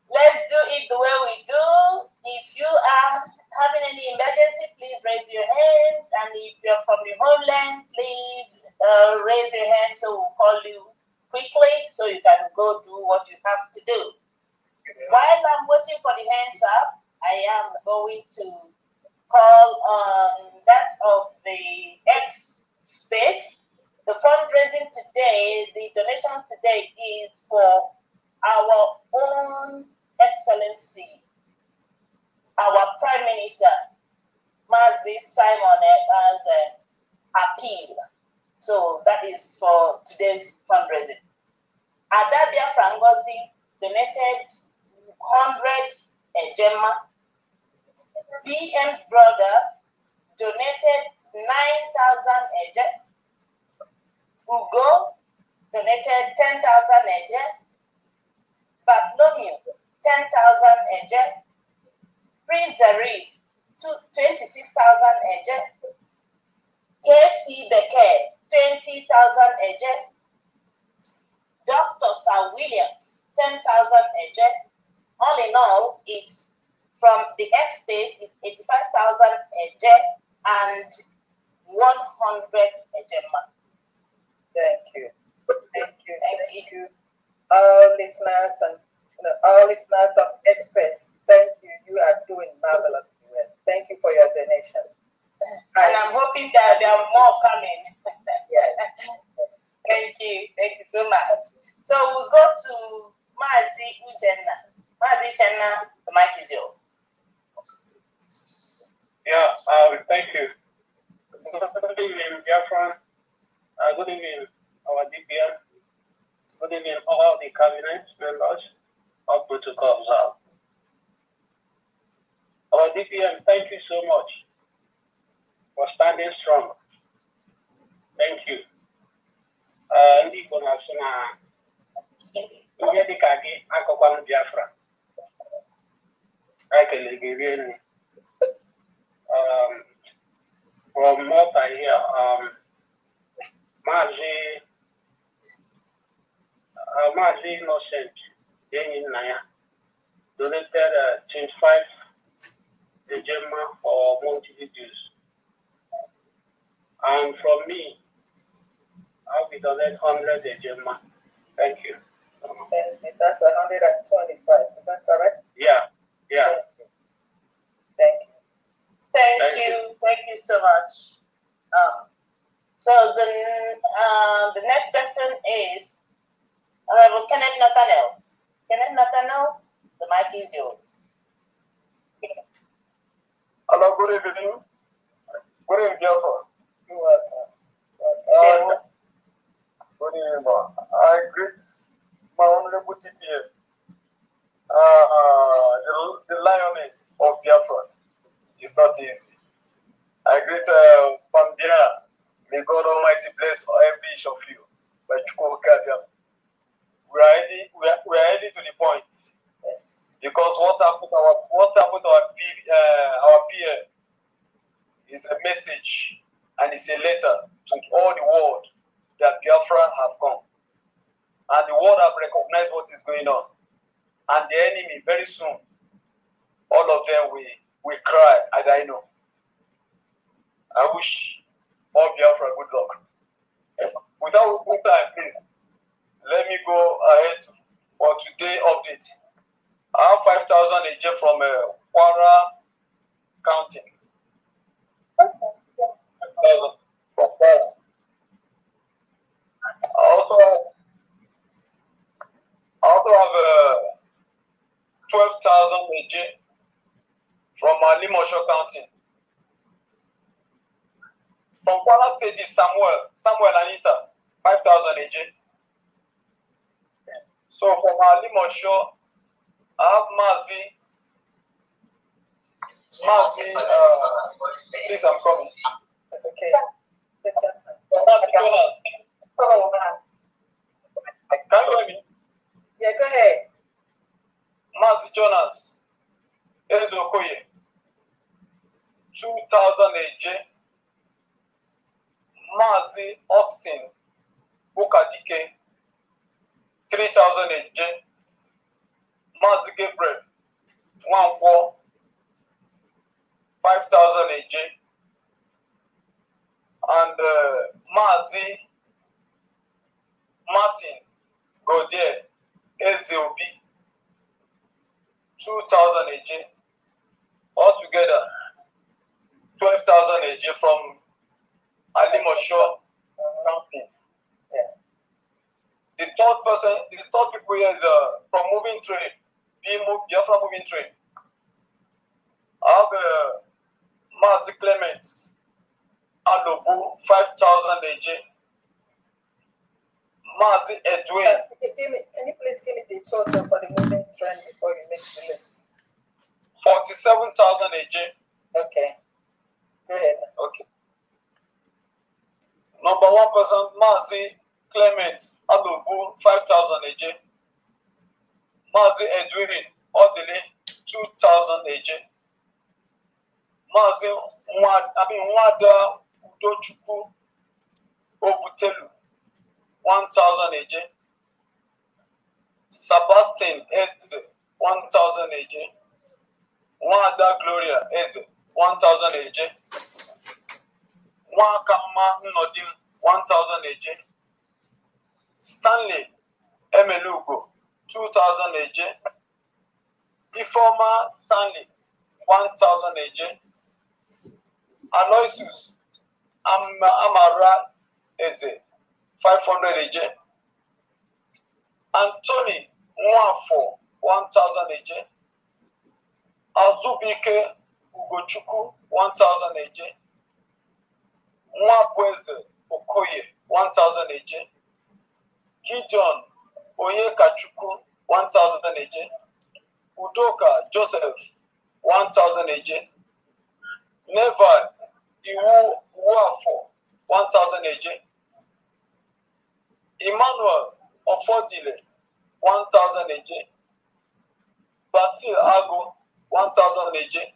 let's do it the way we do. If you are having any emergency, please raise your hands. And if you're from the homeland, please raise your hand so we'll call you quickly so you can go do what you have to do. While I'm waiting for the hands up, I am going to call on that of the X space. The fundraising today, the donations today is for our own excellency, our Prime Minister, Mazi Simon, as an appeal. So that is for today's fundraising. Ada Biafra donated 100 Gemma. BM's brother donated 9,000 Eje. Ugo donated 10,000 Eje. Bartholomew 10,000 Eje. Prince Zarif 26,000 Eje. KC Becker 20,000 Eje. Dr. Sir Williams 10,000 Eje. All in all, is from the X space is 85,000 Eje and 100 Ejema. Thank you. Thank you. All listeners and all listeners of Express, thank you. You are doing marvelously well. Thank you for your donation. And I'm hoping that there are more coming. Yes. Thank you so much. So we'll go to Mazi Uchenna. Mazi Uchenna, the mic is yours. Yeah, thank you. Good evening, Biafra. Good evening, our DPM. Good evening, all the cabinet members of protocols. Our DPM, thank you so much for standing strong. Thank you. Ndị Igbo na-asụ na ihe dịka gị akọkwanụ Biafra. Ekele gị rie nri. From what I hear, Mazi Innocent, Denin Naya, donated 25 Gemma for monthly dues. And from me, I'll be donating 100 Gemma. Thank you. Thank you. That's 125. Is that correct? Yeah. Thank you. Thank you so much. So the next person is Honorable Kenneth Nathaniel. Kenneth Nathaniel, the mic is yours. Hello, good evening. Good evening, Biafra. You're welcome. Good evening, I greet my honorable TPM, the lioness of Biafra. It's not easy. I greet Pandira. May God Almighty bless every each of you. We are heading to the point. Yes. Because what happened to our peer is a message and it's a letter to all the world that Biafra have come. And the world have recognized what is going on. And the enemy, very soon, all of them will cry, and I know. I wish all Biafra good luck. Without wasting time, please, let me go ahead for today's update. I have 5,000 AJ from Kwara County. I also have 12,000 AJ from Limosho County. From Kwara State is Samuel Anita, 5,000 AJ. So from Alimosho, I have Mazi, please, I'm coming. That's okay. Take your time. Can you hear me? Yeah, go ahead. Mazi Jonas, Ezokoye, 2,000 AJ. Mazi Austin, Bukadike, 3,000 AJ. Mazi Gabriel, 5,000 AJ. And Mazi Martin Godier, Ezeobi, 2,000 AJ. Altogether, 12,000 AJ from Alimosho County. Yeah. The third people here is from Moving Train, Biafra Moving Train. I have Mazi Clements, Alobu, 5,000 AJ. Mazi Edwin. Can you please give me the total for the moving trend before you make the list? 47,000 AJ. Okay. Go ahead. Okay. Number 1 person, Mazi Clements, Alobu, 5,000 AJ. Mazi Edwin, Odele, 2,000 AJ. Mazi Nwada Udochukwu Obutelu, 1,000 AJ. Sebastian Eze, 1,000 AJ. Nwada Gloria Eze, 1,000 AJ. Nwakama Nnodim, 1,000 AJ. Stanley Emelugo, 2,000 AJ. Ifeoma Stanley, 1,000 AJ. Aloysius Amara Eze, 500 AJ. Anthony Nwafo, 1,000 AJ. Azubike Ugochukwu, 1,000 AJ. Nwabweze Okoye, 1,000 AJ. Gideon Onyekachukwu, 1,000 AJ. Udoka Joseph, 1,000 AJ. Never Iwuafo, 1,000 AJ. Emmanuel Ofodile, 1,000 AJ. Basil Ago, 1,000 AJ.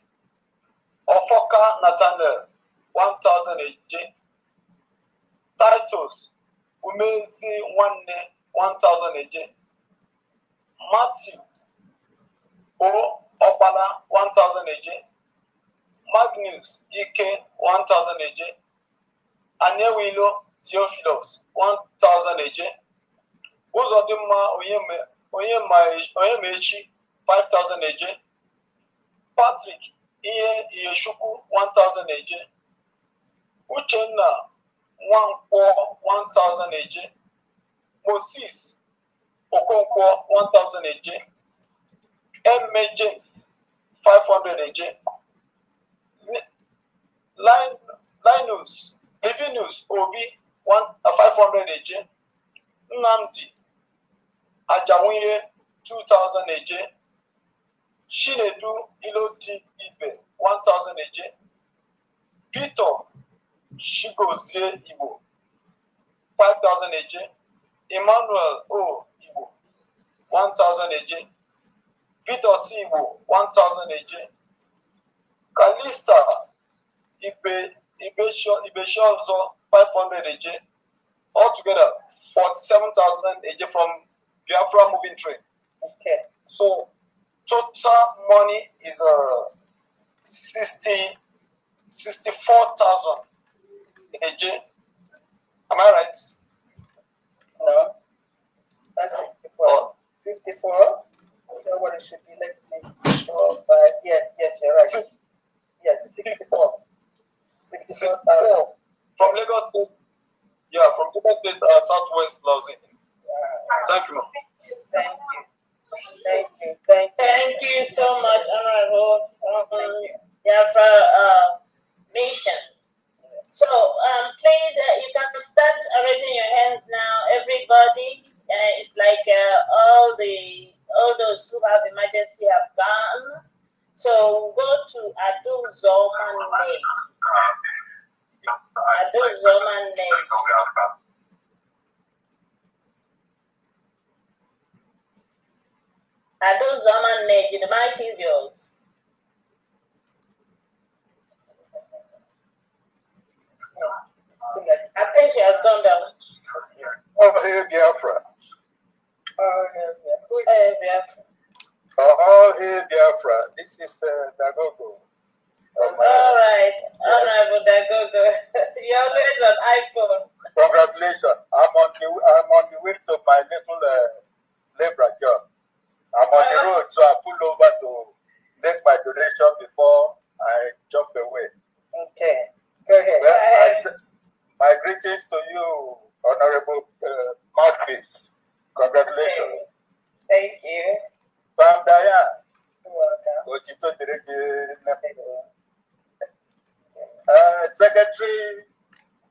Ofoka Nathaniel, 1,000 AJ. Titus Umezi Wanne, 1,000 AJ. Matthew O Opala, 1,000 AJ. Magnus Ike, 1,000 AJ. Anewilo Theophilus, 1,000 AJ. Uzodimma Onyemechi, 5,000 AJ. Patrick Iyeshuku, 1,000 AJ. Uchenna Nwankwo, 1,000 AJ. Moses Okonkwo, 1,000 AJ. M. James, 500 AJ. Livinus Obi, 500 AJ. Nnamdi Ajawinye, 2,000 AJ. Shinedu Iloti Ibe, 1,000 AJ. Peter Shigozie Igbo, 5,000 AJ. Emmanuel O Igbo, 1,000 AJ. Peter C Igbo, 1,000 AJ. Kalista Ibeshozo, 500 AJ. Altogether, 47,000 AJ from Biafra Moving Train. Okay. So total money is 64,000 AJ. Am I right? No. That's 64. 54. So what it should be, let's see. 4, 5. Yes, you're right. Yes, 64. 64,000. From Lagos State. Yeah, from Lagos State, Southwest Lausing. Thank you, ma'am. Thank you so much, Honorable Biafra Nation. So, emergency have gone. So go to Adu Zoman Nate. Adu Zoman Nate. Adu Zoman Nate, the mic is yours. I think she has gone down. Oh, hey, Biafra. Who is Biafra? Oh, hey, Biafra. This is Dagogo. All right, Honorable Dagogo. You're always on iPhone. Congratulations. I'm on the way to my little labor job. I'm on the road, so I pull over to make my donation before I jump away. Okay, go ahead. Well, my greetings to you, Honorable Mouthpiece. Congratulations. Thank you. Sam Diane. Secretary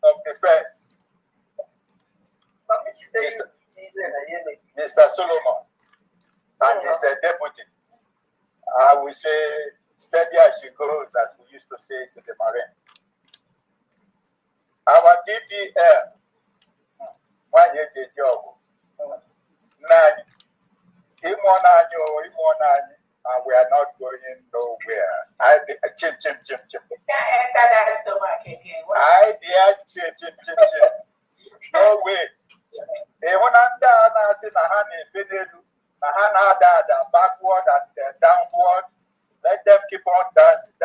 of Defense, Mr. Solomon, and his deputy. I will say, steady as she goes, as we used to say to the Marine. Our DPL, and we are not going nowhere. Chim. You can't enter that stomach again. Chim. No way. Backward and downward. Let them keep on dancing,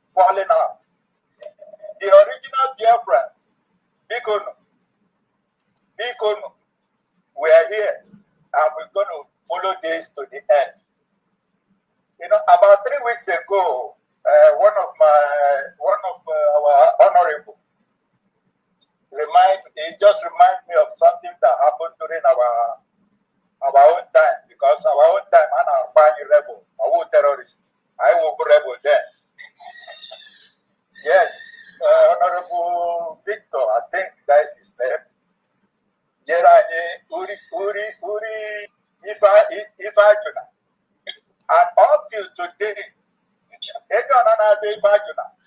falling out. The original Biafrans, Bikono, we are here, and we're going to follow this to the end. About 3 weeks ago, one of our honorable just remind me of something that happened during our own time, because our own time, I'm a rebel, our terrorists. I will be rebel then. Yes, Honorable Victor, I think that is his name. Jerani Uri Ifajuna. And up till today, and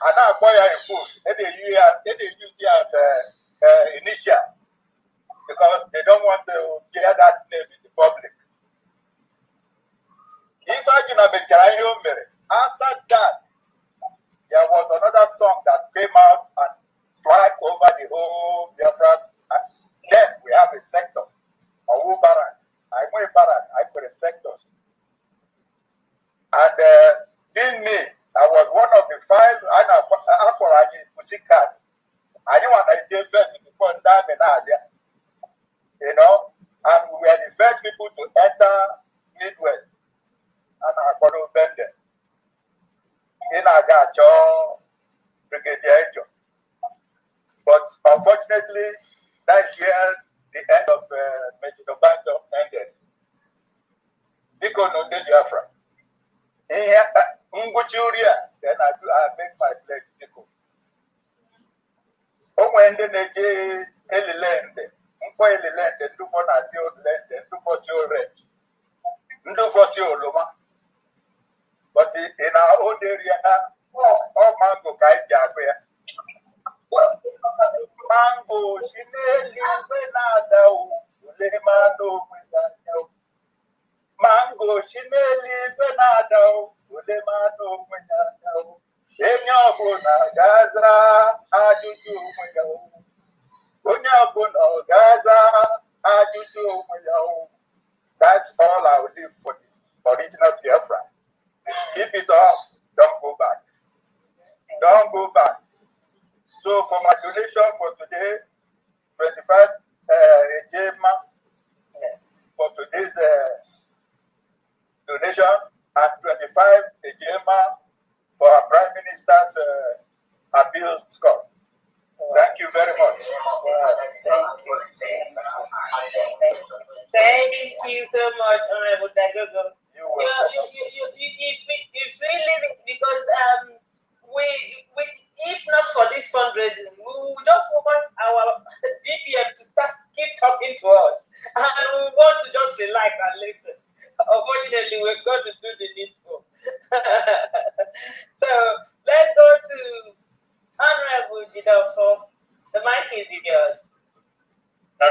I acquire a food, they use it as initial, because they don't want to hear that name in the public. After that, there was another song that came out and fly over the whole Biafra. Then we have a sector. Awu Barak. I went Barak. I put a sectors. And being me, I was one of the 5 pussycats. I didn't want to do first before that, and we were the first people to enter Midwest. And I got to bend them. In I got your Brigadier Angel. But unfortunately, that year, the end of Major Bando ended. Because no Biafra. Then I make my pledge to go. When they Elilende, Elilende, do for Nasio Lende, do for Sio Rich, do for Sio Loma. But in our own area, all mango guide Jagware. Mango, Sineli, Benada, Lemano, Mango, Sineli, Benada, Lemano, Enyabuna, Gaza, Ajuju, Unyabuna, Gaza, Ajuju. That's all I will leave for the original Biafra. Keep it up, don't go back. Don't go back. So for my donation for today, 25 Ejema, yes, for today's donation, and 25 Ejema for our Prime Minister's appeal, Scott. Thank you very much. Thank you so much, Honorable Dagogo. It's really, because if not for this fundraising, we will just want our DPM to keep talking to us, and we want to just relax and listen. But unfortunately, we're going to do the needful. So let's go to Honorable Jidofo. The mic is yours.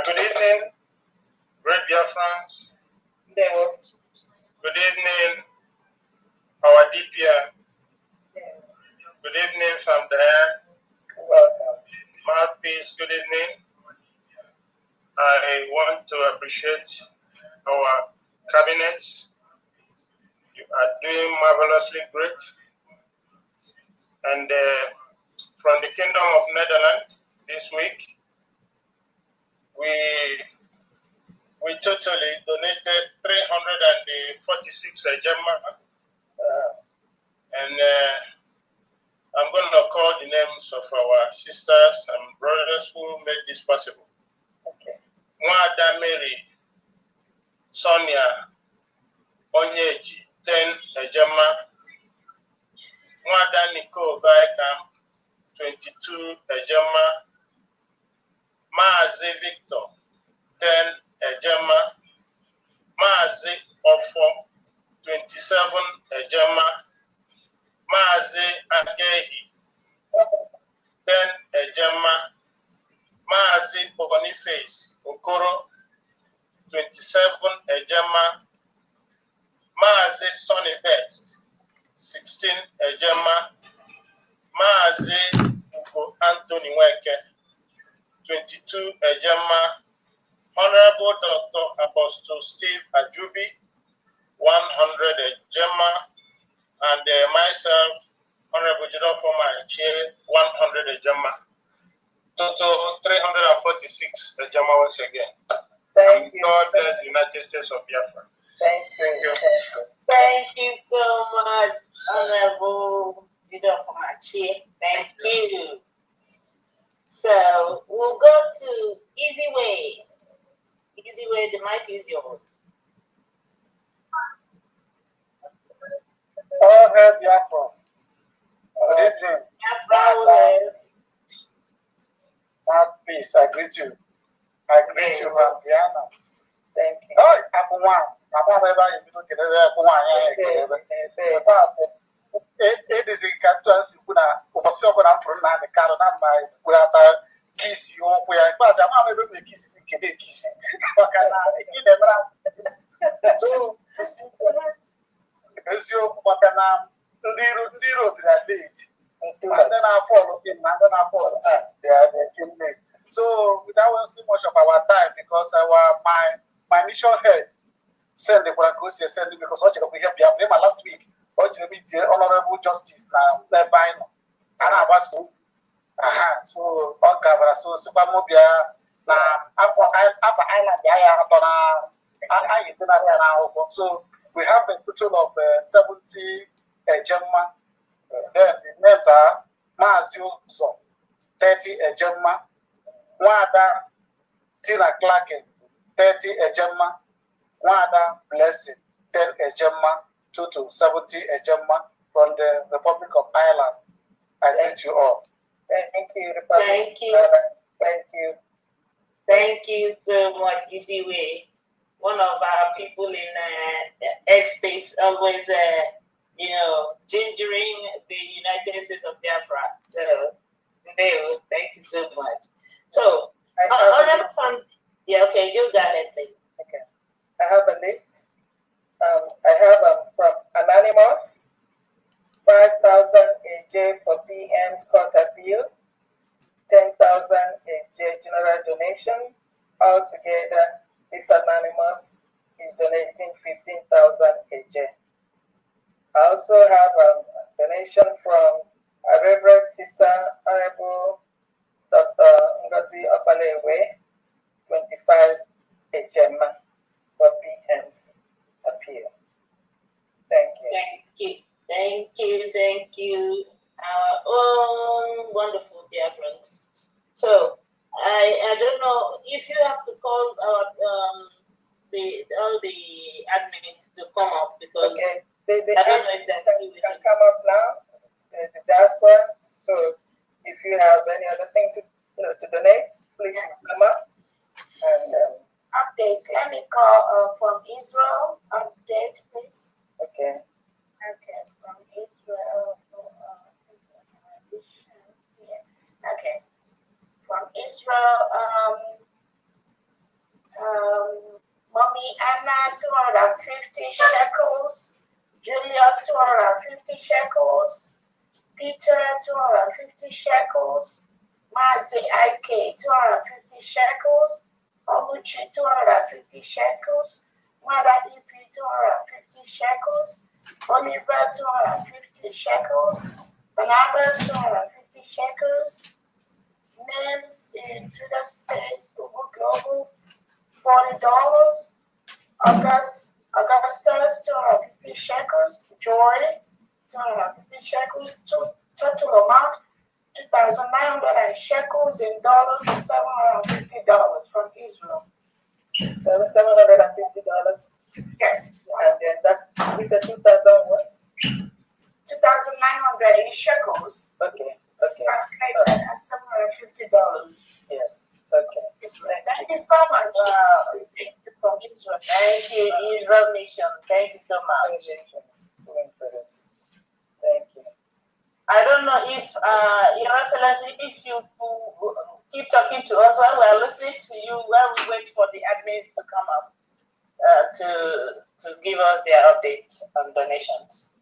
Good evening, great Biafrans. Good evening, our DPM. Good evening from there. Welcome. Mouthpiece, good evening. I want to appreciate our cabinet. You are doing marvelously great. And from the Kingdom of Netherlands this week, we totally donated 346 Gemma. And I'm going to call the names of our sisters and brothers who made this possible. Okay. Mwada Mary, Sonia, Onyeji, 10 Gemma. Mwada Nicole Baikam, 22 Gemma. Maazi Victor, 10 Gemma. Maazi Ofo, 27 Gemma. Maazi Agehi, 10 Gemma. Maazi Boniface Okoro, 27 Gemma. Maazi Sonny Best, 16 Gemma. Maazi Ugo Anthony Weke, 22 Gemma. Honorable Dr. Apostle Steve Ajubi, 100 Gemma. And myself, Honorable Jidofo Chair, 100 Gemma. Total 346 Gemma once again. Thank you. God bless the United States of Biafra. Thank you. Thank you so much, Honorable Jidofo Chair. Thank you. So we'll go to Easy Way. Easy Way, the mic is yours. All hail Biafra. Good evening. Peace, I greet you. I greet you, Ma'am Diana. Thank you. Oh, Abuwan. It is in Canton, Ubasio, I'm from the Carolina, without kiss you, where I pass. I'm not able to kiss kissing. So, as you Makana, the road that late. And then I follow him, and then I follow. So, without wasting much of our time, because my mission head send the Bracosia, send it because we have Biafra last week. The Honorable Justice now, the Bino, and I was so. So, on camera, so Supermobia, Upper Island, I now. So, we have a total of 70 Gemma. Then the names are Mazio, 30 Gemma. Wada Tina Clarkin, 30 Gemma. Wada Blessing, 10 Gemma. Total 70 Gemma from the Republic of Ireland. I thank you all. Thank you, Republic. Thank you. Thank you. Thank you so much, Easy Way. One of our people in X-Space always, gingering the United States of Biafra. So, thank you so much. So, okay, you got it, please. Okay. I have a list. I have from Anonymous, 5,000 AJ for PM's court appeal, 10,000 AJ general donation. Altogether, this Anonymous is donating 15,000 AJ. I also have a donation from a Reverend Sister Honorable Dr. Ngozi Opalewe, 25 AJ for PM's appeal. Thank you. Thank you. Our own wonderful dear friends. So I don't know if you have to call our all the admins to come up because okay. I don't know if that's can come up now. The diaspora. So if you have any other thing to donate, please come up. And updates. Let me call from Israel. Update, please. 250 shekels. Julius, 250 shekels. Peter, 250 shekels. Mazi Ike, 250 shekels. Oluchi, 250 shekels. Mother Ife, 250 shekels. Oliver, 250 shekels. Barnabas, 250 shekels. Names in Twitter States, Ubu Global, $40. Augustus, 250 shekels. Joy, 250 shekels. Total amount, 2,900 shekels in dollars, $750 from Israel. $750. Yes. And then that's, we said 2,000 what? 2,900 in shekels. Okay. Translated at $750. Yes. Okay. Thank you so much. Thank you from Israel. Thank you, Israel Nation. Thank you so much. Thank you. I don't know if, Your Excellency, if you keep talking to us while we're listening to you, while we wait for the admins to come up to give us their update on donations.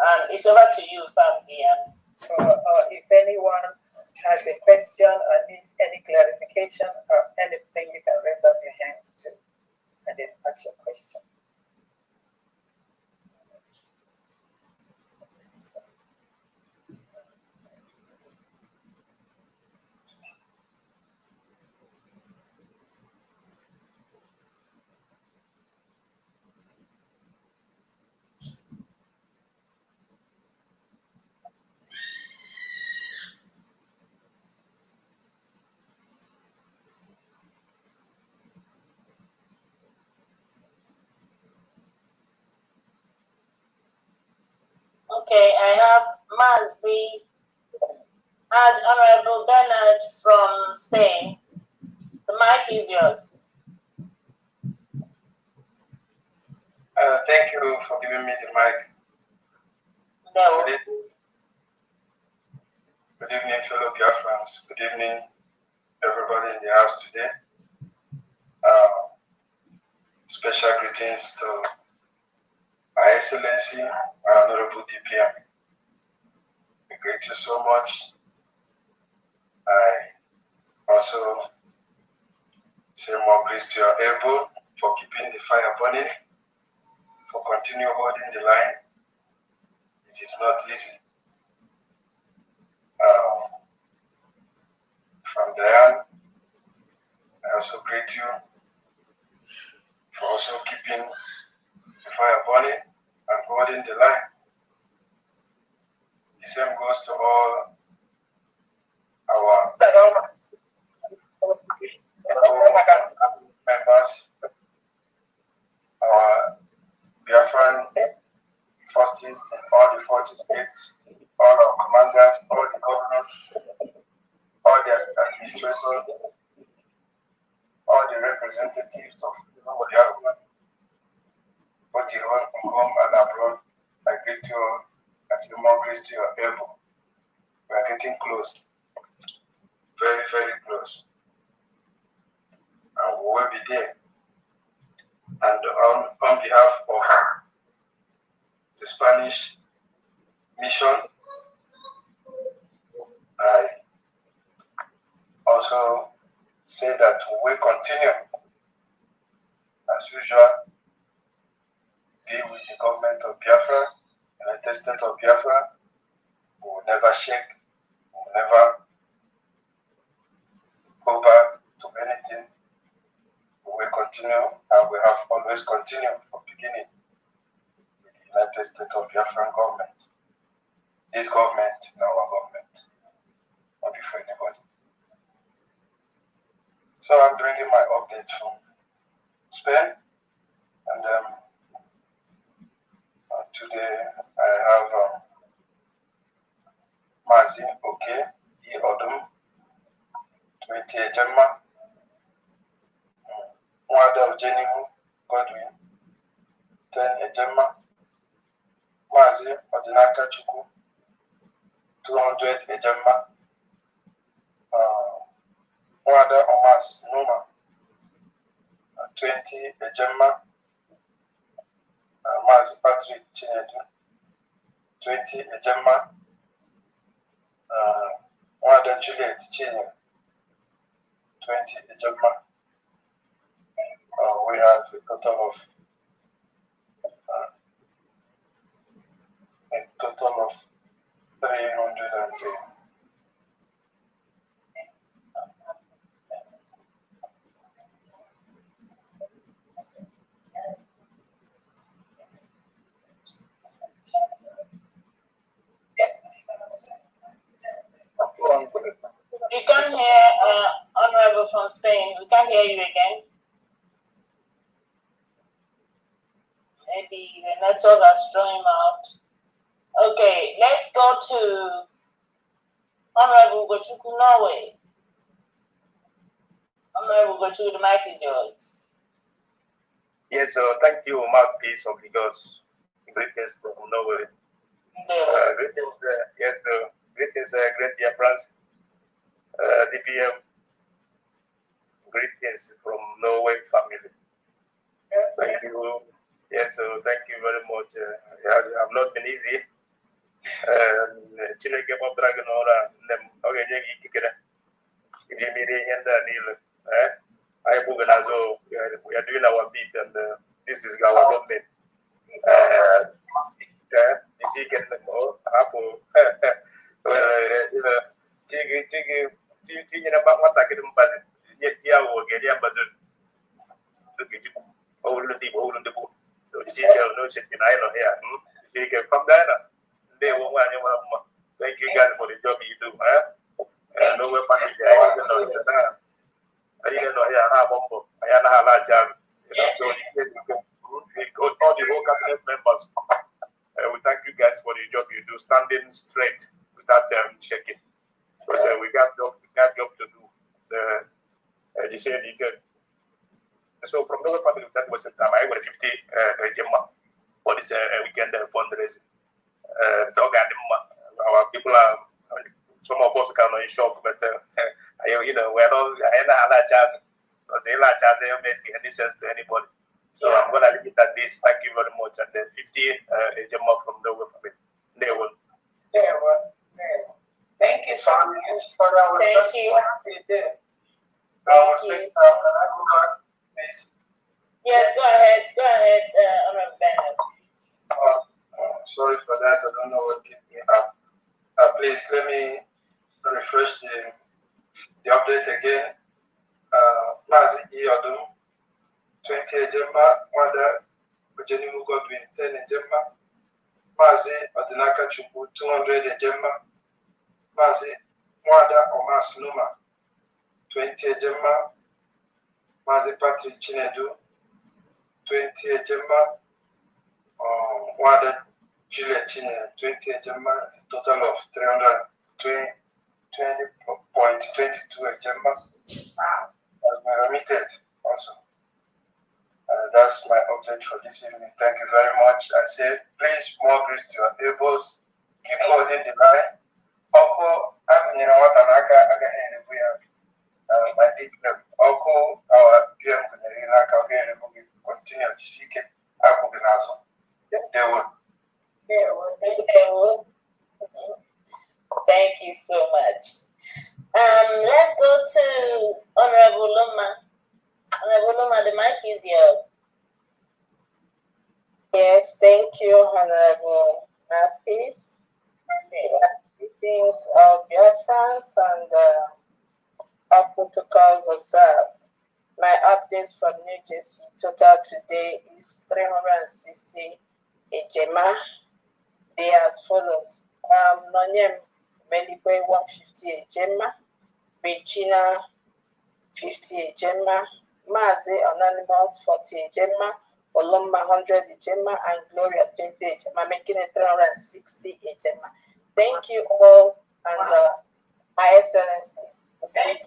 And it's over to you, Famdian. If anyone has a question or needs any clarification or anything, you can raise up your hand too, and then ask your question. Okay, I have Mazbi and Honorable Bernard from Spain. The mic is yours. Thank you for giving me the mic. No. Good evening, fellow Biafrans. Good evening, everybody in the house today. Special greetings to Her Excellency, our Honorable DPM. We greet you so much. I also say more grace to your elbow for keeping the fire burning, for continuing holding the line. It is not easy. From Diane, I also greet you for also keeping the fire burning and holding the line. The same goes to all our members, our Biafran forces in all the 40 states, all our commanders, all the governors, all the administrators, all the representatives of the government, both in home and abroad. I greet you all. I say more grace to your elbow. We are getting close, very, very close. And we will be there. And on behalf of the Spanish mission, I also say that we will continue, as usual, be with the government of Biafra, United States of Biafra. We will never shake, we will never go back to anything. We will continue, and we have always continued from beginning with the United States of Biafran government. This government, our government, not before anybody. So I'm bringing my update from Spain, and today I have Mazi Oke, E. Odum, 20 Ejema, Mwada Ojenihu Godwin, 10 Ejema, Mazi Odinaka Chukwu, 200 Ejema, Mwada Omas Numa, 20 Ejema, Mazi Patrick Chinedu, 20 Ejema, Wada Juliet Chine, 20 Ejema. We have a total of 303. We can't hear Honorable from Spain. We can't hear you again. Maybe the network has thrown him out. Okay, let's go to Honorable Gochuku Norway. Honorable Gochuku, the mic is yours. Yes, thank you, Mark Peace of Lagos. Greetings from Norway. Greetings, greetings, great dear friends. DPM. Greetings from Norway family. Thank you. Yes, thank you very much. I have not been easy. Chineke Bob Dragon or okay, I we are doing our bit, and this is our government. So this is no shaking island here. She can come down. They won't want you. Thank you guys for the job you do. No way for the I didn't know here. I am not a jazz. So we got all the whole cabinet members. We thank you guys for the job you do, standing straight without shaking. Because we got job to do. The same detail. So from the family, that was the time I got 50 for this weekend fundraising. Our people are, some of us are in shock, but you know, we're not, I don't have a chance. Because they don't chance, they don't make any sense to anybody. So I'm going to leave it at this. Thank you very much. And then 50 from the family. They will. Thank you so much for our Thank you. Yes, go ahead, Honorable Bennett. Sorry for that. I don't know what kept me up. Please let me refresh the update again. Mazi Iyodun, 20 Ejema, Mada Ujenimu Godwin, 10 Ejema, Mazi Odinaka Chukwu, 200 Ejema, Mazi Mwada Omas Numa, 20 Ejema, Mazi Patrick Chinedu, 20 Ejema, Mwada Juliet Chinedu, 20 Ejema, a total of 320.22 Ejema. Has been remitted also. That's my update for this evening. Thank you very much. I say, please, more grace to your neighbors. Keep holding the line. Oko, I'm in Watanaka, again, we have my deep name. Oko, our PM, continue to seek it. They will. Thank you so much. Let's go to Honorable Loma. Honorable Loma, the mic is yours. Yes, thank you, Honorable Peace. Greetings of Biafrans and our protocols observed. My updates from New Jersey total today is 360 Ejema. They are as follows. Nonyem Melikwe 150 Ejema, Regina 50 Ejema, Mazi Anonymous 40 Ejema, Oloma 100 Ejema, and Gloria 20 Ejema, making it 360 Ejema. Thank you all, and High Excellency. Thank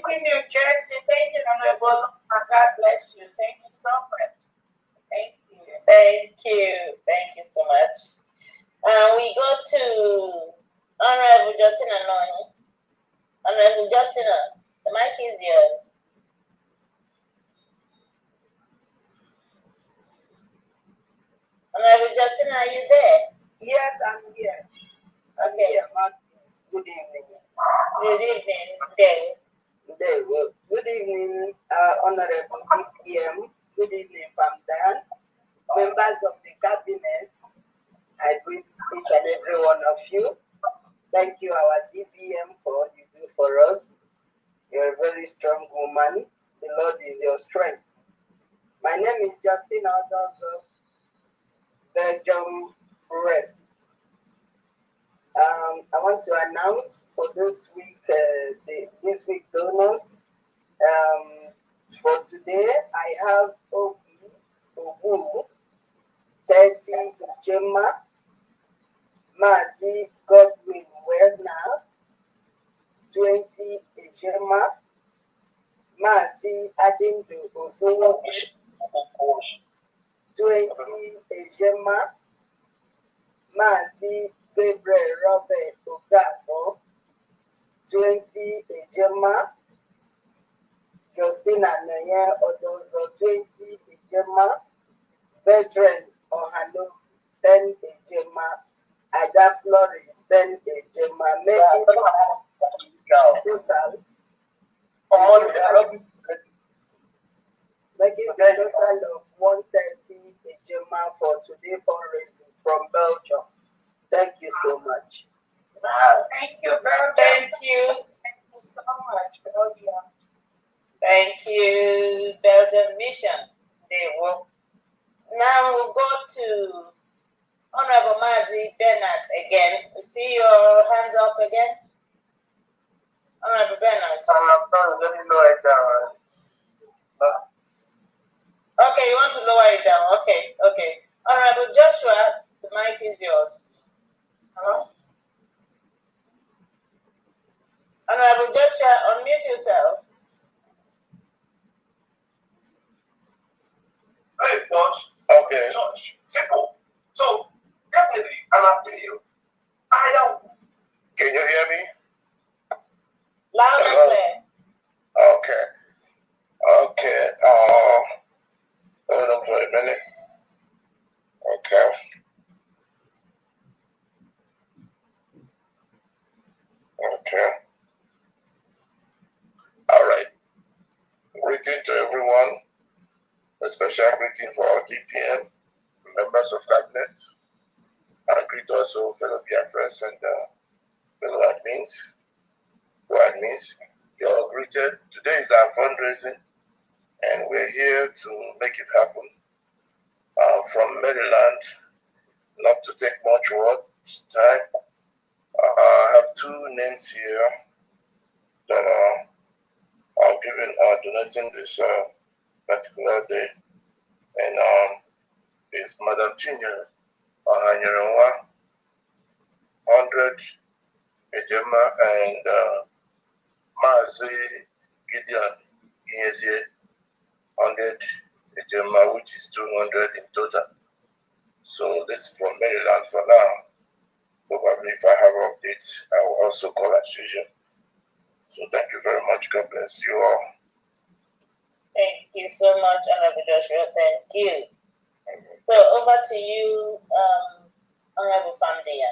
you, New Jersey. Thank you, Honorable. God bless you. Thank you so much. Thank you so much. We go to Honorable Justin Anoni. Honorable Justina, the mic is yours. Justin, are you there? Yes, I'm here. I'm here, Marcus. Good evening. Good evening, Dave. Good evening, Honorable DPM. Good evening, Famdan. Members of the cabinet. I greet each and every one of you. Thank you, our DPM, for all you do for us. You're a very strong woman. The Lord is your strength. My name is Justina Odozo, Belgium Rep. I want to announce for this week, this week donors. For today, I have Obi Obu, 30 Ijema, Mazi Godwin Werner, 20 Ijema, Mazi Adindo Osowo, 20 Ijema, Mazi Gabriel Robert Ogafo, 20 Ijema, Justina Naya Odozo, 20 Ijema, Veteran Ohano, 10 Ijema, Ada Flores, 10 Ijema, making total. Making the total of 130 Ijema for today fundraising from Belgium. Thank you so much. Wow, thank you, Belgium. Thank you. Thank you so much, Belgium. Thank you, Belgium Mission. They will. Now we'll go to Honorable Mazi Bernard again. We see your hands up again. Honorable Bernard. Let me know it down. Okay, you want to lower it down. Okay, okay. Honorable Joshua, the mic is yours. Hello? Honorable Joshua, unmute yourself. Hey, George. Okay. George, simple. So, definitely, an appeal. I don't. Can you hear me? Loud and clear. Okay. Okay. Hold on for a minute. Okay. Okay. All right. Greeting to everyone. A special greeting for our DPM, members of cabinet. I greet also fellow Biafrans and fellow admins. You're all greeted. Today is our fundraising, and we're here to make it happen. From Maryland, not to take much time. I have two names here that are donating this particular day, and it's Madam Chinya Ohanyarawa, 100 Ejema, and Mazi Gideon Iyezie, 100 Ejema, which is 200 in total. So this is from Maryland for now. Probably if I have updates, I will also call as usual. So thank you very much. God bless you all. Thank you so much, Honorable Joshua. Thank you. So over to you, Honorable Famdia.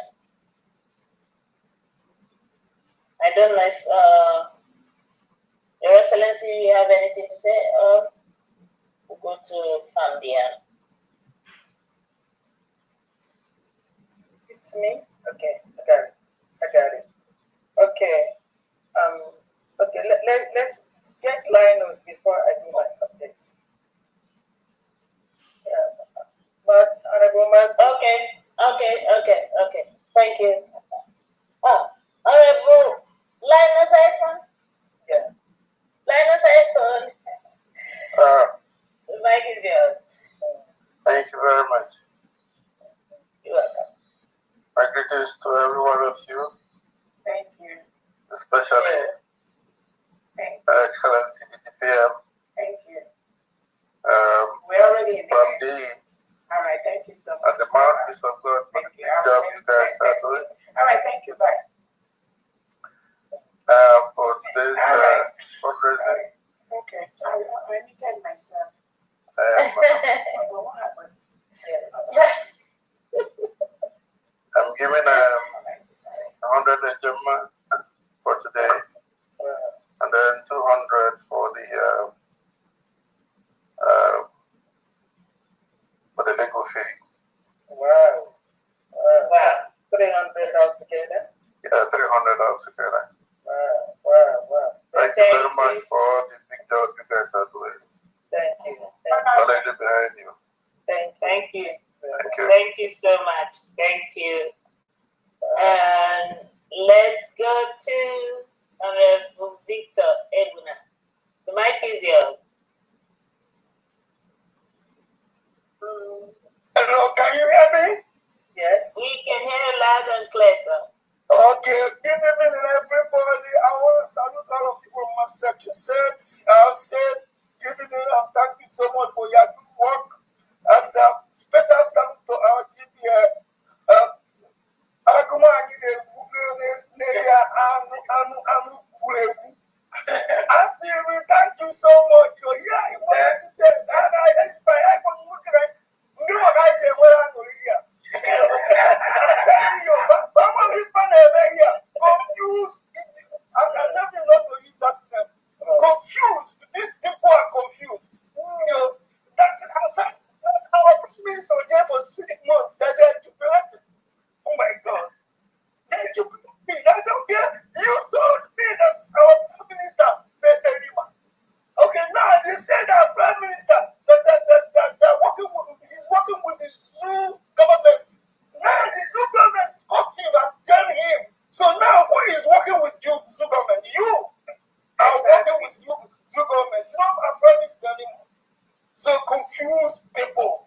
I don't know if Your Excellency, you have anything to say, or we'll go to Famdia. It's me? Okay, I got it. Okay. Okay, let's get Linus before I do my updates. Yeah. But Honorable Okay. Thank you. Honorable Linus iPhone? Yeah. Linus iPhone. The mic is yours. Thank you very much. You're welcome. My greetings to every one of you, Thank you. especially Excellency DPM. Thank you. We're already in from the All right, thank you so much. at the mouthpiece of God for the big job you guys are doing. All right, thank you. Bye. For today's fundraising. Okay, sorry, let me check myself. I am What happened? Yeah. giving 100 German for today, and then 200 for the legal fee. Wow. That's 300 altogether. Yeah, 300 altogether. Wow. Thank you very much for all the big job you guys are doing. Thank you. God is behind you. Thank you. Thank you. Thank you so much. Thank you. And let's go to Honorable Victor Edwina. The mic is yours. Hello, can you hear me? Yes. We can hear you loud and clear, sir. Okay, good evening, everybody. I want to salute all of you from Massachusetts. I'll say good evening and thank you so much for your good work. And special salute to our team here. I see you, thank you so much. So, yeah, you want to say, and I want to look at you. I'm telling you, family here, confused. I'm never not to use that term. Confused. These people are confused. You know, that's our minister was there for 6 months. They're jubilating. Oh my God. They're jubilating. That's okay. You told me that's our prime minister. Okay, now they say that prime minister that working with, he's working with the zoo government. Now the zoo government caught him and tell him. So now who is working with you, zoo government? You are working with zoo government. It's not our prime minister anymore. So confused people.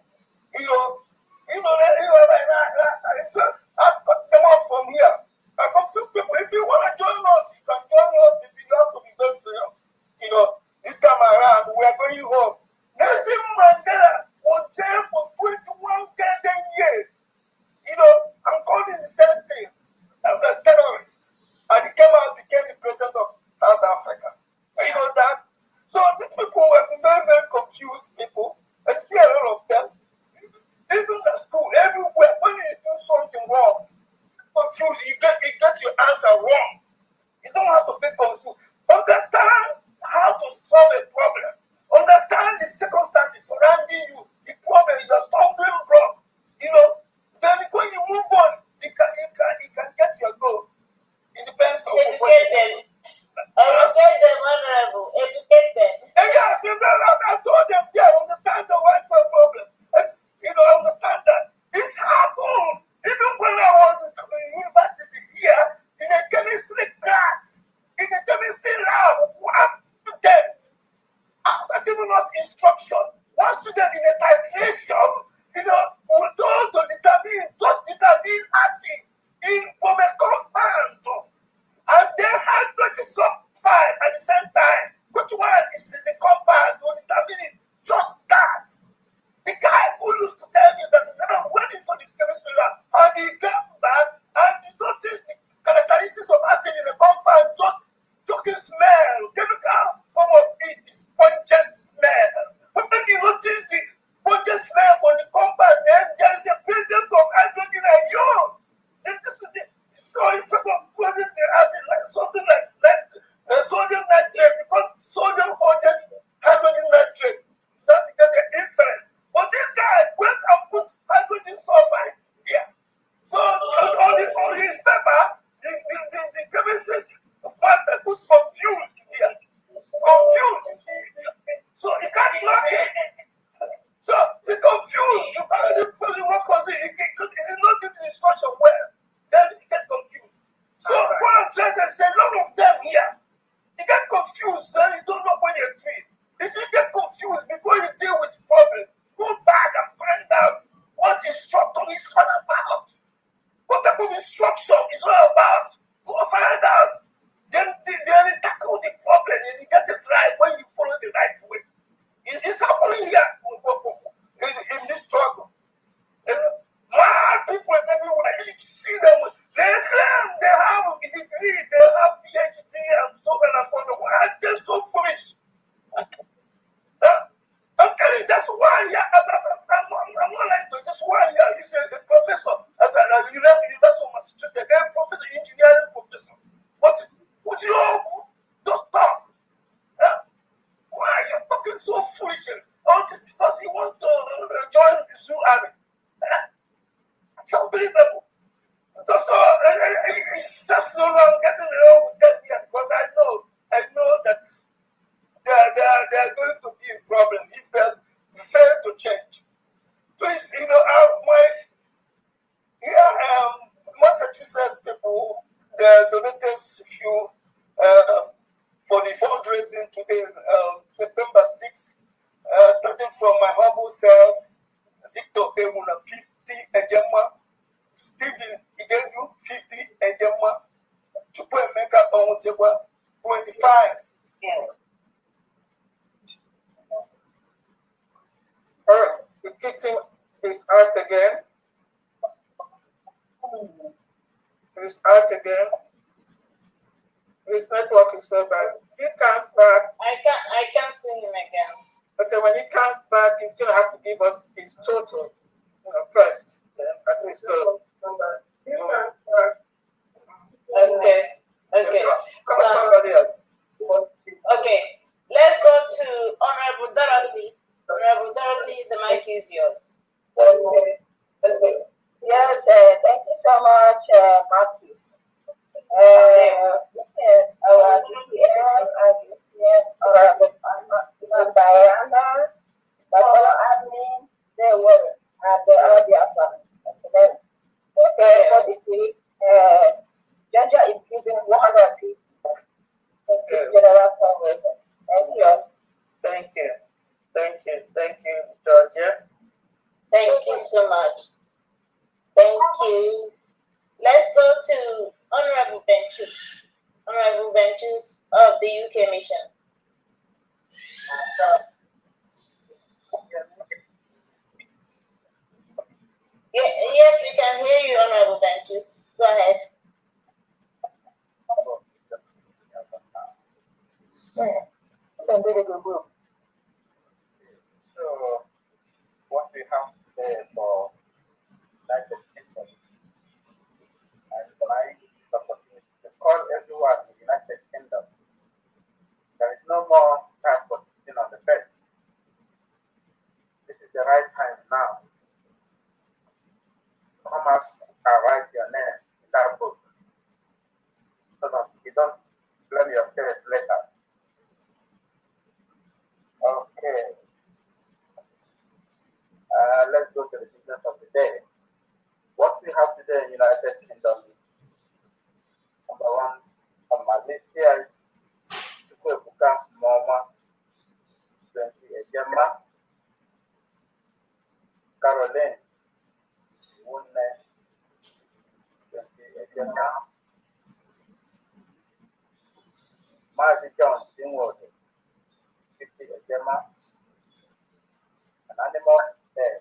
I cut them off from here. I confuse people. If you want to join us, you can join us. If you have to be very serious. This time around, we are going home. Nelson Mandela was there for 21 years. I'm calling the same thing. The terrorist. And he came out, became the president of South Africa. You know that? So these people were very, very confused people. I see a lot of them. Even at school, everywhere, when you do something wrong, confused, you get your answer wrong. You don't have to be confused. Understand how to solve a problem. Understand the circumstances surrounding you. The problem is a stumbling block. Then when you move on, you you for the fundraising today, September 6th, starting from my humble self, Victor Emuna 50 Ejema, Stephen Ideju 50 Ejema, Chukwemeka Onwuchekwa 25. The teaching is out again. It's out again. His network is so bad. He comes back. I can't see him again. But when he comes back, he's gonna have to give us his total, first. At least so. Okay. Come somebody else. Okay. Let's go to Honorable Dorothy. Honorable Dorothy, the mic is yours. Okay. Yes, thank you so much, Marcus. Yes, our DPM and yes, our Diana, the fellow admin, they were at the Biafra. Okay, for this week, Georgia is giving 100 people. Okay. General fundraiser. Thank you, Georgia. Thank you so much. Thank you. Let's go to Honorable Benches. Honorable Benches of the UK Mission. Yes, we can hear you, Honorable Benches. Go ahead. So, what we have today for United Kingdom, and my opportunity to call everyone in the United Kingdom. There is no more time for sitting on the bed. This is the right time now. Come and write your name in that book, so that you don't blame yourself later. Okay. Let's go to the business of the day. What we have today in the United Kingdom is number one on my list here is Chukwuebuka Moma 20 Ejema, Caroline Wunne 20 Ejema, Marty John Singwood 50 Ejema, an animal there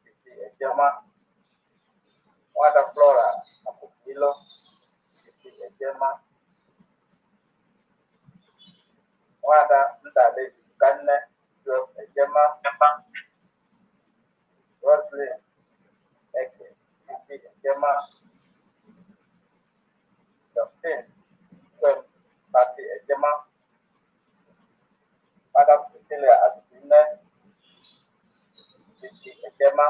50 Ejema, Wada Flora Apukilo 50 Ejema, Wada Ndale Kanne 12 Ejema, Roslyn Eke 50 Ejema, Justin 12 30 Ejema, Madam Cecilia Adine 50 Ejema,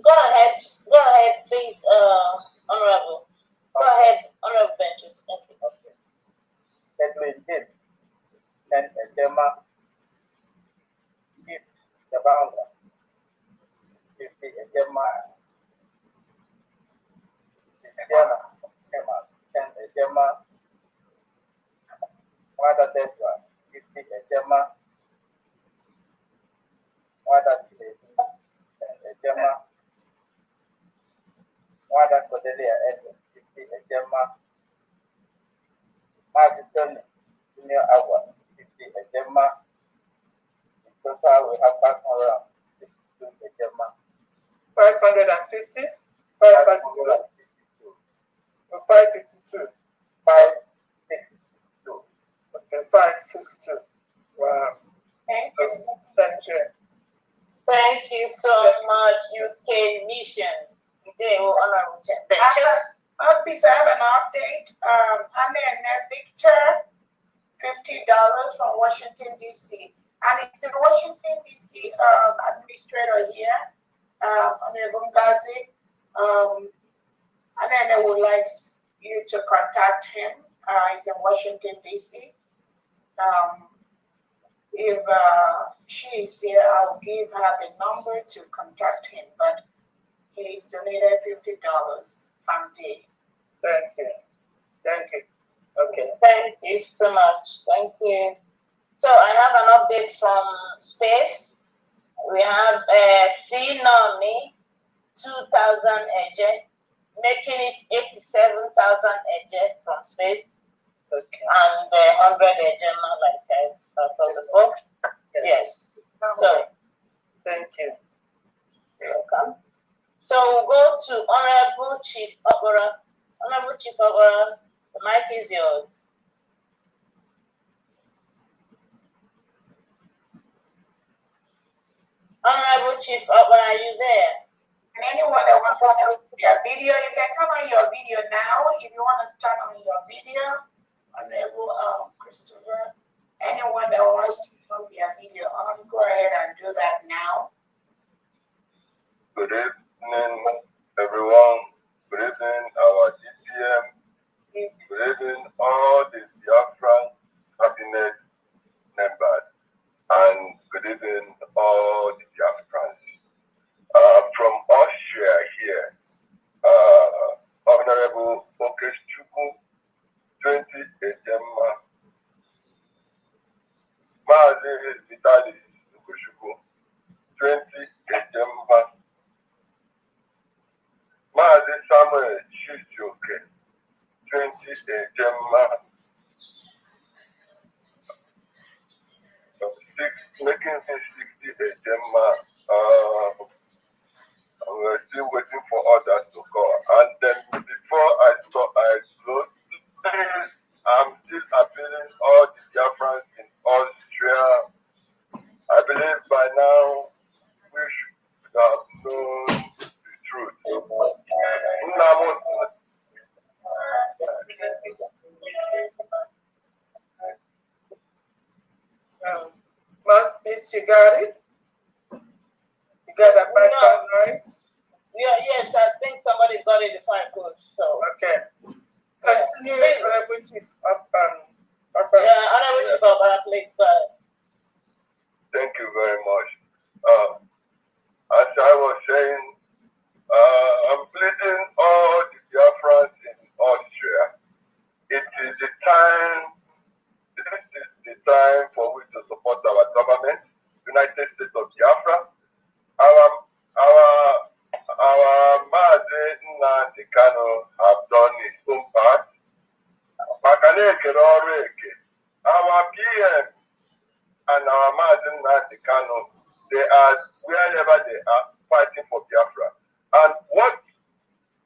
Go ahead, please, Honorable. Go ahead, Honorable Benches. Thank you. Okay. Edwin Jim 10 Ejema, Gift Jabanga 50 Ejema, Christiana Emma 10 Ejema, Wada Deswa 50 Ejema, Wada Chile 10 Ejema, Wada Cordelia Edwin 50 Ejema, Martin Junior Awa 50 Ejema. In total, we have 552 Ejema. 550? 552. 552. 562. Okay, 562. Wow. Thank you. Thank you. Thank you so much, UK Mission. Today, Honorable Benches. Please, I have an update. Anna and Victor, $50 from Washington, D.C. And it's the Washington, D.C. Administrator here, Honorable Ngazi. And then I would like you to contact him. He's in Washington, D.C. If she is here, I'll give her the number to contact him. But he's donated $50 from day. Thank you. Thank you. Okay. Thank you so much. Thank you. So I have an update from space. We have C-NOMI, 2,000 EJ, making it 87,000 EJ from space. Okay. And 100 EJ, like I told before. Yes. So, thank you. You're welcome. So we'll go to Honorable Chief Opera. Honorable Chief Opera, the mic is yours. Honorable Chief Opera, are you there? And anyone that wants to turn on their video, you can turn on your video now. If you want to turn on your video, Honorable Christopher, anyone that wants to turn their video on, go ahead and do that now. Good evening, everyone. Good evening, our DPM. Good evening, all the Biafran cabinet members. And good evening, all the Biafrans. From Austria here, Honorable Okechukwu, 20 Ejema, Mazi Vitalis Okechukwu, 20 Ejema, Mazi Samuel Chijoke, 20 Ejema, making this 60 Ejema. We're still waiting for others to call. And then before I close, I'm still appealing all the Biafrans in Austria. I believe by now we should have known the truth. Miss, you got it? You got that background noise? Yeah, yes, I think somebody got it before I could. So okay. Continue with Chief Honorable Chief Opera, please. Thank you very much. As I was saying, I'm pleading all the Biafrans in Austria. It is the time. This is the time for we to support our government, United States of Biafra. Our Mazi Nnamdi Kanu have done his own part. Our PM and our Mazi Nnamdi Kanu, they are wherever they are fighting for Biafra. And what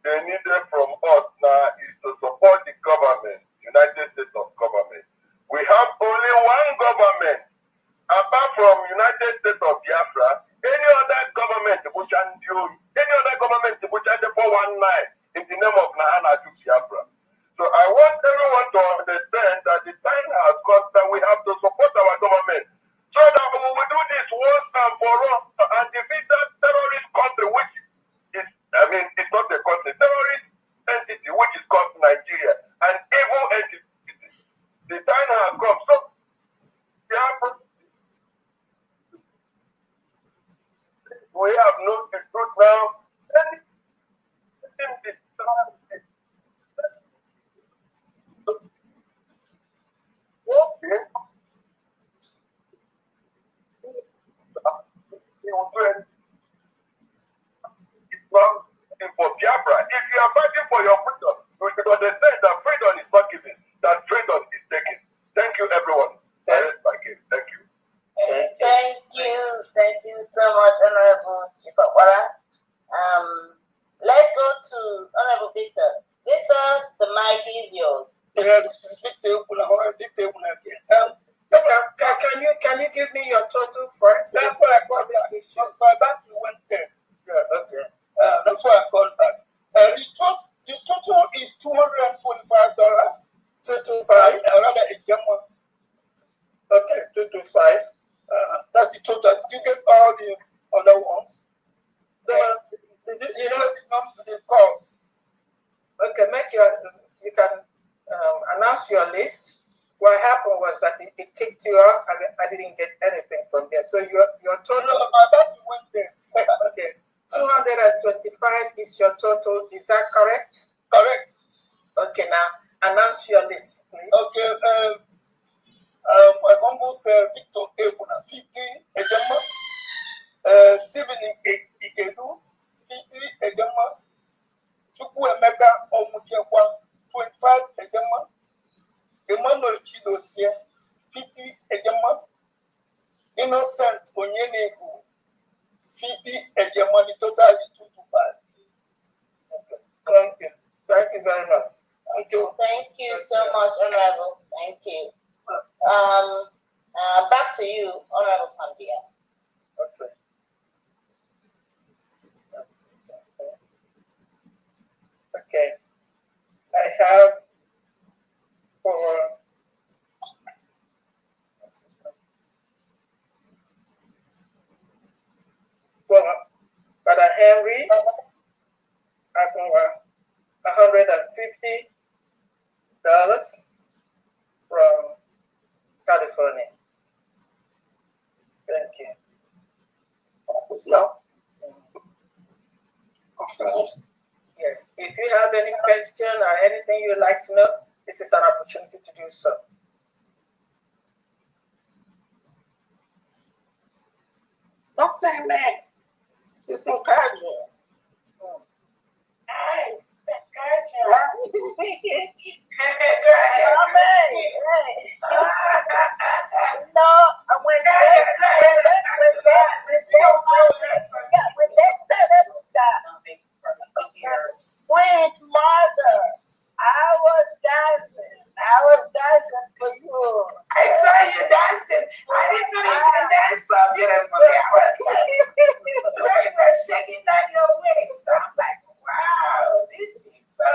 they needed from us now is to support the government, United States of Government. We have only one government. Apart from United States of Biafra, any other government, any other government, the 419 in the name of Nahana to Biafra. So I want everyone to understand that the time has come that we have to support our government so that we will do this once and for all and defeat that terrorist country, which is, it's not a country, terrorist entity, which is called Nigeria, an evil entity. The time has come. So we have known the truth now. For Biafra, if you are fighting for your freedom, you should understand that freedom is not given, that freedom is taken. Thank you, everyone. Thank you. Thank you so much, Honorable Chief Opera. Let's go to Honorable Victor. Victor, the mic is yours. Can you give me your total first? That's why I called back. Back to 110. Yeah, okay. That's why I called back. The total is $225. 225. Rather a German. Okay, 225. That's the total. Did you get all the other ones? You know the cost. Okay, you can announce your list. What happened was that it ticked you off, and I didn't get anything from there. So your total. No, my battery went dead. Okay, 225 is your total. Is that correct? Correct. Okay, now announce your list, please. Okay. My uncle said Victor Ebuna 50 Ejema. Stephen Ikedu 50 Ejema. Chukwu Emeka Omukekwa 25 Ejema. Emmanuel Chidozie 50 Ejema. Innocent Onyenegu 50 Ejema. The total is 225. Okay. Thank you. Thank you very much. Thank you. Thank you so much, Honorable. Thank you. Back to you, Honorable Pandia. Okay. Okay. I have for Brother Henry, I can $150 from California. Thank you. Yes. If you have any question or anything you'd like to know, this is an opportunity to do so. Dr. Amen, Sister Kaja. Hi, Sister Kaja. No, when sweet mother, I was dancing for you. I saw you dancing. I didn't know you can dance so beautifully. I was like, shaking down your waist. I'm like, wow, this is so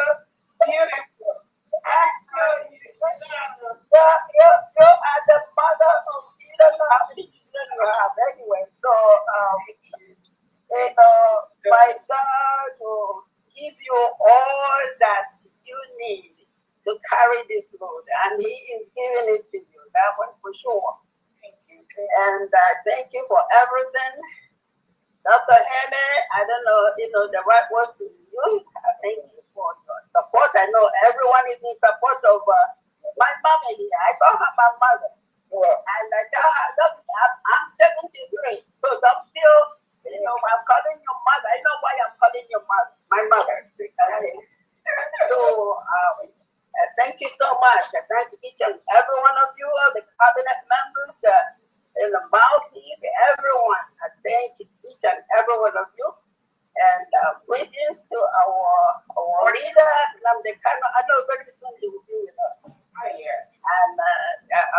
beautiful. I know you. You are the mother of, you don't know how many children you have anyway. So, my God will give you all that you need to carry this load, and He is giving it to you. That one for sure. Thank you. And thank you for everything. Dr. Eme, I don't know, the right words to use. I thank you for your support. I know everyone is in support of my mom here. I call her my mother. And I tell her, I'm 73, so don't feel, I'm calling your mother. I know why I'm calling your mother, my mother. So, thank you so much. I thank each and every one of you, the cabinet members, and the mouthpiece, everyone. I thank each and every one of you. And greetings to our leader, Namdekano. I know very soon he will be with us. Oh, yes. And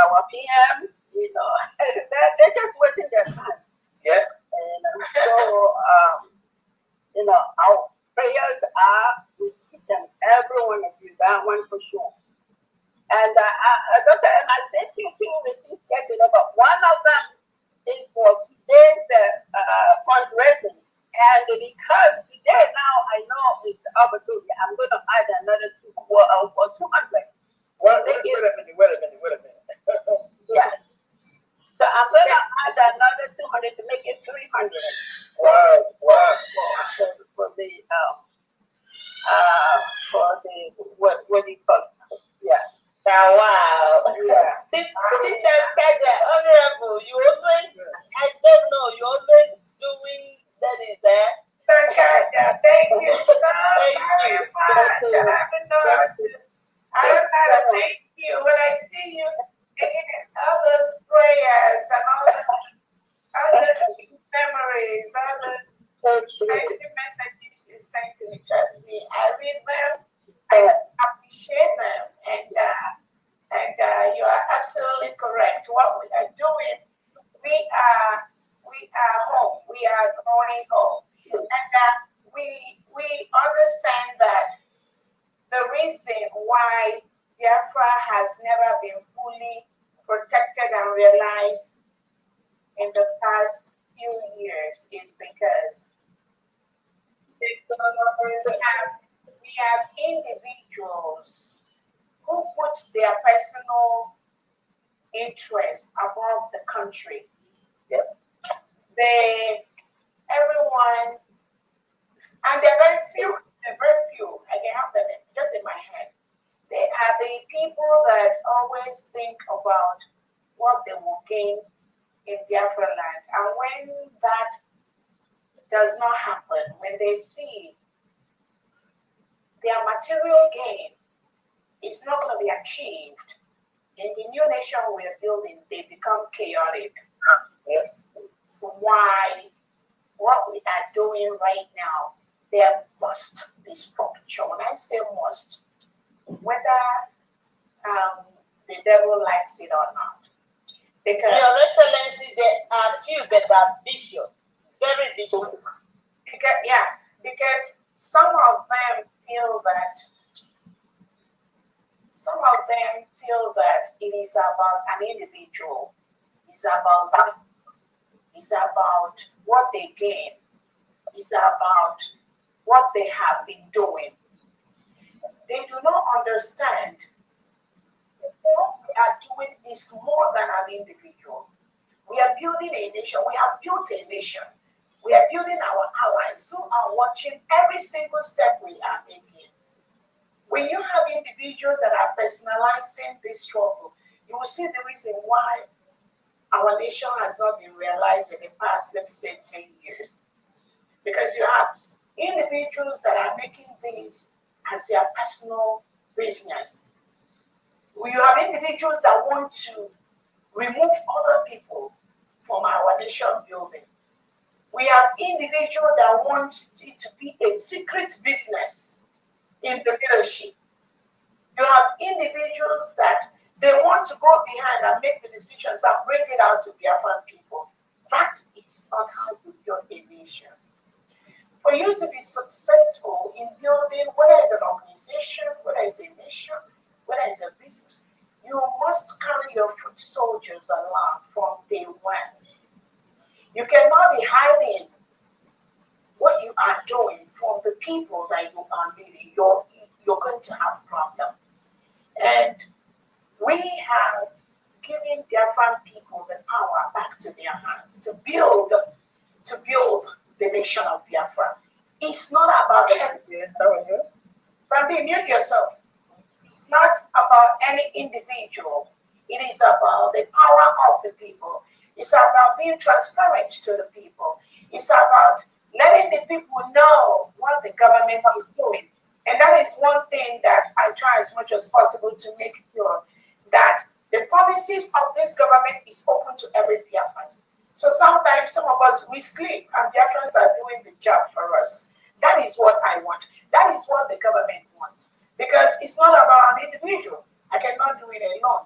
our PM, they're just wasting their time. Yeah. And so, our prayers are with each and every one of you, that one for sure. And Dr. M, I sent you 2 receipts yesterday, but one of them is for today's fundraising. And because today now I know it's opportunity, I'm going to add another 200. Wait a minute. Yeah. So I'm going to add another 200 to make it 300. Wow. For the what do you call it? Yeah. Wow. Yeah. Sister Kaja, Honorable, you always, I don't know, you always doing that is there. Kaja, thank you so very much. I don't know how to thank you when I see you making all those prayers and all the memories, all the messages you sent to me. Trust me, I read them, I appreciate them, and you are absolutely correct. What we are doing, we are home. We are going home, and we understand that the reason why Biafra has never been fully protected and realized in the past few years is because we we have individuals who put their personal interest above the country. Yep. Everyone, and they're very few, I can have them just in my head. They are the people that always think about what they will gain in Biafra land. And when that does not happen, when they see their material gain is not going to be achieved in the new nation we're building, they become chaotic. Yes. So why what we are doing right now, there must be structure. When I say must, whether the devil likes it or not. Because Your Excellency, there are few that are vicious, very vicious. Because some of them feel that it is about an individual. It's about what they gain. It's about what they have been doing. They do not understand what we are doing is more than an individual. We are building a nation. We have built a nation. We are building our allies who are watching every single step we are making. When you have individuals that are personalizing this struggle, you will see the reason why our nation has not been realized in the past, let me say, 10 years. Because you have individuals that are making this as their personal business. You have individuals that want to remove other people from our nation building. We have individuals that want it to be a secret business in the leadership. You have individuals that they want to go behind and make the decisions and bring it out to Biafran people. That is not how you build a nation. For you to be successful in building, whether it's an organization, whether it's a nation, whether it's a business, you must carry your foot soldiers along from day one. You cannot be hiding what you are doing from the people that you are leading. You're going to have problems. And we have given Biafran people the power back to their hands to build the nation of Biafra. It's not about Family, mute yourself. It's not about any individual. It is about the power of the people. It's about being transparent to the people. It's about letting the people know what the government is doing. And that is one thing that I try as much as possible to make sure that the policies of this government is open to every Biafran. So sometimes some of us, we sleep and Biafrans are doing the job for us. That is what I want. That is what the government wants. Because it's not about an individual. I cannot do it alone.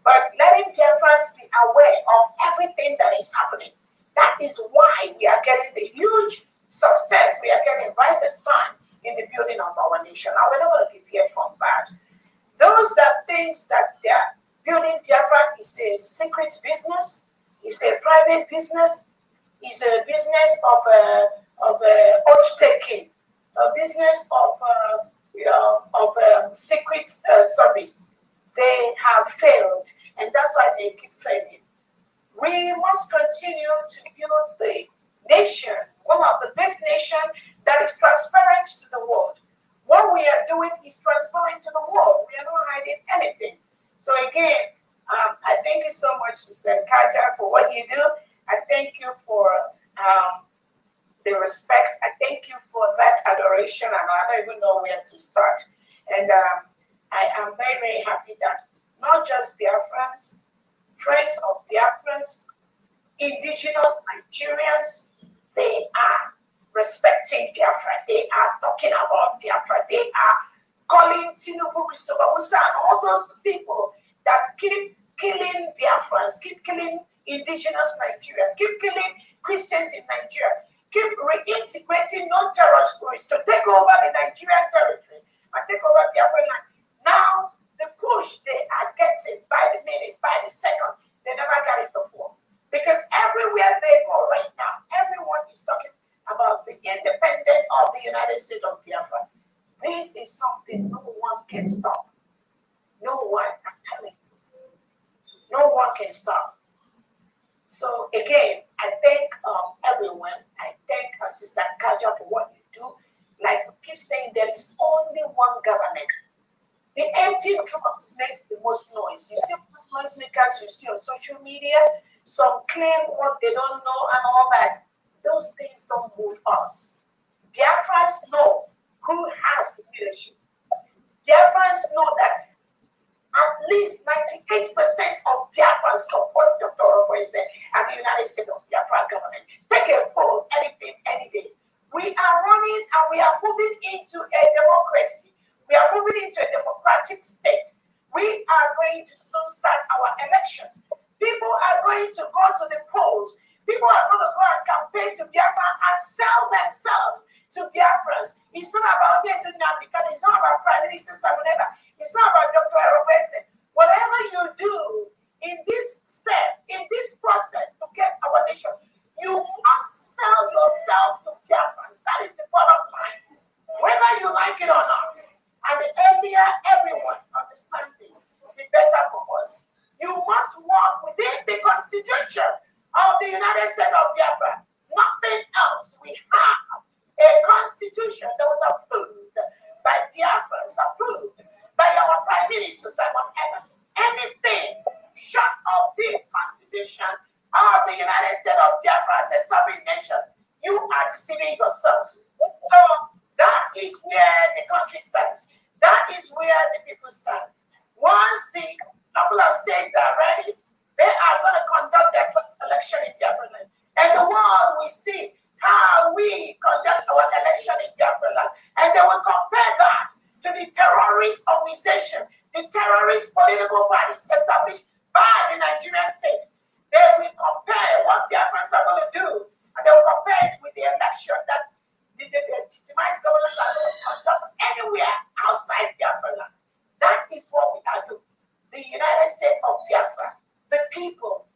But letting Biafrans be aware of everything that is happening. That is why we are getting the huge success we are getting right this time in the building of our nation. And we're not going to deviate from that. Those that think that they are building Biafra is a secret business, is a private business, is a business of oath taking, a business of secret service. They have failed, and that's why they keep failing. We must continue to build the nation, one of the best nations that is transparent to the world. What we are doing is transparent to the world. We are not hiding anything. So again, I thank you so much, Sister Kaja, for what you do. I thank you for the respect. I thank you for that adoration, and I don't even know where to start. And I am very, very happy that not just Biafrans, friends of Biafrans, indigenous Nigerians, they are respecting Biafra. They are talking about Biafra. They are calling Tinubu, Christopher Musa, and all those people that keep killing Biafrans, keep killing indigenous Nigeria, keep killing Christians in Nigeria, keep reintegrating non-terrorist groups to take over the Nigerian territory and take over Biafra land. Now, the push they are getting by the minute, by the second, they never got it before. Because everywhere they go right now, everyone is talking about the independence of the United States of Biafra. This is something no one can stop. No one, I'm telling you, no one can stop. So again, I thank everyone. I thank Sister Kaja for what you do. Like we keep saying, there is only one government. The empty drums makes the most noise. You see most noisemakers you see on social media, some claim what they don't know and all that. Those things don't move us. Biafrans know who has the leadership. Biafrans know that at least 98% of Biafrans support Dr. Oboise and the United States of Biafra government. Take a poll, anything, any day. We are running and we are moving into a democracy. We are moving into a democratic state. We are going to soon start our elections. People are going to go to the polls. People are going to go and campaign to Biafra and sell themselves to Biafrans. It's not about them doing that because it's not about Prime Minister whatever. It's not about Dr. Arobese. Whatever you do in this step, in this process to get our nation, you must sell yourself to Biafrans. That is the bottom line. Whether you like it or not. And the earlier everyone understands this, the better for us. You must work within the Constitution of the United States of Biafra. Nothing else. We have a Constitution that was approved by Biafrans, approved by our Prime Minister, Simon Evan. Anything short of the Constitution of the United States of Biafra as a sovereign nation, you are deceiving yourself. So that is where the country stands. That is where the people stand. Once the couple of states are ready, they are going to conduct their first election in Biafra land. And the world will see how we conduct our election in Biafra land. And they will compare that to the terrorist organization, the terrorist political parties established by the Nigerian state. They will compare what Biafrans are going to do, and they will compare it with the election that the legitimized governments are going to conduct anywhere outside Biafra land. That is what we are doing. The United States of Biafra, the people,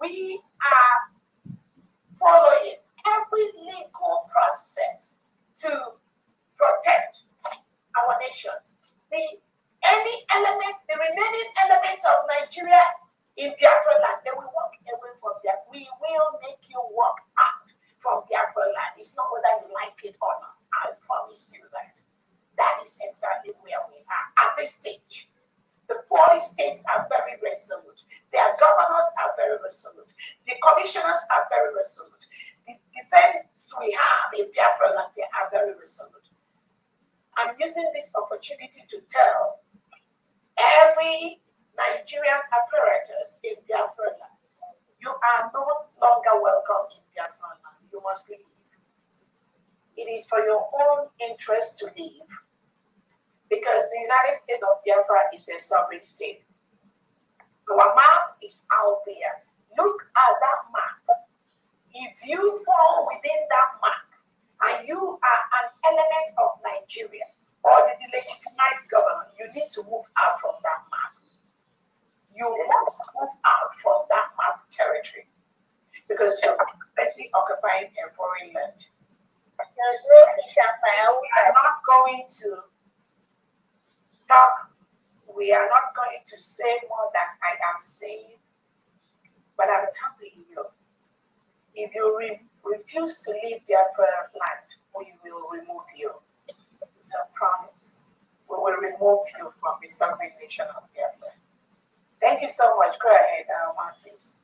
we are following every legal process to protect our nation. Any element, the remaining elements of Nigeria in Biafra land, they will walk away from Biafra. We will make you walk out from Biafra land. It's not whether you like it or not. I promise you that. That is exactly where we are at this stage. The 40 states are very resolute. Their governors are very resolute. The commissioners are very resolute. The defense we have in Biafra land, they are very resolute. I'm using this opportunity to tell every Nigerian apparatus in Biafra land, you are no longer welcome in Biafra land. You must leave. It is for your own interest to leave. Because the United States of Biafra is a sovereign state. Our map is out there. Look at that map. If you fall within that map and you are an element of Nigeria or the legitimized government, you need to move out from that map. You must move out from that map territory because you're completely occupying a foreign land. We are not going to talk. We are not going to say more than I am saying, but I'm telling you, if you refuse to leave Biafra land, we will remove you. It's a promise. We will remove you from the sovereign nation of Biafra. Thank you so much. Go ahead, Mark, please.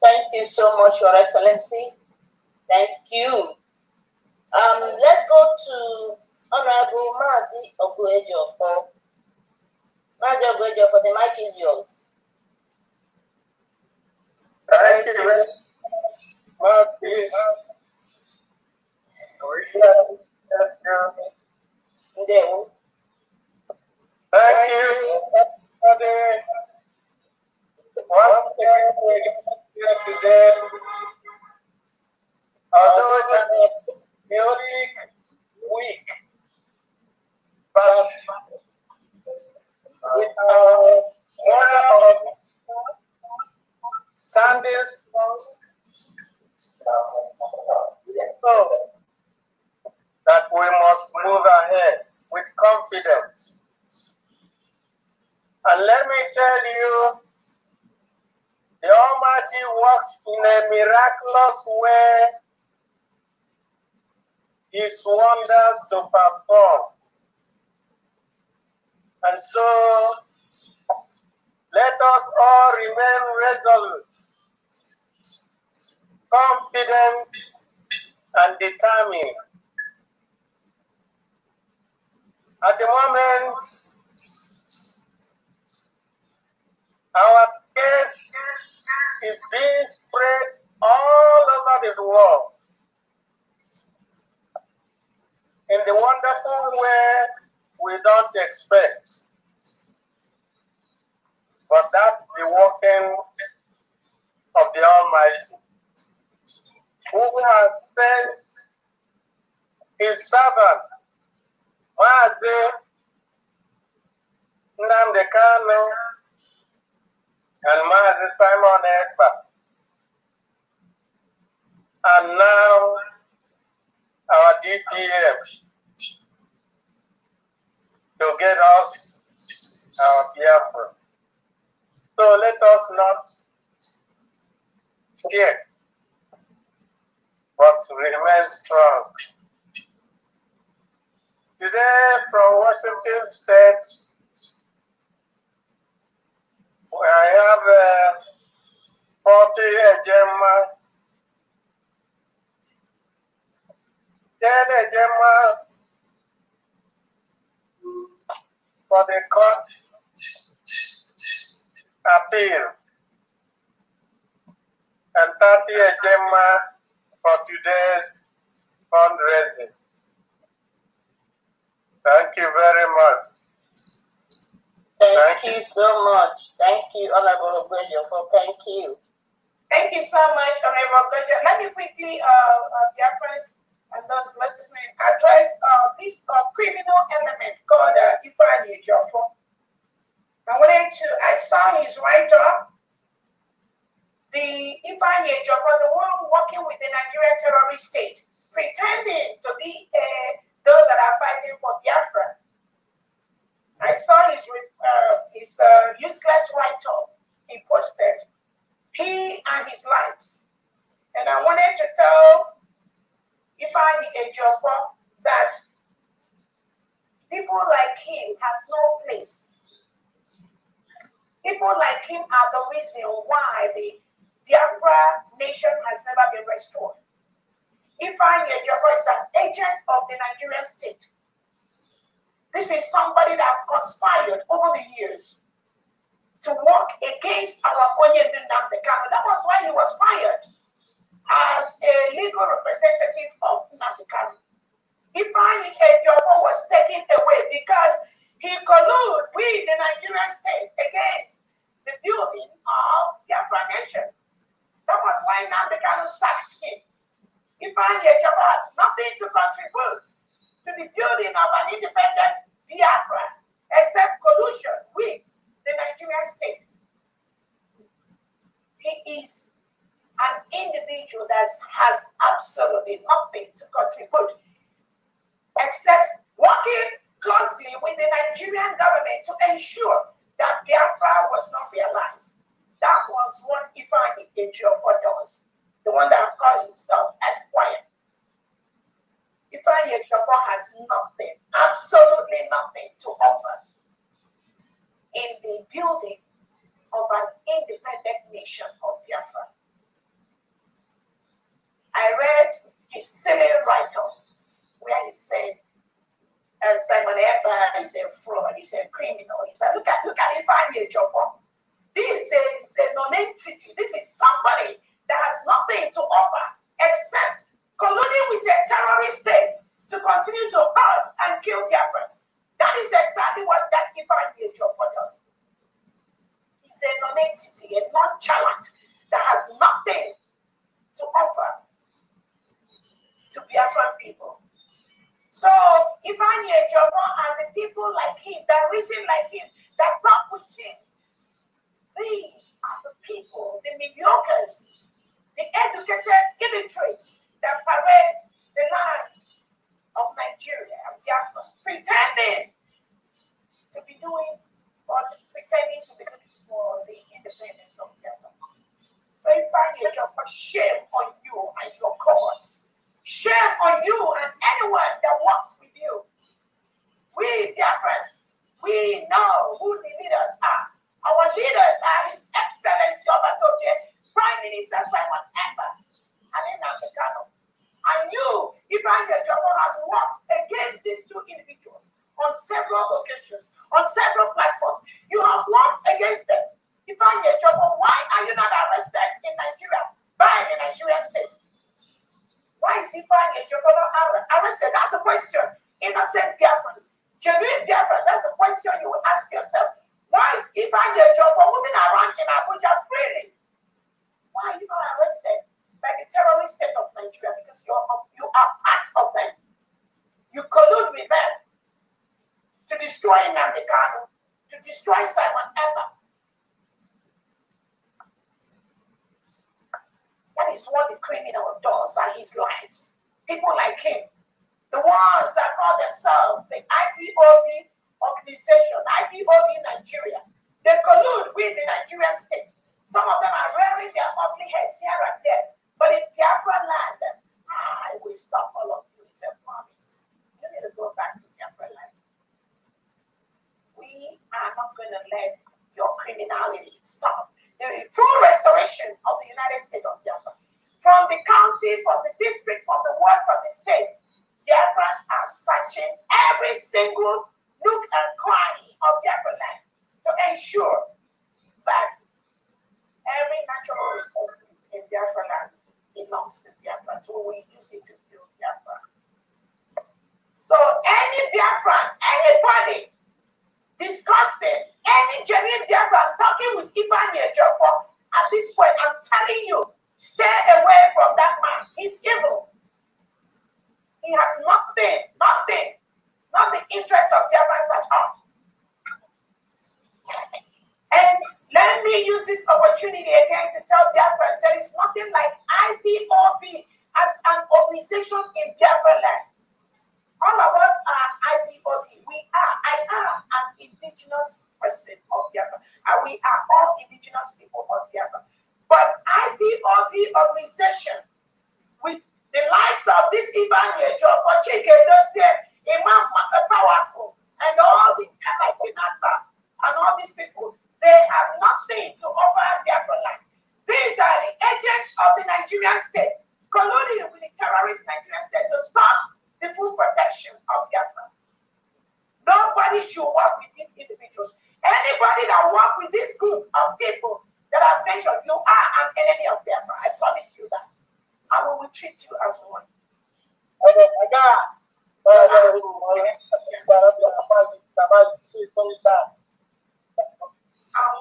Thank you so much, Your Excellency. Thank you. Let's go to Honorable Mazi Oguejo for the mic is yours. Thank you very much. Please. Thank you for the once again we're here today. Although it's a chaotic week, but with one of standing strong. So must move ahead with confidence. And let me tell you, the Almighty works in a miraculous way His wonders to perform. And so, let us all remain resolute, confident, and determined. At the moment, our case is being spread all over the world in the wonderful way we don't expect. But that's the working of the Almighty, who has sent His servant, Maazị Nnamdi Kanu and Maazị Simon Ekpa, and now our DPM, to get us our Biafra. So let us not fear, but remain strong. Today from Washington State, I have 40 Ejema, 10 Ejema for the court appeal, and 30 Ejema for today's fundraising. Thank you very much. Thank you so much. Thank you, Honorable Ogbejo. Thank you. Thank you so much, Honorable Ogbejo. Let me quickly, Biafrans and those listening, address this criminal element called Ifeanyi Ejiofor. I saw his write-up. The Ifeanyi Ejiofor, the one working with the Nigerian terrorist state, pretending to be those that are fighting for Biafra. I saw his useless write-up he posted, he and his likes. And I wanted to tell Ifeanyi Ejiofor that people like him has no place. People like him are the reason why the Biafra nation has never been restored. Ifeanyi Ejiofor is an agent of the Nigerian state. This is somebody that conspired over the years to work against our Onyindu Nnamdi Kanu. That was why he was fired as a legal representative of Nnamdi Kanu. Ifeanyi Ejiofor was taken away because he colluded with the Nigerian state against the building of Biafra nation. That was why Nnamdi Kanu sacked him. Ifeanyi Ejiofor has nothing to contribute to the building of an independent Biafra except collusion with the Nigerian state. He is an individual that has absolutely nothing to contribute except working closely with the Nigerian government to ensure that Biafra was not realized. That was what Ifeanyi Ejiofor does, the one that called himself Esquire. Ifeanyi Ejiofor has nothing, absolutely nothing to offer in the building of an independent nation of Biafra. I read his silly write-up where he said, Simon Ekpa is a fraud, he's a criminal. He said, look at Ifeanyi Ejiofor. This is a non-entity. This is somebody that has nothing to offer except colluding with a terrorist state to continue to hurt and kill Biafrans. That is exactly what that Ifeanyi Ejiofor does. He's a non-entity, a nonchalant that has nothing to offer to Biafran people. So Ifeanyi Ejiofor and the people like him, that reason like him, that talk with him, these are the people, the mediocres, the educated illiterates that parade the land of Nigeria, But shame on you and your cause. Shame on you and anyone that works with you. We, dear friends, we know who the leaders are. Our leaders are His Excellency Obatoke, Prime Minister Simon Ekpa, and Nnamdi Kanu. And you, Ifeanyi Ejiofor, has worked against these two individuals on several occasions, on several platforms. You have worked against them. Ifeanyi Ejiofor, why are you not arrested in Nigeria by the Nigerian state? Why is Ifeanyi Ejiofor not arrested? That's a question. Innocent Biafrans, genuine Biafrans, that's a question you will ask yourself. Why is Ifeanyi Ejiofor moving around in Abuja freely? Why are you not arrested by the terrorist state of Nigeria? Because you are part of them. You collude with them to destroy Nnamdi Kanu, to destroy Simon Ekpa. That is what the criminal does and his likes. People like him, the ones that call themselves the IPOB organization, IPOB Nigeria, they collude with the Nigerian state. Some of them are rearing their ugly heads here and there. But in Biafra land, I will stop all of you. It's a promise. You need to go back to Biafra land. We are not going to let your criminality stop. There is full restoration of the United States of Biafra. From the county, from the district, from the ward, from the state, Biafrans are searching every single nook and cranny of Biafra land to ensure that every natural resources in Biafra land belongs to Biafrans, who will use it to build Biafra. So any Biafran, anybody discussing any genuine Biafran talking with Ifeanyi Ejiofor, at this point, I'm telling you, stay away from that man. He's evil. He has not the interest of Biafrans at all. And let me use this opportunity again to tell Biafrans there is nothing like IPOB as an organization in Biafra land. All of us are IPOB. I am an indigenous person of Biafra. And we are all indigenous people of Biafra. But IPOB organization with the likes of this Ifeanyi Ejiofor, Chike Dozie, Imam Powerful, and all these and all these people, they have nothing to offer Biafra land. These are the agents of the Nigerian state, colluding with the terrorist Nigerian state to stop the full protection of Biafra. Nobody should work with these individuals. Anybody that work with this group of people that I've mentioned, you are an enemy of Biafra. I promise you that. And we will treat you as one. And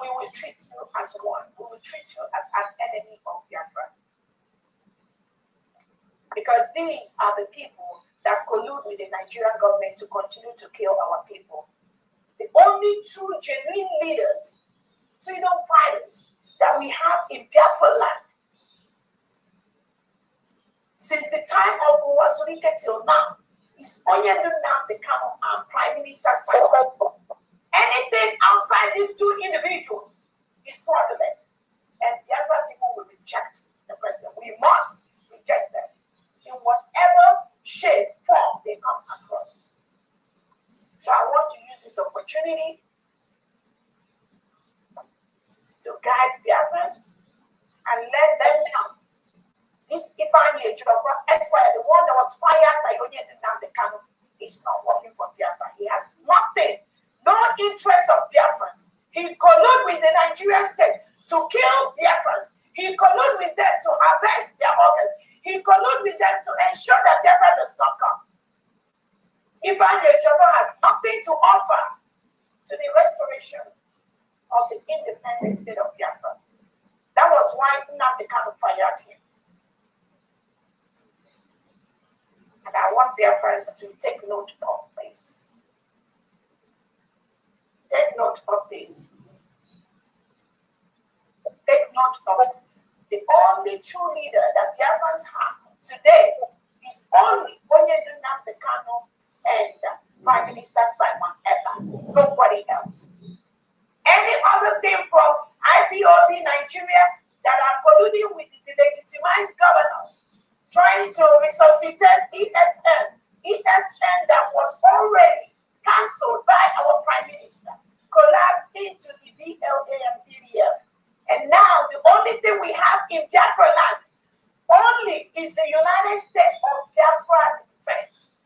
we will treat you as one. We will treat you as an enemy of Biafra. Because these are the people that collude with the Nigerian government to continue to kill our people. The only true, genuine leaders, freedom fighters that we have in Biafra land, since the time of Wazurike till now, is Nnamdi Kanu and Prime Minister Simon. Anything outside these two individuals is fraudulent. And Biafra people will reject the president. We must reject them in whatever shape, form they come across. So I want to use this opportunity to guide Biafrans and let them know this Ifeanyi Ejiofor, Esquire, the one that was fired by Nnamdi Kanu, is not working for Biafra. He has nothing, no interest of Biafrans. He collude with the Nigerian state to kill Biafrans. He collude with them to harvest their organs. He collude with them to ensure that Biafra does not come. Ifeanyi Ejiofor has nothing to offer to the restoration of the independent state of Biafra. That was why Nnamdi Kanu fired him. And I want Biafrans to take note of this. Take note of this. Take note of this. The only true leader that Biafrans have today is only Nnamdi Kanu and Prime Minister Simon Ekpa. Nobody else. Any other thing from IPOB Nigeria, that are colluding with the legitimized governors, trying to resuscitate ESN that was already cancelled by our Prime Minister, collapsed into the BLA and PDF. And now the only thing we have in Biafra land only is the United States of Biafra defense.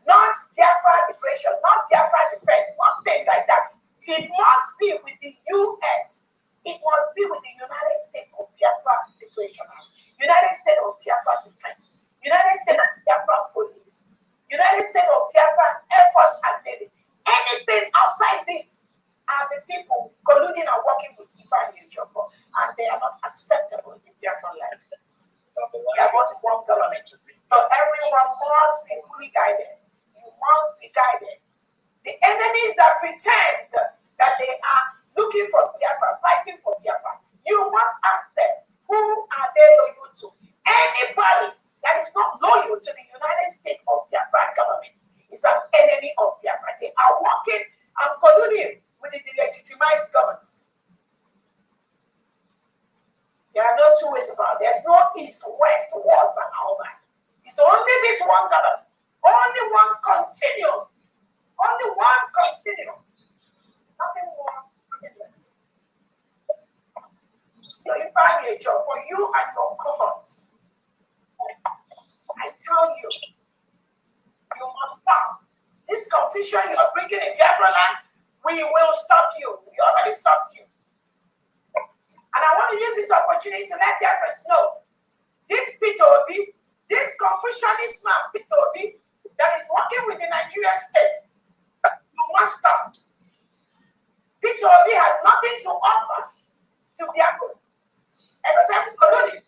Not Biafra liberation, not Biafra defense, nothing like that. It must be with the US. It must be with the United States of Biafra liberation, United States of Biafra defense, United States of Biafra police, United States of Biafra Air Force and Navy. Anything outside this are the people colluding and working with Ifa and Ejiofor, and they are not acceptable in Biafra land. They are not one government. So everyone must be fully guided. You must be guided. The enemies that pretend that they are looking for Biafra, fighting for Biafra, you must ask them, who are they loyal to? Anybody that is not loyal to the United States of Biafra government is an enemy of Biafra. They are working and colluding with the legitimized governments. There are no two ways about it. There's no east, west, wars, and all that. It's only this one government. Only one continuum. Only one continuum. Nothing more, nothing less. So you find a job for you and your cohorts. I tell you, you must stop. This confusion you are bringing in Biafra land, we will stop you. We already stopped you. And I want to use this opportunity to let Biafrans know, this Peter Obi, this Confucianist man, Peter Obi, that is working with the Nigerian state, you must stop. Peter Obi has nothing to offer to Biafra except colluding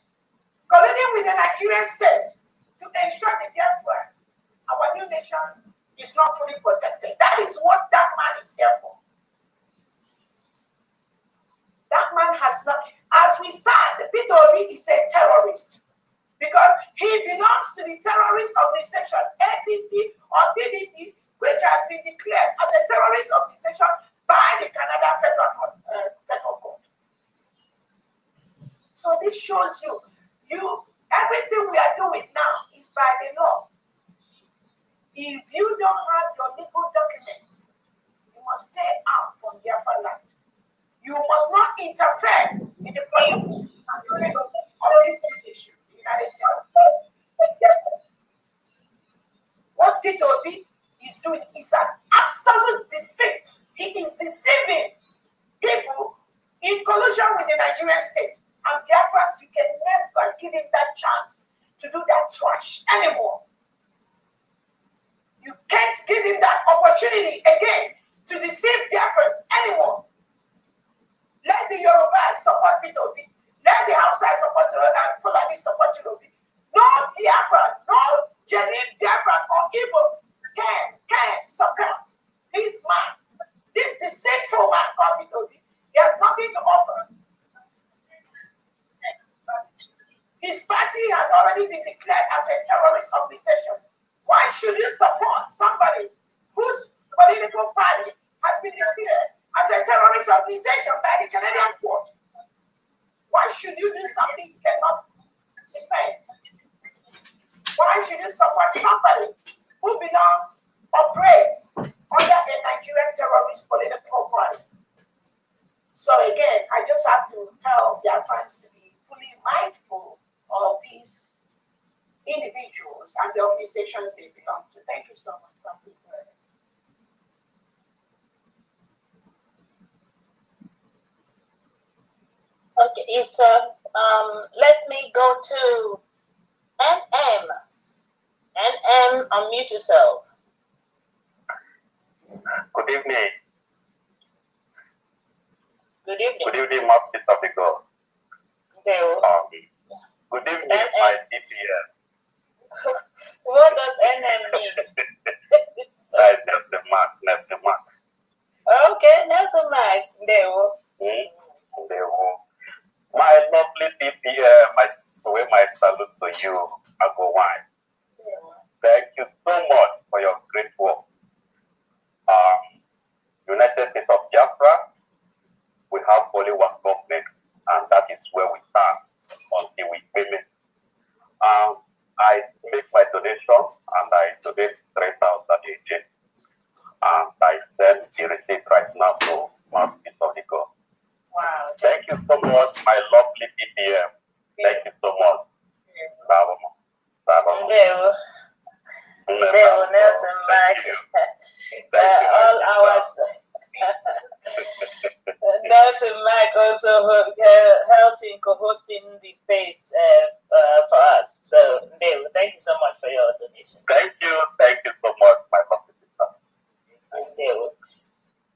with the Nigerian state to ensure the Biafra, our new nation, is not fully protected. That is what that man is there for. That man has not, as we stand, Peter Obi is a terrorist because he belongs to the terrorist organization APC or PDP, which has been declared as a terrorist organization by the Canada Federal Court. So this shows you everything we are doing now is by the law. If you don't have your legal documents, you must stay out from Biafra land. You must not interfere in the politics and defense of this issue. The United States. What Peter Obi is doing is an absolute deceit. He is deceiving people in collusion with the Nigerian state. And Biafrans, you can never give him that chance to do that trash anymore. You can't give him that opportunity again to deceive Biafrans anymore. Let the Yoruba support Peter Obi. Let the Hausa support and Fulani support Obi. No Biafra, no genuine Biafra or Igbo can support this man, this deceitful man called Peter Obi. He has nothing to offer. His party has already been declared as a terrorist organization. Why should you support somebody whose political party has been declared as a terrorist organization by the Canadian court? Why should you do something you cannot defend? Why should you support somebody who operates under a Nigerian terrorist political party? So again, I just have to tell their friends to be fully mindful of these individuals and the organizations they belong to. Thank you so much for being here. Okay, so let me go to NM. NM, unmute yourself. Good evening. Good evening. Good evening, Mr. Topical. Good evening, my DPL. What does NM mean? That's the mark. Okay, that's the mark. There we go. My lovely DPL, my salute to you, Agowine. Thank you so much for your great work. United States of Biafra, we have only one government, and that is where we stand. women. I make my donation and I donate 3,000 each. And I send the receipt right now to Mouthpiece of the God. Wow. Thank you so much, my lovely PPM. Thank you so much. Bravo. Bravo. Nelson Mike. All our Nelson Mike also helps in co-hosting the space for us. So, Dale, thank you so much for your donation. Thank you so much, my lovely sister.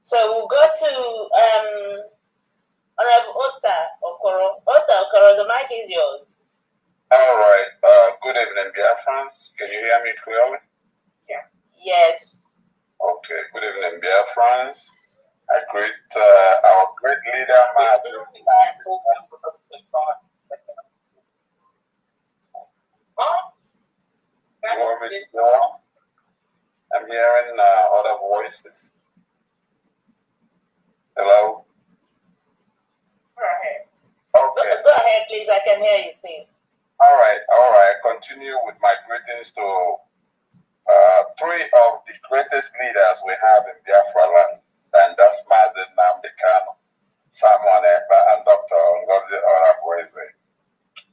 So we'll go to Honorable Osta Okoro. Osta Okoro, the mic is yours. All right. Good evening, Biafrans. Can you hear me clearly? Yeah. Yes. Okay. Good evening, Biafrans. I greet our great leader, I'm hearing other voices. Hello? Go ahead. Okay. Go ahead, please. I can hear you, please. All right. Continue with my greetings to three of the greatest leaders we have in Biafra land, and that's Mazen Namdekano, Samuel Eba, and Dr. Ngozi Orakweze.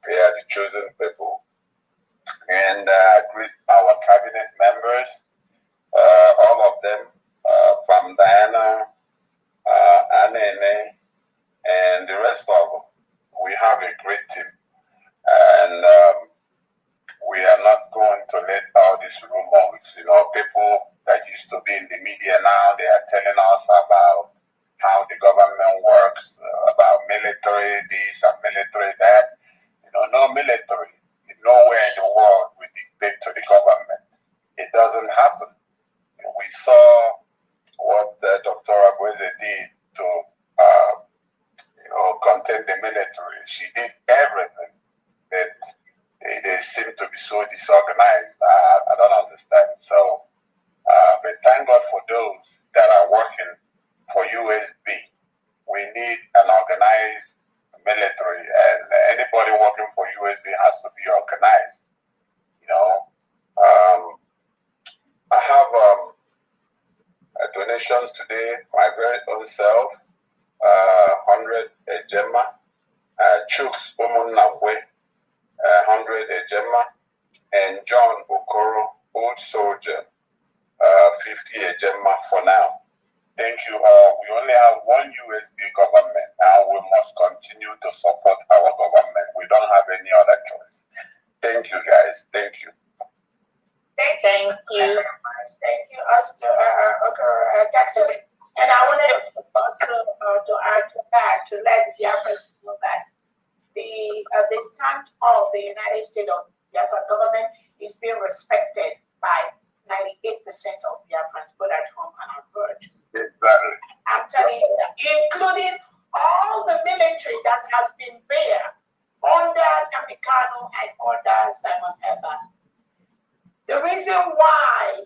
They are the chosen people. And greet our cabinet members, all of them, from Diana, Anene, and the rest of them. We have a great team. And we are not going to let all these rumors, people that used to be in the media now, they are telling us about how the government works, about military this and military that. No military, nowhere in the world we dictate to the government. It doesn't happen. We saw what Dr. Agweze did to contain the military. She did everything. That they seem to be so disorganized. I don't understand. So, but thank God for those that are working for USB. We need an organized military, and anybody working for USB has to be organized. I have donations today. My very own self, 100 Ejema, Chooks Umunakwe, 100 Ejema, and John Okoro, Old Soldier, 50 Ejema for now. Thank you all. We only have one USB government, and we must continue to support our government. We don't have any other choice. Thank you, guys. Thank you. Thank you. Thank you, Texas. And I wanted also to add to that, to let the Biafrans know that the stand of the United States of Biafra government is being respected by 98% of Biafrans, both at home and abroad. Exactly. I'm telling you that, including all the military that has been there under Namikano and under Simon Eba. The reason why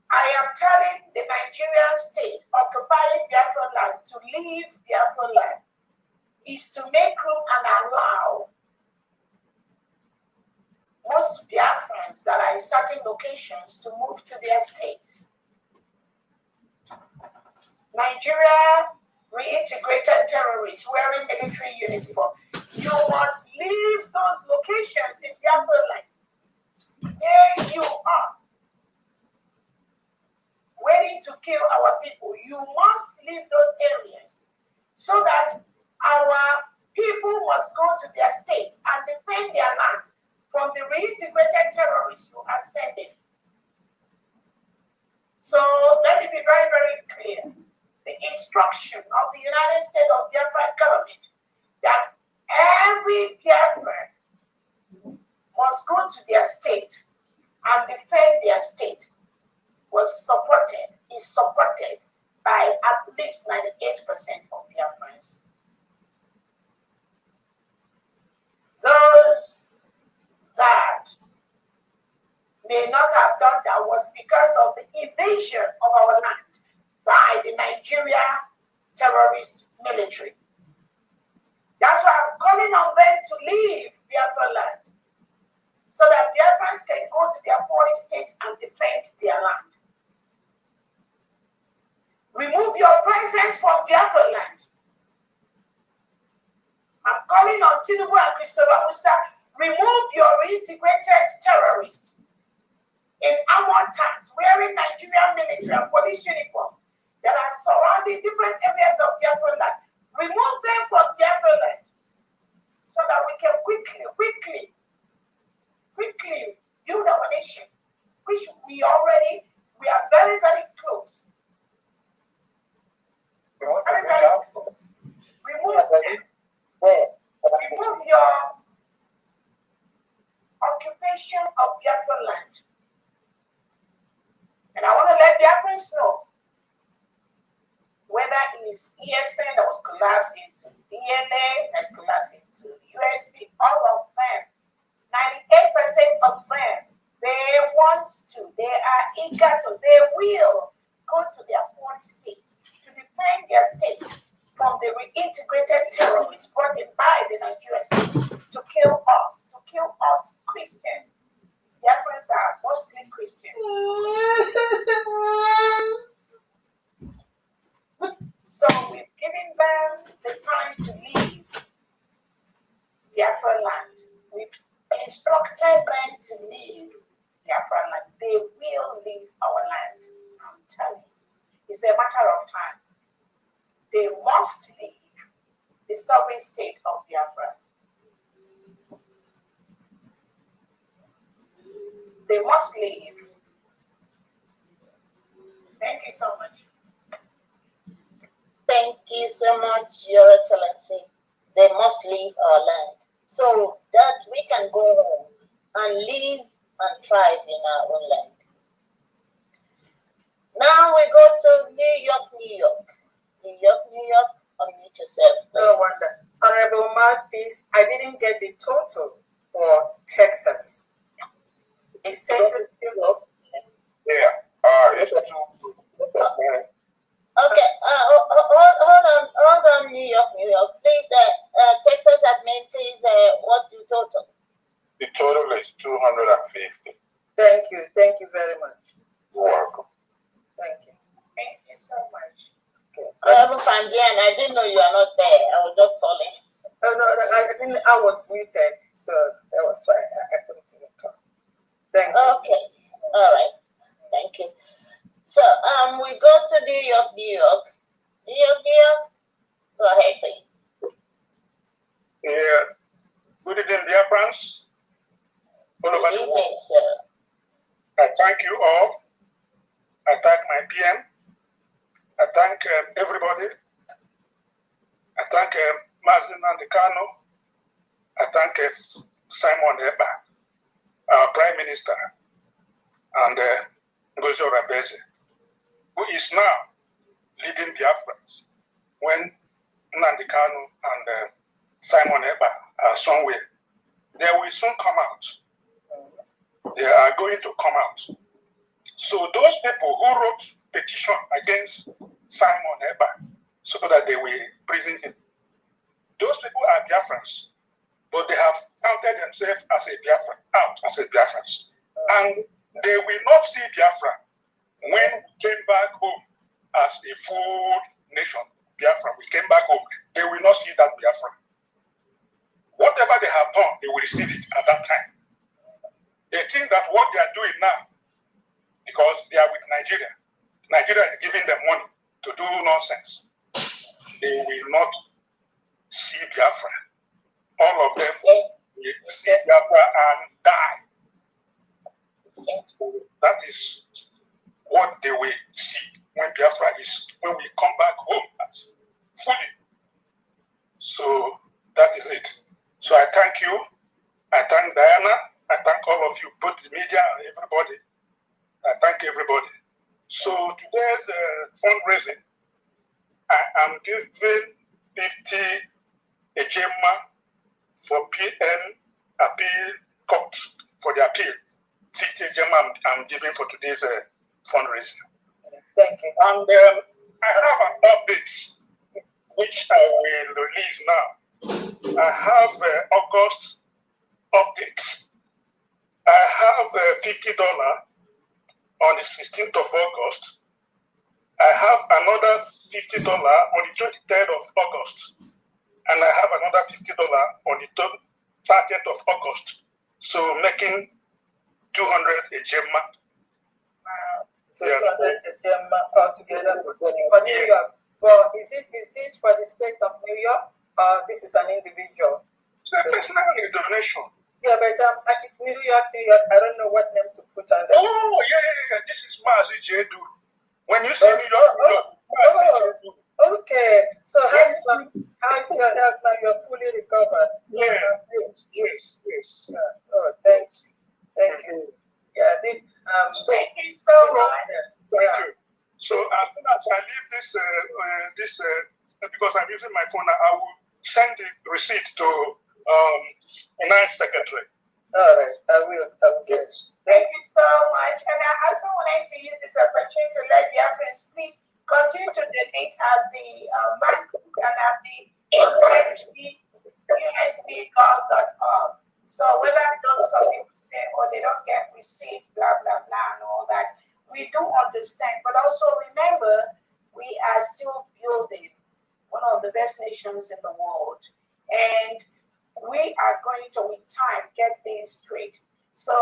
I am telling the Nigerian state occupying Biafra land to leave Biafra land is to make room and allow most Biafrans that are in certain locations to move to their states. Nigeria reintegrated terrorists wearing military uniform. You must leave those locations in Biafra land. There you are, waiting to kill our people. You must leave those areas so that our people must go to their states and defend their land from the reintegrated terrorists you are sending. So let me be very, very clear. The instruction of the United States of Biafra government that every Biafran must go to their state and defend their state is supported by at least 98% of Biafrans. Those that may not have done that was because of the invasion of our land by the Nigeria terrorist military. That's why I'm calling on them to leave Biafra land, so that Biafrans can go to their foreign states and defend their land. Remove your presence from Biafra land. I'm calling on Tinubu and Christopher Musa, remove your reintegrated terrorists in armored tanks wearing Nigerian military and police uniform that are surrounding different areas of Biafra land. Remove them from Biafra land so that we can quickly build our nation, which we are very, very close. Very, very close. Remove them. Remove your occupation of Biafra land. And I want to let Biafrans know whether it is ESN that was collapsed into DNA, that's collapsed into USB, all of them, 98% of them, they are eager to, they will go to their foreign states to defend their state from the reintegrated terrorists brought in by the Nigerian state to kill us Christians. Biafrans are mostly Christians. So we've given them the time to leave Biafra land. We've instructed them to leave Biafra land. They will leave our land. I'm telling you. It's a matter of time. They must leave the sovereign state of Biafra. They must leave. Thank you so much. Thank you so much, Your Excellency. They must leave our land so that we can go home and live and thrive in our own land. Now we go to New York. New York, unmute yourself. No wonder. Honorable Mouthpiece, I didn't get the total for Texas. Is Texas still? Yeah. Okay, hold on, New York. Please, Texas admin, please, what's your total? The total is 250. Thank you very much. You're welcome. Thank you. Thank you so much. Okay. I didn't know you are not there. I was just calling. Oh, no, I didn't. I was muted, so that was why I couldn't even talk. Thank you. Okay, all right. Thank you. So, we go to New York. Go ahead, please. Yeah. Good evening, dear friends. All over the world. Sir. I thank you all. I thank my PM. I thank everybody. I thank Mazin Andekano. I thank Simon Eba, our Prime Minister, and Ngozi Orebeze, who is now leading Biafrans when Nnamdi Kanu and Simon Eba are somewhere. They will soon come out. They are going to come out. So those people who wrote petition against Simon Eba so that they will prison him, those people are Biafrans, but they have counted themselves as a Biafrans. And they will not see Biafra when we came back home as a full nation. Biafra, we came back home. They will not see that Biafra. Whatever they have done, they will receive it at that time. They think that what they are doing now, because they are with Nigeria is giving them money to do nonsense. They will not see Biafra. All of them will see Biafra and die. So that is what they will see when Biafra is, when we come back home as fully. So that is it. So I thank you. I thank Diana. I thank all of you, both the media and everybody. I thank everybody. So today's fundraising, I am giving 50 Ejema for PN appeal court for the appeal. 50 Ejema I'm giving for today's fundraising. Thank you. And I have an update which I will release now. I have August updates. I have $50 on the 16th of August. I have another $50 on the 23rd of August. And I have another $50 on the 30th of August. So making 200 a gemma. So 200 a gemma altogether for New York. Is this for the state of New York, or this is an individual? It's a personal donation. Yeah, but at New York, I don't know what name to put on there. Oh, yeah. This is Mazi Jedu. When you say New York, okay. So how's your health now? You're fully recovered. Yes. Oh, thanks. Thank you. Yeah, this. Thank you so much. Thank you. So as I leave this, because I'm using my phone, I will send the receipt to Nice Secretary. All right, I will. Yes. Thank you so much. And I also wanted to use this opportunity to let Biafrans please continue to donate at the bank and at the usbgov.org. So whether some people say, oh, they don't get receipt, blah, blah, blah, and all that, we do understand. But also remember, we are still building one of the best nations in the world. And we are going to, with time, get things straight. So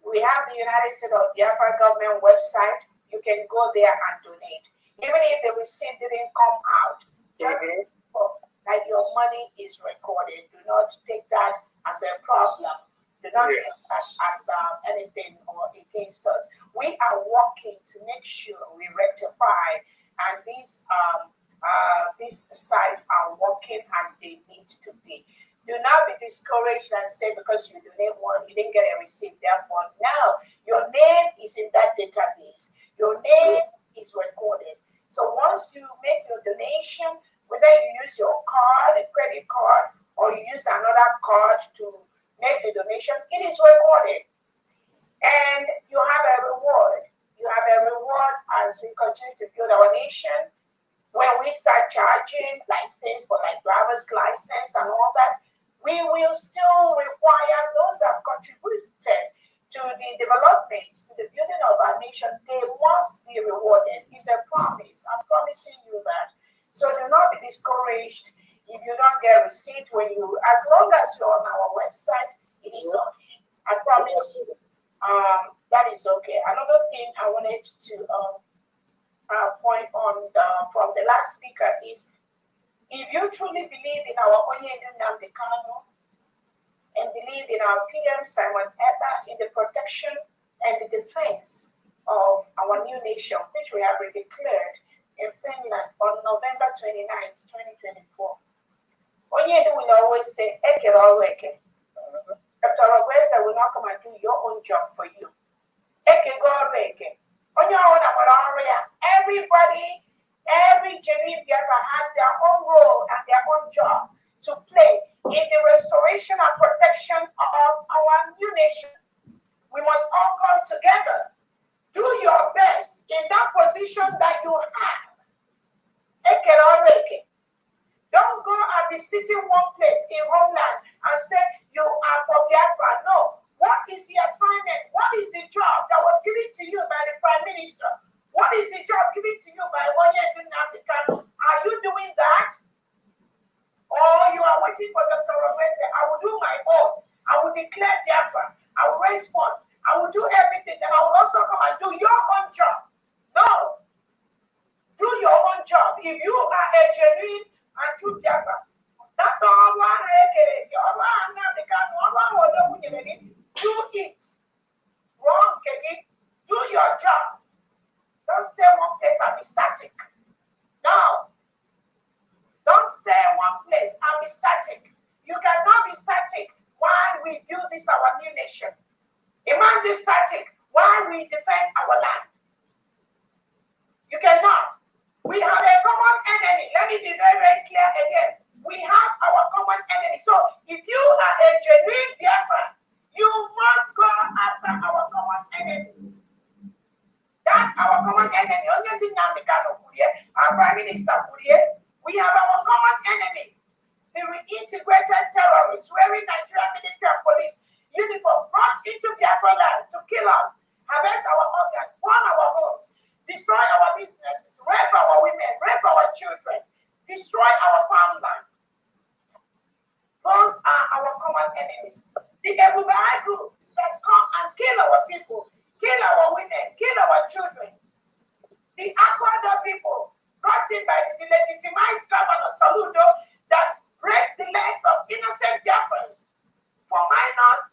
we have the United States of Biafra government website. You can go there and donate. Even if the receipt didn't come out, just know that your money is recorded. Do not take that as a problem. Do not take that as anything or against us. We are working to make sure we rectify, and these sites are working as they need to be. Do not be discouraged and say because you donate one, you didn't get a receipt. Therefore, now your name is in that database. Your name is recorded. So once you make your donation, whether you use your card, a credit card, or you use another card to make the donation, it is recorded. And you have a reward. You have a reward as we continue to build our nation. When we start charging like things for like driver's license and all that, we will still require those that have contributed to the development, to the building of our nation. They must be rewarded. It's a promise. I'm promising you that. So do not be discouraged if you don't get a receipt when you, as long as you're on our website, it is okay. I promise you. That is okay. Another thing I wanted to point on from the last speaker is, if you truly believe in our Onyedu Nnamdi Kanu and believe in our PM Simon Ekpa in the protection and the defense of our new nation, which we have declared in Finland on November 29th, 2024. Onyedu will always say, Eke Eke. Dr. Roberta will not come and do your own job for you. Eke Eke. Everybody, every genuine Biafra has their own role and their own job to play in the restoration and protection of our new nation. We must all come together. Do your best in that position that you have. Don't go and be sitting one place in homeland and say you are for Biafra. No. What is the assignment? What is the job that was given to you by the Prime Minister? What is the job given to you by Onyedu Nnamdi Kanu? Are you doing that? Or you are waiting for Dr. Romese? I will do my own. I will declare Biafra. I will raise funds. I will do everything. Then I will also come and do your own job. No. Do your own job. If you are a genuine and true Biafra, do it. Wrong, Kegi. Do your job. Don't stay one place and be static. No. Don't stay in one place and be static. You cannot be static while we build this our new nation. A man be static while we defend our land. You cannot. We have a common enemy. Let me be very, very clear again. We have our common enemy. So if you are a genuine Biafran, you must go after our common enemy. That our common enemy, our Prime Minister, we have our common enemy. the reintegrated terrorists wearing Nigerian military and police uniform brought into Biafra land to kill us, harvest our organs, burn our homes, destroy our businesses, rape our women, rape our children, destroy our farmland. Those are our common enemies. The Ebubai groups that come and kill our people, kill our women, kill our children. The Akwada people brought in by the legitimized governor Saludo that break the legs of innocent Biafrans for minor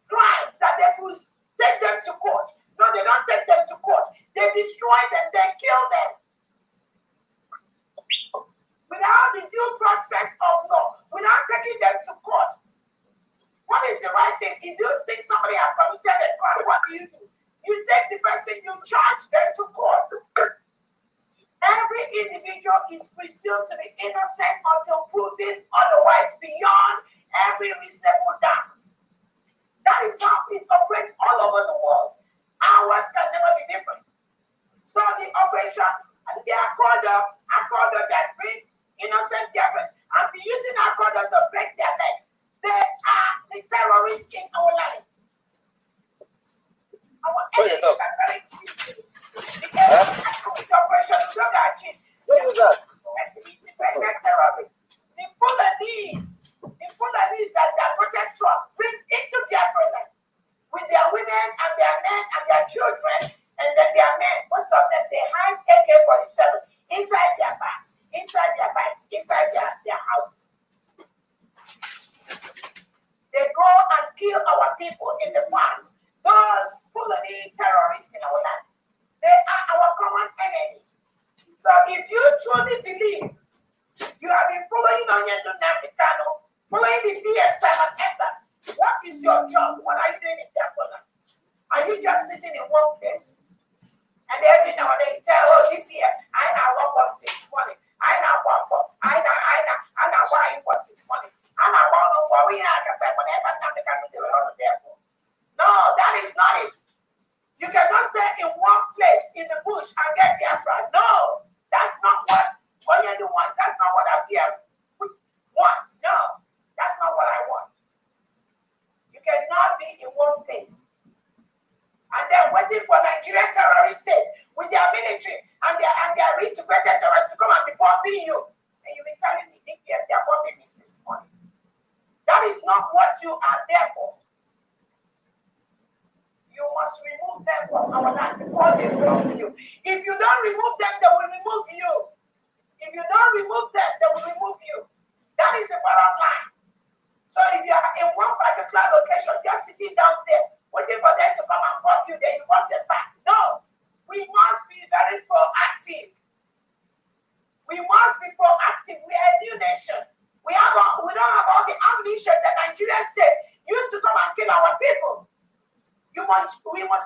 crimes that they could take them to court. No, they don't take them to court. They destroy them, they kill them. Without the due process of law, without taking them to court. What is the right thing? If you think somebody has committed a crime, what do? You take the person, you charge them to court. Every individual is presumed to be innocent until proven otherwise beyond every reasonable doubt. That is how it operates all over the world. Ours can never be different. So the operation, they are called that brings innocent Biafrans and be using Accorder to break their neck. They are the terrorists in our land. Our enemies are very cute. The operation terrorists. The Fulanis that Dr. Trump brings into Biafra land with their women and their men and their children, and then their men, most of them, they hide AK-47 inside their bags, inside their bikes, inside their houses. They go and kill our people in the farms. Those Fulani terrorists in our land, they are our common enemies. So if you truly believe you have been following Onyendo Namikano, following the PM Simon Ember, what is your job? What are you doing in Biafra? Are you just sitting in one place? And every now and then you tell, oh, this year, I know what was 6 money. I know why it was 6 money. I know what we had. I said, whatever, now they can do it all there for. No, that is not it. You cannot stay in one place in the bush and get Biafra. No, that's not what Onyendo wants. That's not what Abia wants. No, that's not what I want. You cannot be in one place and then waiting for Nigerian terrorist state with their military and their reintegrated terrorists to come and be bombing you. And you be telling me they're bombing me 6 months. That is not what you are there for. You must remove them from our land before they bomb you. If you don't remove them, they will remove you. If you don't remove them, they will remove you. That is the bottom line. So if you are in one particular location, just sitting down there, waiting for them to come and bomb you, then you bomb them back. No, we must be very proactive. We must be proactive. We are a new nation. We don't have all the ammunition that Nigeria state used to come and kill our people. We must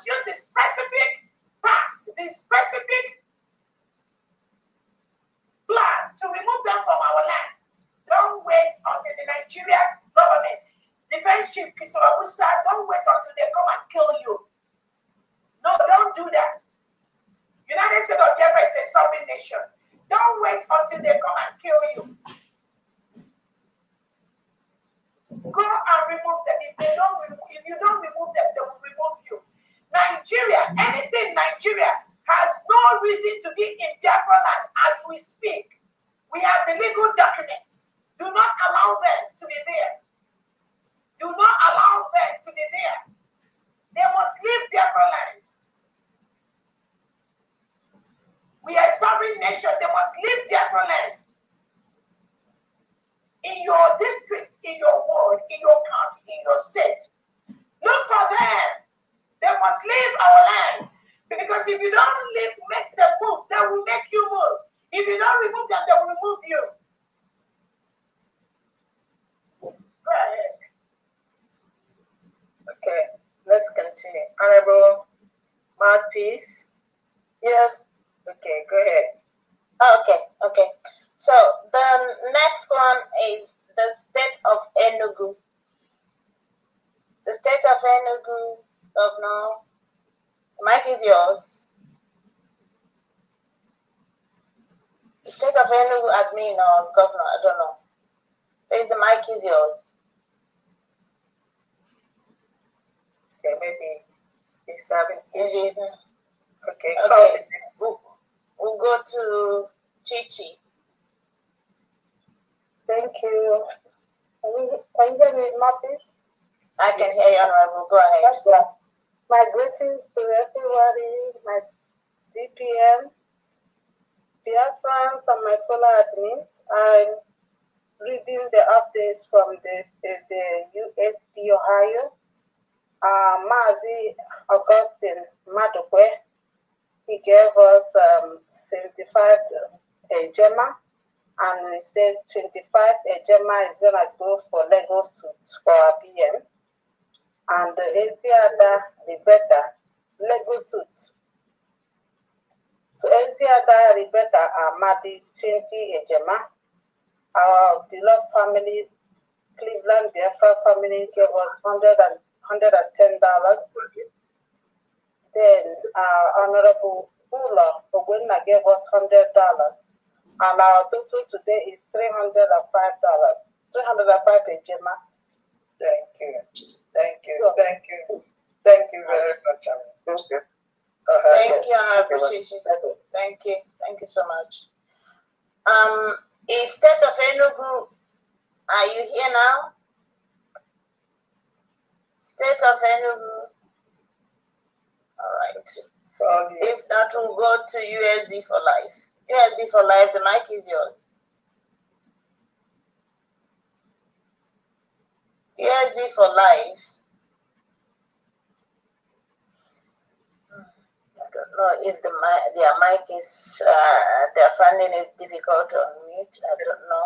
use the specific task, the specific plan to remove them from our land. Don't wait until the Nigerian government, defense chief Kisowabusa, don't wait until they come and kill you. No, don't do that. United States of Biafra is a sovereign nation. Don't wait until they come and kill you. Go and remove them. If you don't remove them, they will remove you. Nigeria, anything Nigeria has no reason to be in Biafra land as we speak. We have the legal documents. Do not allow them to be there. Do not allow them to be there. They must leave Biafra land. We are a sovereign nation. They must leave Biafra land. In your district, in your ward, in your county, in your state. Look for them. They must leave our land. Because if you don't make them move, they will make you move. If you don't remove them, they will remove you. Go ahead. Okay, let's continue. Honorable Mouthpiece. Yes. Okay, go ahead. Okay. So the next one is the state of Enugu. The state of Enugu, Governor, the mic is yours. The state of Enugu admin or governor, I don't know. Please, the mic is yours. Okay, maybe he's having issues. Okay, Okay. call the next. We'll go to Chichi. Thank you. Can you hear me, Marcus? I can hear you, Honorable. Go ahead. Yeah. My greetings to everybody, my DPM, Biafrans, and my fellow admins. I'm reading the updates from the USB Ohio. Mazi Augustine Madokwe, he gave us 75 Ejema, and we said 25 Ejema is gonna go for Lego suits for our PM. And the Eziada Rebecca Lego suit. So Eziada Rebecca Amadi 20 Ejema. Our beloved family, Cleveland Biafra family, gave us $110. Then Honorable Ula Ogwena gave us $100. And our total today is $305. 305 Ejema. Thank you. Thank you. Thank you. Thank you very much. Thank you, I appreciate it. Thank you. Thank you so much. Is State of Enugu, are you here now? State of Enugu. All right. If not, we'll go to USB for life. USB for life, the mic is yours. USB for life. I don't know if their mic is, they're finding it difficult to unmute. I don't know.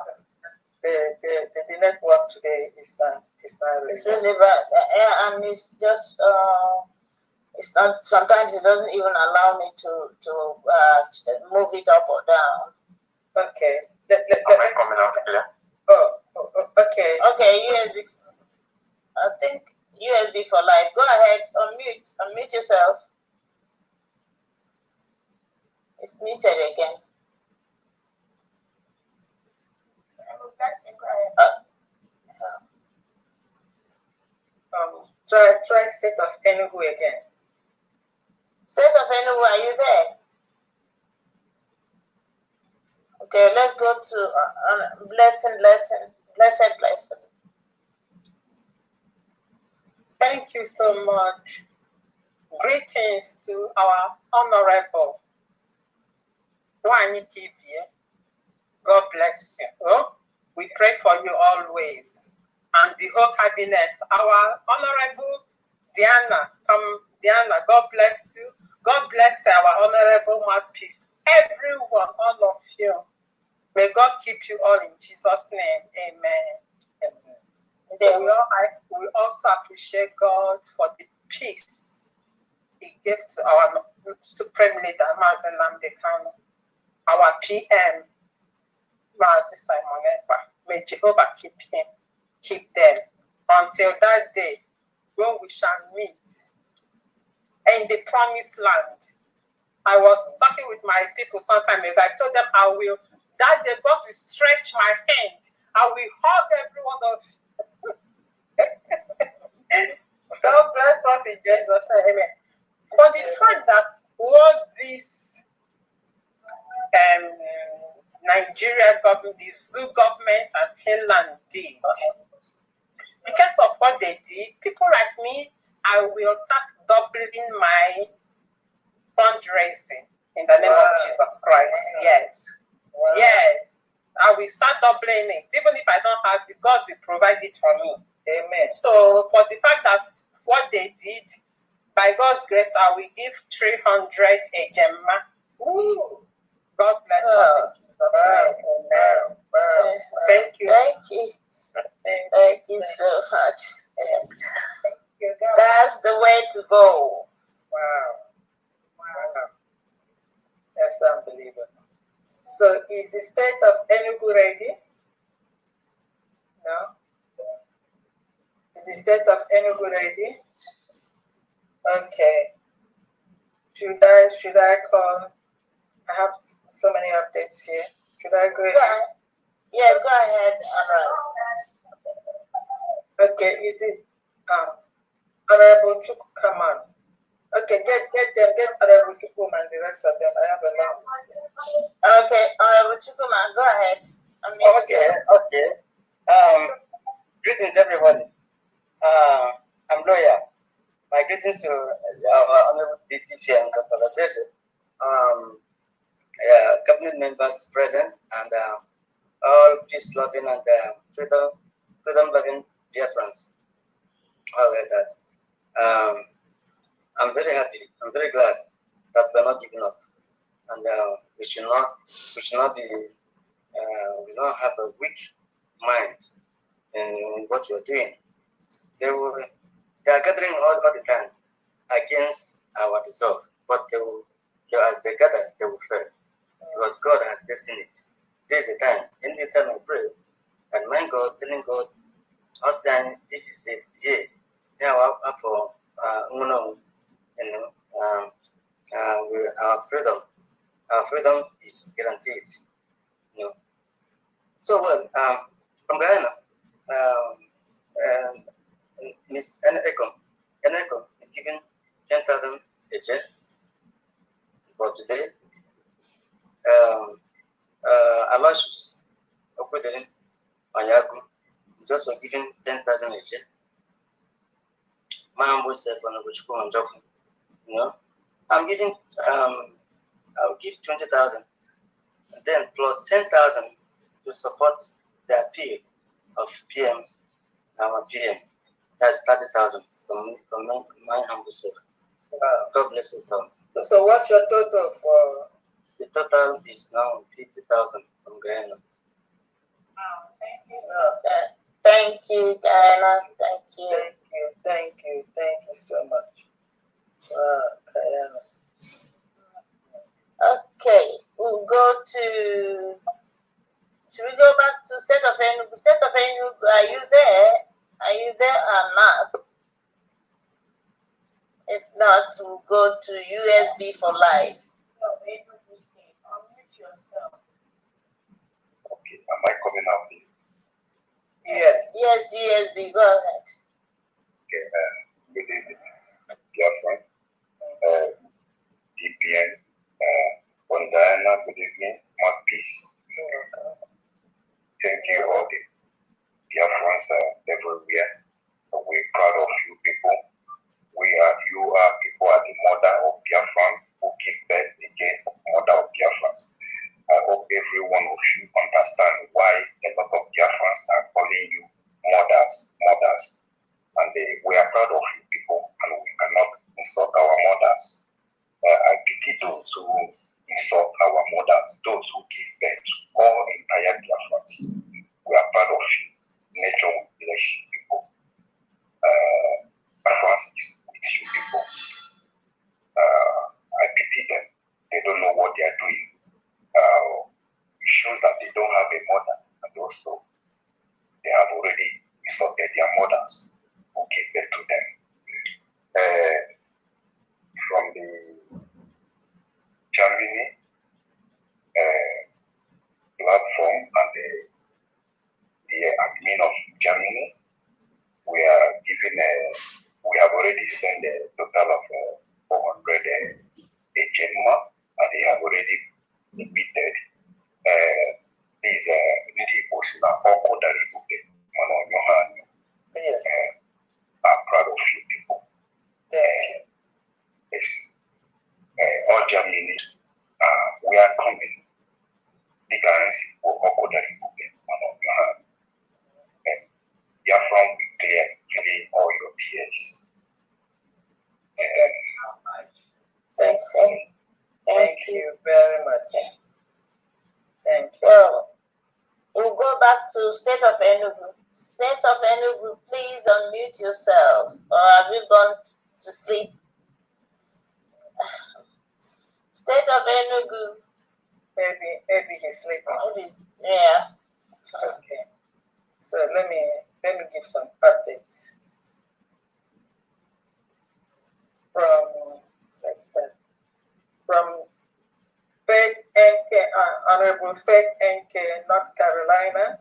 The network today is not really. It's really bad. And it's just, it's not, sometimes it doesn't even allow me to move it up or down. Okay. Am I coming out clear? Okay. Okay, USB. I think USB for life. Go ahead, unmute yourself. It's muted again. Try State of Enugu again. State of Enugu, are you there? Okay, let's go to blessed. Thank you so much. Greetings to our honorable Wani Kibie. God bless you. Oh, we pray for you always. And the whole cabinet, our honorable Diana, God bless you. God bless our honorable mouthpiece. Everyone, all of you. May God keep you all in Jesus' name. Amen. Then we also appreciate God for the peace He gave to our Supreme Leader, Mazen Nnamdi, our PM, Mazi Simon Ekpa. May Jehovah keep him, keep them until that day when we shall meet in the promised land. I was talking with my people some time ago. I told them that day God will stretch my hand. I will hug every one of you. God bless us in Jesus' name. Amen. For the fact that what this Nigerian government, the Zoo government and Finland did, because of what they did, people like me, I will start doubling my fundraising in the name of Jesus Christ. Yes. Yes. I will start doubling it. Even if I don't have it, God will provide it for me. Amen. So for the fact that what they did, by God's grace, I will give 300 Ejema. Ooh. God bless us in Jesus' name. Thank you. Thank you. Thank you so much. That's the way to go. Wow. That's unbelievable. So is the State of Enugu ready? No? Is the State of Enugu ready? Okay. Should I call? I have so many updates here. Should I go ahead? Yeah, go ahead. All right. Okay, is it Honorable Chukwukaman? Okay, get them, get Honorable Chukwukaman and the rest of them. I have a long list. Okay, Honorable Chukwukaman, go ahead. Okay. Greetings, everybody. I'm Lawyer. My greetings to our Honorable DTP and Dr. Adrese, cabinet members present, and all peace-loving and freedom-loving Biafrans. All like that. I'm very happy. I'm very glad that we're not giving up, and we should not be. We don't have a weak mind in what we're doing. They are gathering all the time against our resolve, but as they gather, they will fail, because God has destined it. There is a time. Every time I pray, and my God, telling God, us saying, this is it. Yeah. Now for our freedom is guaranteed. So from Guyana, Miss Eneko is giving 10,000 a check for today. Alashus Okudere Anyagu is also giving 10,000 a check. Mambo said on which I'm talking. I'm giving I'll give 20,000, and then plus 10,000 to support the appeal of PM, our PM. That's 30,000 from my humble self. God bless us all. So what's your total for? The total is now 50,000 from Guyana. Thank you, Diana. Thank you. Thank you so much. Guyana. Okay, we'll go to. Should we go back to State of Enugu? State of Enugu, are you there? Are you there or not? If not, we'll go to USB for life. So, Enugu State, unmute yourself. Okay, am I coming out? Yes. Yes, USB, go ahead. Okay, good evening, dear friend. DPN, on Diana, good evening, more peace. Thank you all the dear friends everywhere. We're proud of you people. You are people are the mother of Biafran who give birth again, mother of Biafrans. I hope every one of you understand why a lot of Biafrans are calling you mothers. And we are proud of you people, and we cannot insult our mothers. I pity those who insult our mothers, those who give birth to all entire Biafrans. We are proud of you. Nature will bless you people. Biafrans is with you people. I pity them. They don't know what they are doing. It shows that they don't have a mother, and also they have already insulted their mothers who gave birth to them. From the Germany platform and the admin of Germany, we have already sent a total of 400 Genma, and they have already admitted these really I'm proud of you people. Yes. All Germany, we are coming. The currency for Okodari Biafra will clear all your tears. Thank you very much. Thank you. Well, we'll go back to State of Enugu. State of Enugu, please unmute yourself. Or have you gone to sleep? State of Enugu. Maybe he's sleeping. Yeah. Okay. So let me give some updates from Faith NK, Honorable Faith NK, North Carolina,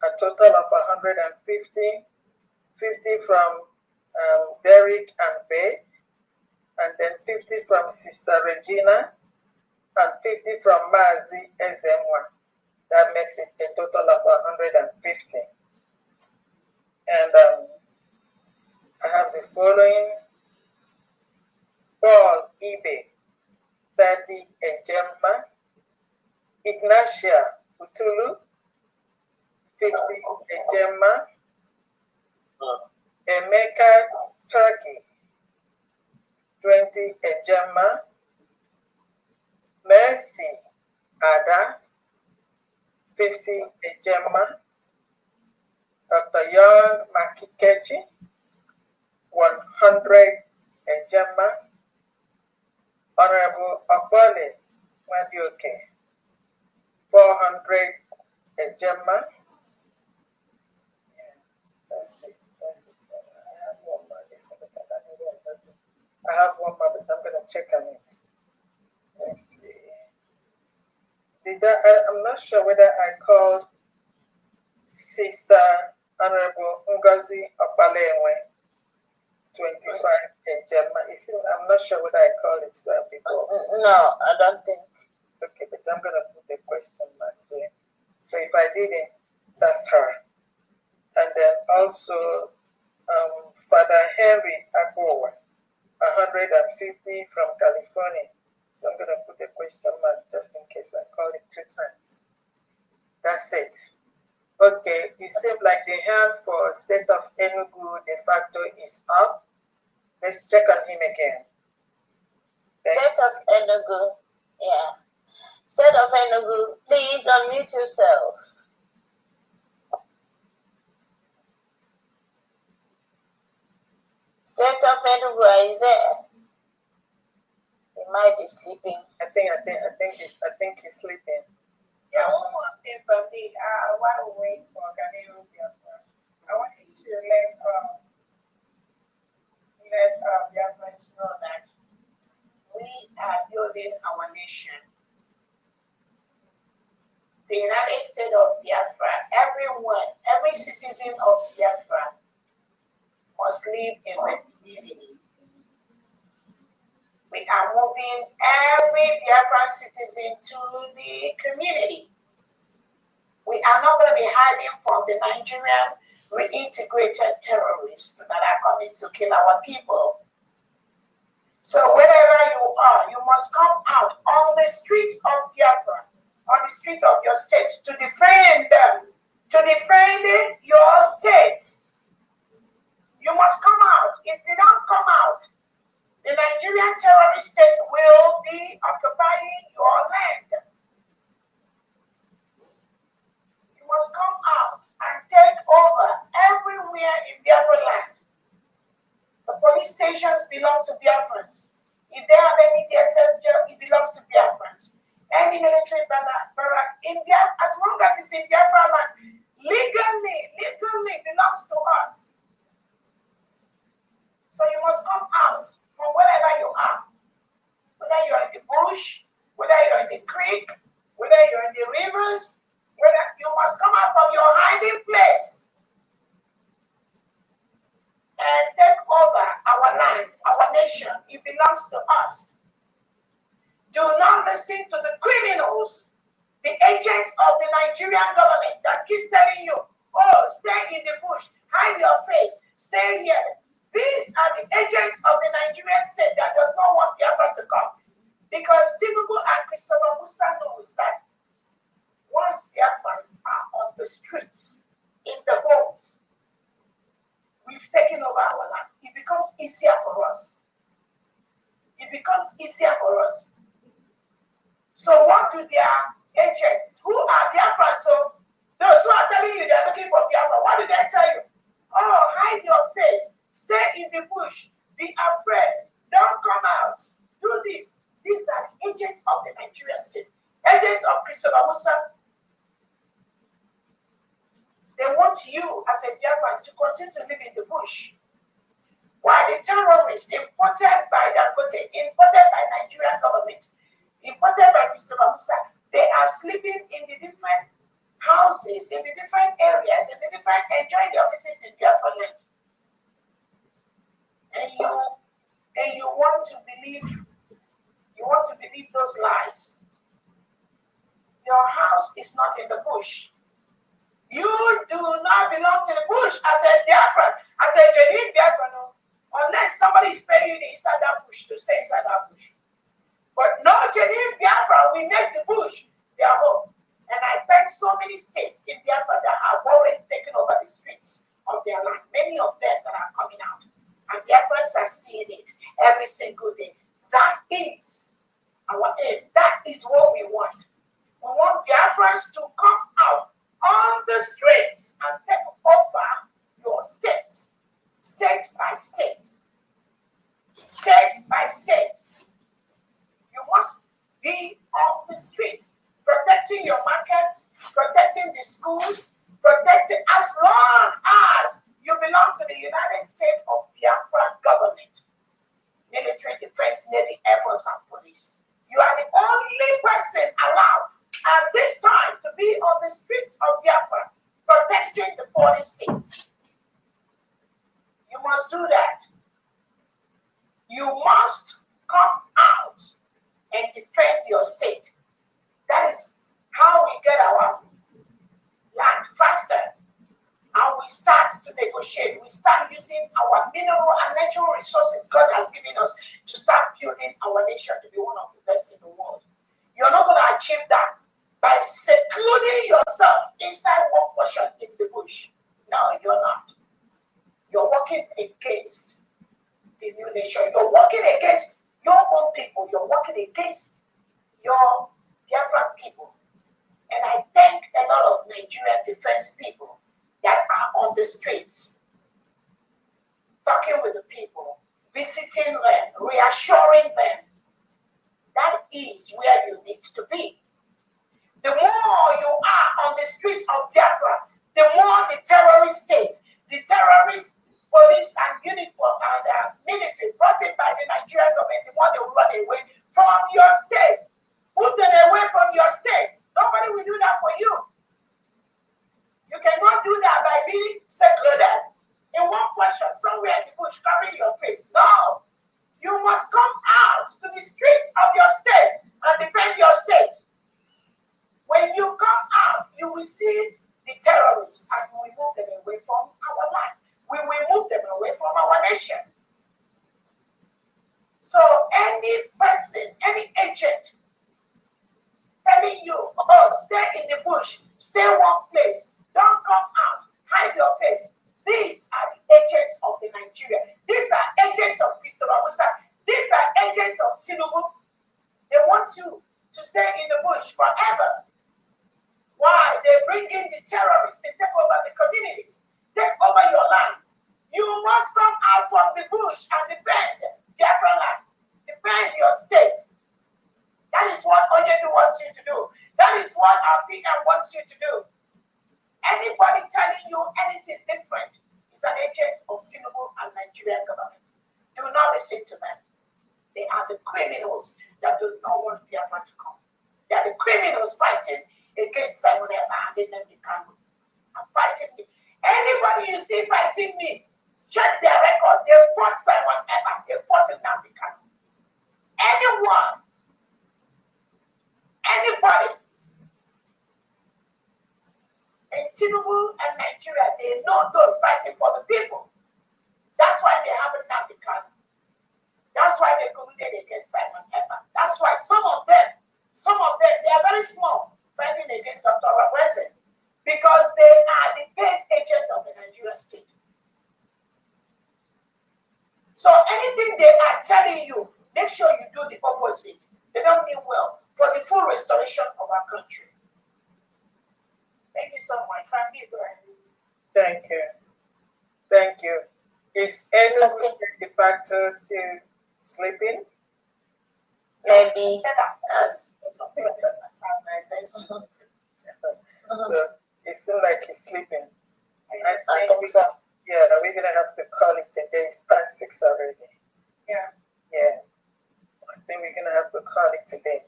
a total of 150 50 from Derek and Faith, and then 50 from Sister Regina, and 50 from Mazi Ezemwa. That makes it a total of 150. And I have the following: Paul Ibe, 30 Ejemma, Ignatia Utulu, 50 Ejemma, Emeka Turkey, 20 Ejemma, Mercy Ada, 50 Ejemma, Dr. Young Makikechi, 100 Ejemma, Honorable Akbale Wadioke, 400 Ejemma. That's it. I have one more. I have one more, but I'm going to check on it. Let's see. I'm not sure whether I called Sister Honorable Ngozi Opalewe 25 Ejemma. I'm not sure whether I called it before. No, I don't think. Okay, but I'm going to put a question mark there. So if I didn't, that's her. And then also Father Henry Agbowa, 150 from California. So I'm going to put a question mark just in case I call it 2 times. That's it. Okay, it seems like the hand for State of Enugu de facto is up. Let's check on him again. State of Enugu, yeah. State of Enugu, please unmute yourself. State of Enugu, are you there? He might be sleeping. I think he's sleeping. Yeah, one more thing from me. While we wait for Ghanaian Biafra, I want you to let Biafrans know that we are building our nation. The United States of Biafra, every citizen of Biafra must live in the community. We are moving every Biafran citizen to the community. We are not going to be hiding from the Nigerian reintegrated terrorists that are coming to kill our people. So wherever you are, you must come out on the streets of Biafra, on the streets of your state to defend them, to defend your state. You must come out. If you don't come out, the Nigerian terrorist state will be occupying your land. You must come out and take over everywhere in Biafra land. The police stations belong to Biafrans. If they have any DSS jail, it belongs to Biafrans. Any military barrack in Biafra, as long as it's in Biafra land, legally belongs to us. So you must come out from wherever you are, whether you're in the bush, whether you're in the creek, whether you're in the rivers, whether you must come out from your hiding place and take over our land, our nation. It belongs to us. Do not listen to the criminals, the agents of the Nigerian government that keeps telling you, oh, stay in the bush, hide your face, stay here. These are the agents of the Nigerian state that does not want Biafra to come. Because Tinubu and Christopher Musa knows that once Biafrans are on the streets, in the homes, we've taken over our land. It becomes easier for us. It becomes easier for us. So what do their agents, who are Biafrans, so those who are telling you they're looking for Biafra, what do they tell you? Oh, hide your face. Stay in the bush. Be afraid. Don't come out. Do this. These are agents of the Nigerian state. Agents of Christopher Musa. They want you as a Biafran to continue to live in the bush. While the terrorists imported by Dangote, imported by Nigerian government, imported by Christopher Musa, they are sleeping in the different houses, in the different areas, in the different, enjoying the offices in Biafra land. and you want to believe those lies. Your house is not in the bush. You do not belong to the bush. I said, Biafra. I said, genuine Biafra, no. Unless somebody is paying you inside that bush to stay inside that bush. But no genuine Biafra, we make the bush their home. And I thank so many states in Biafra that have already taken over the streets of their land. Many of them that are coming out. And Biafrans are seeing it every single day. That is our aim. That is what we want. We want Biafrans to come out on the streets and take over your state. State by state. State by state. You must be on the street, protecting your market, protecting the schools, protecting as long as you belong to the United States of Biafra government, military, defense, navy, air force, and police. You are the only person allowed at this time to be on the streets of Biafra, protecting the 40 states. You must do that. You must come out and defend your state. That is how we get our land faster. And we start to negotiate. We start using our mineral and natural resources God has given us to start building our nation to be one of the best in the world. You're not going to achieve that by secluding yourself inside one portion in the bush. No, you're not. You're working against the new nation. You're working against your own people. You're working against your Biafran people. And I thank a lot of Nigerian defense people that are on the streets, talking with the people, visiting them, reassuring them. That is where you need to be. The more you are on the streets of Biafra, the more the terrorist state, the terrorist police and uniform and military brought in by the Nigerian government, the more they will run away from your state. Move them away from your state. Nobody will do that for you. You cannot do that by being secluded in one portion somewhere in the bush covering your face. No. You must come out to the streets of your state and defend your state. When you come out, you will see the terrorists and we will move them away from our land. We will move them away from our nation. So any person, any agent telling you, oh, stay in the bush, stay one place, don't come out, hide your face. These are the agents of the Nigeria. These are agents of Christopher Musa. These are agents of Tinubu. They want you to stay in the bush forever. Why? They bring in the terrorists, they take over the communities, take over your land. You must come out from the bush and defend Biafra land. Defend your state. That is what Onyedu wants you to do. That is what our PM wants you to do. Anybody telling you anything different is an agent of Tinubu and Nigerian government. Do not listen to them. They are the criminals that do not want Biafra to come. They are the criminals fighting against Simon Eba and Nnamdi Kanu. I'm fighting me. Anybody you see fighting me, check their record. They fought Simon Eba. They fought Nnamdi Kanu. Anyone, anybody in Tinubu and Nigeria, they know those fighting for the people. That's why they have Nnamdi Kanu. That's why they colluded against Simon Eba. That's why some of them, they are very small, fighting against Dr. Rabese, because they are the paid agent of the Nigerian state. So anything they are telling you, make sure you do the opposite. They don't mean well for the full restoration of our country. Thank you so much. Thank you. Thank you. Is anyone de facto still sleeping? Maybe. Something like that. So it seems like he's sleeping. I think so. Yeah, we're gonna have to call it today. It's past 6 already. Yeah. Yeah. I think we're gonna have to call it today.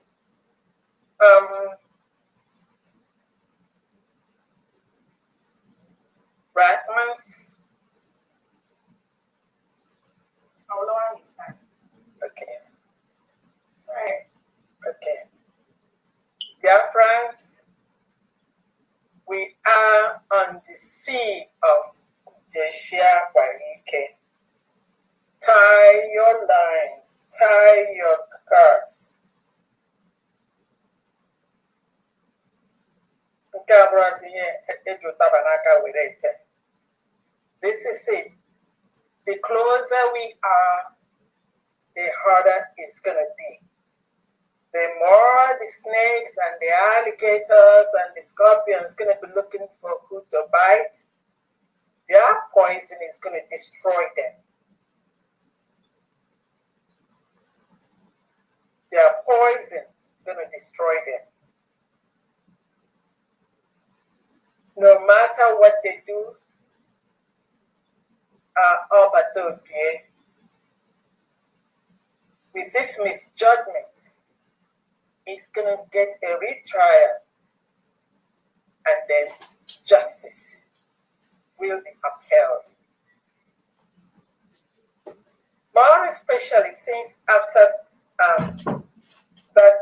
Rathmans, Okay. Right. Okay. Biafrans, we are on the sea of Jeshia Waike. Tie your lines, tie your cards. This is it. The closer we are, the harder it's going to be. The more the snakes and the alligators and the scorpions going to be looking for who to bite, their poison is going to destroy them. Their poison is going to destroy them. No matter what they do, with this misjudgment, it's going to get a retrial, and then justice will be upheld. More especially since after that,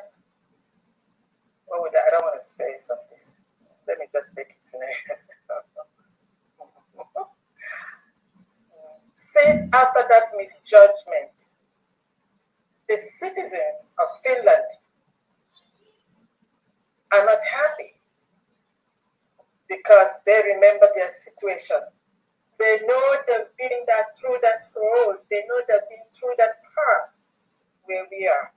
I don't want to say something. Let me just make it nice. Since after that misjudgment, the citizens of Finland are not happy because they remember their situation. They know they've been through that road. They know they've been through that path where we are.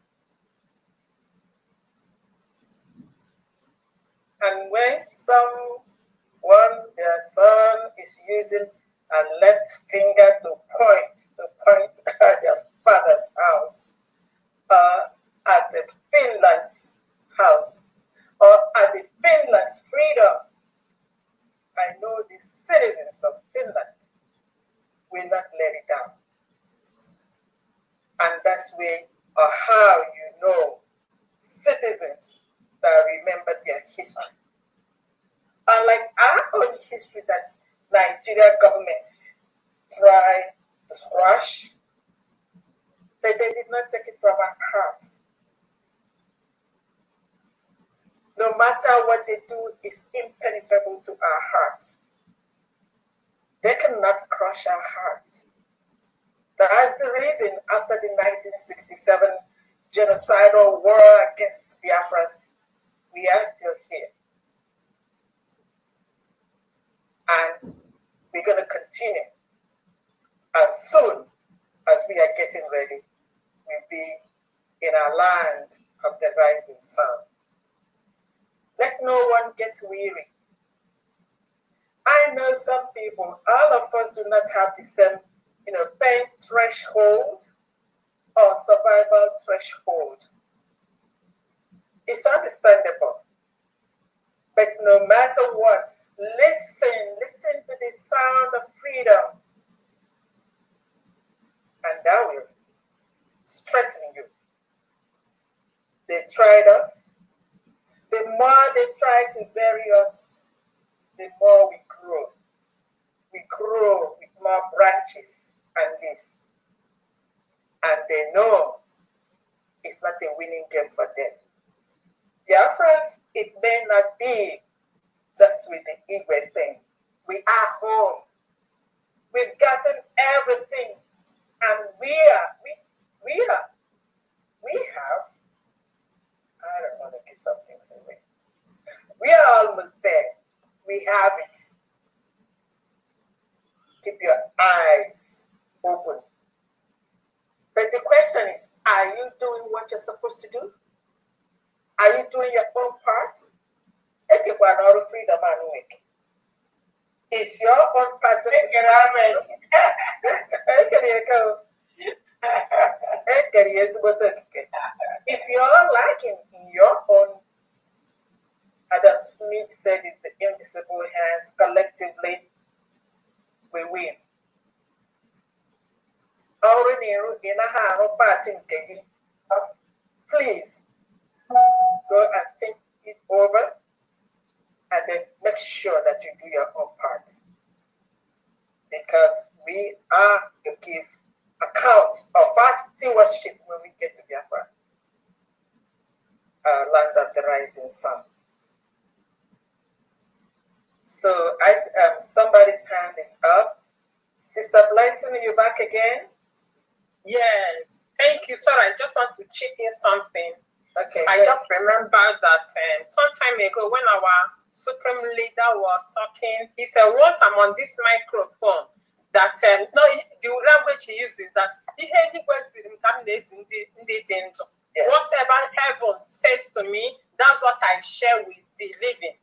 And when their son is using a left finger to point at their father's house, at the Finland's house, or at the Finland's freedom, I know the citizens of Finland will not let it down. And that's where or how you know citizens that remember their history. Unlike our own history that Nigeria government tried to squash, but they did not take it from our hearts. No matter what they do is impenetrable to our hearts. They cannot crush our hearts. That's the reason after the 1967 genocidal war against Biafrans, we are still here. And we're going to continue. And soon, as we are getting ready, we'll be in our land of the rising sun. Let no one get weary. I know some people, all of us do not have the same, pain threshold or survival threshold. It's understandable. But no matter what, listen to the sound of freedom. And that will strengthen you. They tried us. The more they try to bury us, the more we grow. We grow with more branches and leaves. And they know it's not a winning game for them. Biafrans, it may not be just with the Igwe thing. We are home. We've gotten everything. And we have, I don't want to give some things away. We are almost there. We have it. Keep your eyes open. But the question is, are you doing what you're supposed to do? Are you doing your own part? It's your own part. If you're lacking in your own, Adam Smith said it's the invisible hands, collectively we win. Please go and think it over and then make sure that you do your own part. Because we are to give account of our stewardship when we get to Biafra, land of the rising sun. So somebody's hand is up. Sister Blessing, you back again? Yes, thank you. Sorry, I just want to chip in something. Okay. I just remember that some time ago when our Supreme Leader was talking, he said, once I'm on this microphone, that the language he uses, that whatever heaven says to me, that's what I share with the living.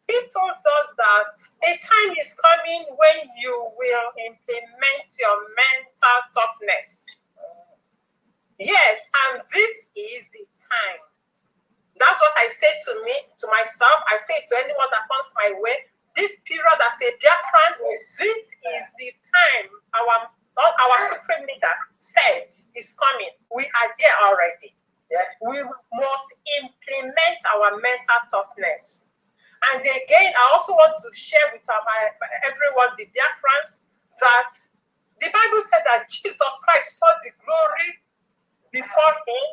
He told us that a time is coming when you will implement your mental toughness. Yes, and this is the time. That's what I say to myself. I say to anyone that comes my way, this period as a Biafran, this is the time our Supreme Leader said is coming. We are there already. Yeah. We must implement our mental toughness. And again, I also want to share with everyone, the Biafrans, that the Bible said that Jesus Christ saw the glory before him,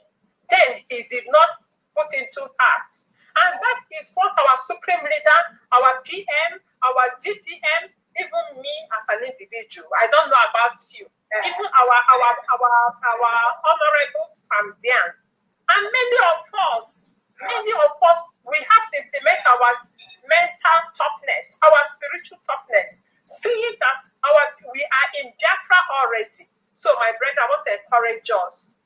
then he did not put into act. And that is what our Supreme Leader, our PM, our DPM, even me as an individual, I don't know about you, even our honorable Famdian, and many of us, we have to implement our mental toughness, our spiritual toughness, seeing that we are in Biafra already. So my brother, I want to encourage us.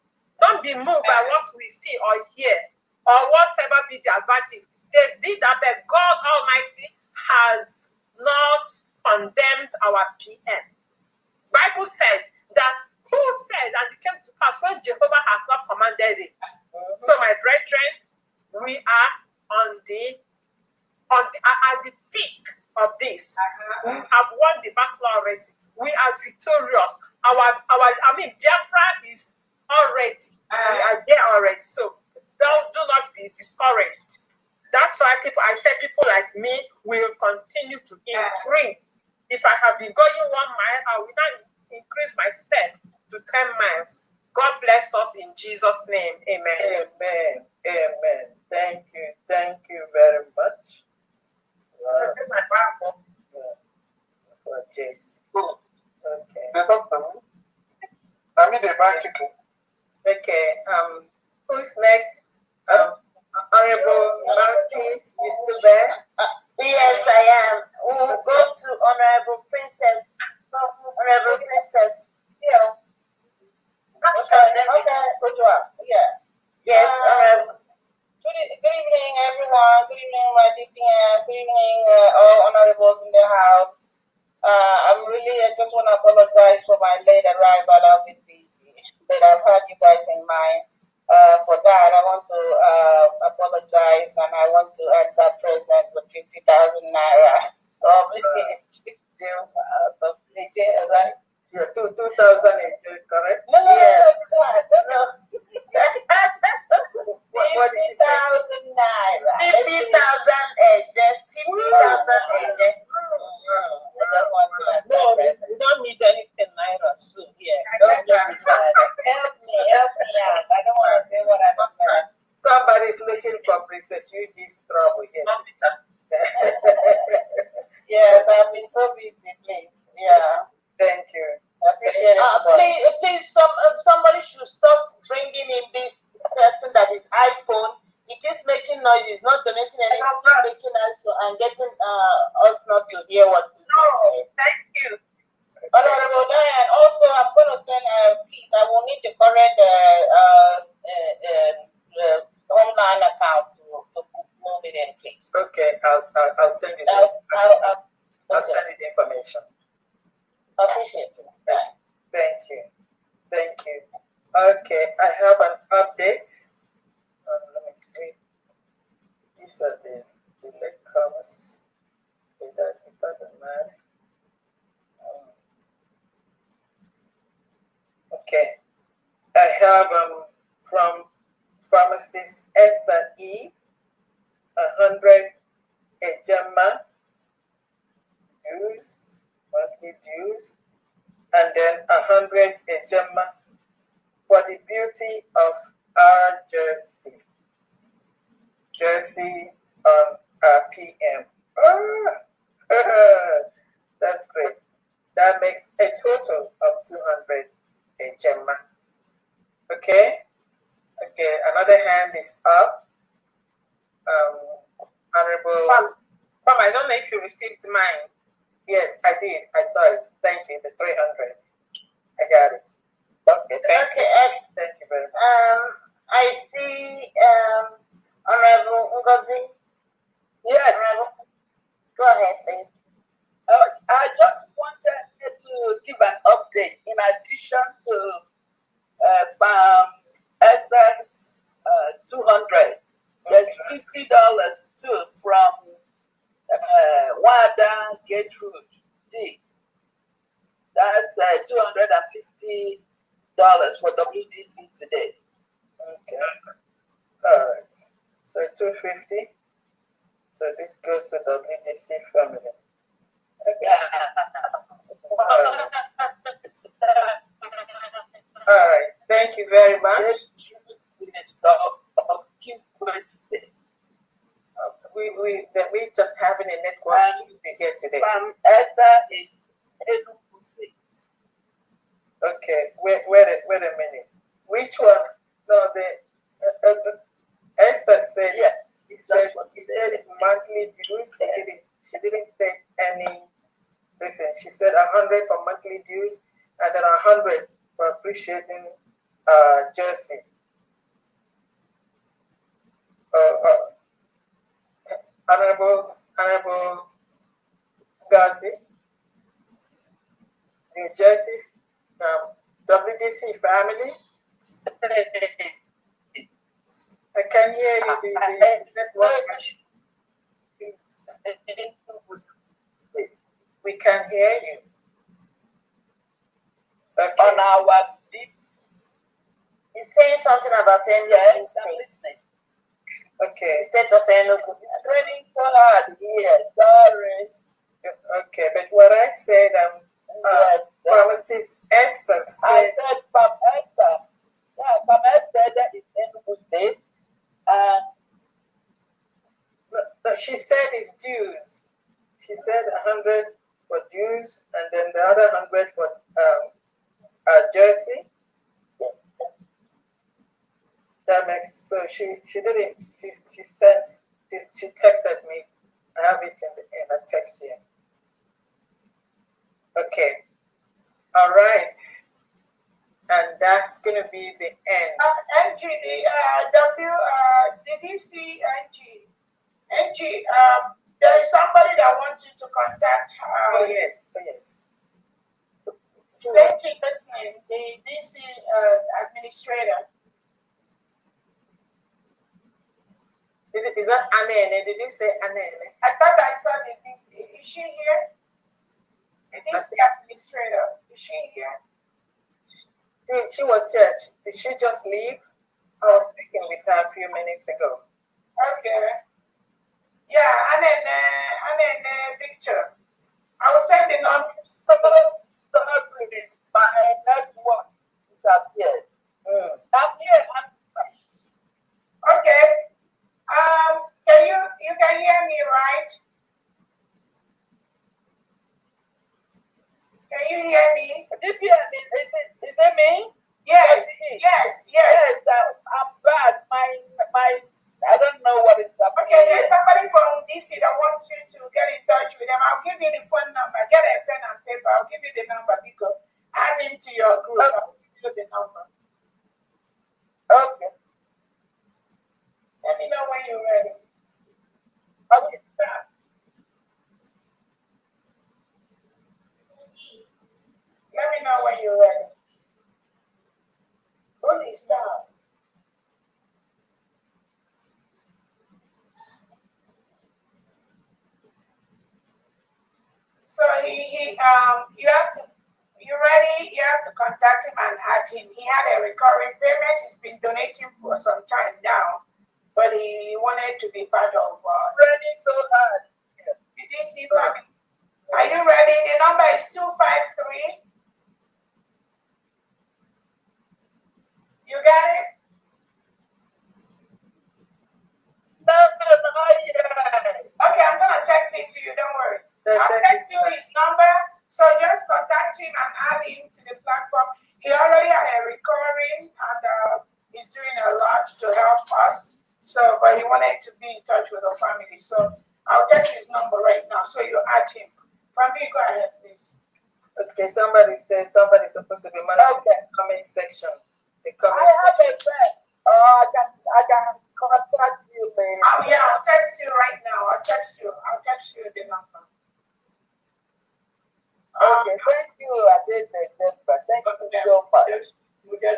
Don't be moved by what we see or hear, or whatever be their verdict. They did that, but God Almighty has not condemned our PM. Bible said that who said, and it came to pass when Jehovah has not commanded it. So my brethren, we are at the peak of this. We have won the battle already. We are victorious. Biafra is already. We are there already. So do not be discouraged. That's why I said people like me will continue to increase. If I have been going 1 mile, I will now increase my step to 10 miles. God bless us in Jesus' name. Amen. Amen. Amen. Thank you. Thank you very much. For Jace. Okay. Okay. Who's next? Honorable Marquis, you still there? Yes, I am. We'll go to Honorable Princess. Honorable Princess. Yeah. Okay, good job. Yeah. Yes, Honorable. Good evening, everyone. Good evening, my DPM. Good evening, all honorables in the house. I just want to apologize for my late arrival. I've been busy, but I've had you guys in mind. For that, I want to apologize, and I want to ask our president for 50,000 naira. Right? Yeah, 2,000, correct? No, it's not. What did she say? 50,000 50,000 naira. 50,000 agent. 50,000 agent. No, we don't need anything naira soon. Yeah. Help me out. I don't want to say what I don't know. Somebody's looking for Princess Eugene's trouble here. Yes, I've been so busy, please. Yeah. Thank you. I appreciate it. Please, somebody should stop bringing in this person that is iPhone. It keeps making noise. It's not donating anything, making us and getting us not to hear what is saying. Thank you. Honorable Diane, also I'm going to send, please, I will need the current online account to move it in, please. Okay, I'll send you I'll send you the information. I appreciate it. Thank you. Thank you. Okay, I have an update. Let me see. These are the latecomers. It doesn't matter. Okay. I have from pharmacist Esther E. 100 Ejema dues, monthly dues. and then 100 Ejema for the beauty of our Jersey. Jersey on PM. That's great. That makes a total of 200 Ejema. Okay? Okay, another hand is up. Honorable. Mom, I don't know if you received mine. Yes, I did. I saw it. Thank you. The 300. I got it. Okay, thank you. Thank you very much. I see Honorable Ngozi. Yes. Go ahead, please. I just wanted to give an update in addition to Farm Esther's 200. There's $50 too from Wada Gertrude D. That's $250 for WDC today. Okay. All right. So 250. So this goes to WDC family. Okay. All right. Thank you very much. We just having a network here today. Esther is Enugu State. Okay. Wait a minute. Which one? No, the Esther said yes. She said it's monthly dues. She didn't state any. Listen, she said 100 for monthly dues and then 100 for appreciating Jersey. Honorable Gazi, New Jersey, WDC family. I can hear you. The network. We can hear you. Okay. On our deep. He's saying something about Enugu. Yes, I'm listening. Okay. State of Enugu. It's raining so hard here. Sorry. Okay, but what I said, Pharmacist Esther said. I said from Esther. Yeah, from Esther, that is Enugu State. No, she said it's dues. She said 100 for dues, and then the other 100 for Jersey. That makes so she didn't. She sent. She texted me. I have it in a text here. Okay. All right. And that's gonna be the end. Angie, did you see Angie? Angie, there is somebody that wants you to contact her. Oh yes, oh yes. Is Angie listening? The DC administrator. Is that Anene? Did you say Anene? I thought I saw the DC. Is she here? The DC administrator. Is she here? She was here. Did she just leave? I was speaking with her a few minutes ago. Okay. Yeah, Anene Victor. I will send the number. Celebrating my network disappeared. I'm here. Okay. You can hear me, right? Can you hear me? Did you hear me? Is it me? Yes. Yes. I'm bad. My I don't know what is happening. Okay, there's somebody from DC that wants you to get in touch with them. I'll give you the phone number. Get a pen and paper. I'll give you the number because add him to your group. I'll give you the number. Okay. Let me know when you're ready. I will start. Let me know when you're ready. Only stop. So you ready? You have to contact him and add him. He had a recurring payment. He's been donating for some time now, but he wanted to be part of. Raining so hard. The DC family. Are you ready? The number is 253. You got it? No, yeah. Okay, I'm gonna text it to you. Don't worry. I'll text you his number. So just contact him and add him to the platform. He already had a recording and he's doing a lot to help us. So, but he wanted to be in touch with the family. So I'll text his number right now. So you add him. Family, go ahead, please. Okay, somebody says somebody's supposed to be managing the comment section. The comment I have a friend. I can contact you later. Yeah, I'll text you right now. I'll text you the number. Okay, thank you. I did the Jennifer. Thank you so much.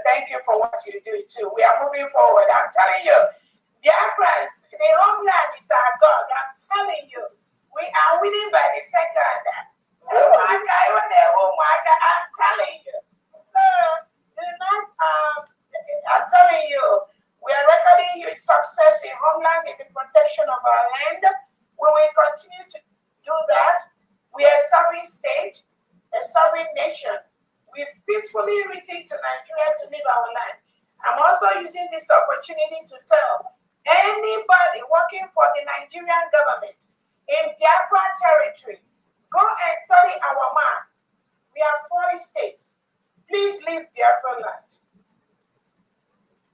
Thank you for what you do too. We are moving forward. I'm telling you, Biafrans, the homeland is our God. I'm telling you, we are winning by the second. I'm telling you. So do not. I'm telling you, we are recording huge success in homeland in the protection of our land. We will continue to do that. We are a sovereign state, a sovereign nation. We've peacefully returned to Nigeria to live our land. I'm also using this opportunity to tell anybody working for the Nigerian government in Biafra territory, go and study our map. We have 40 states. Please leave Biafra land.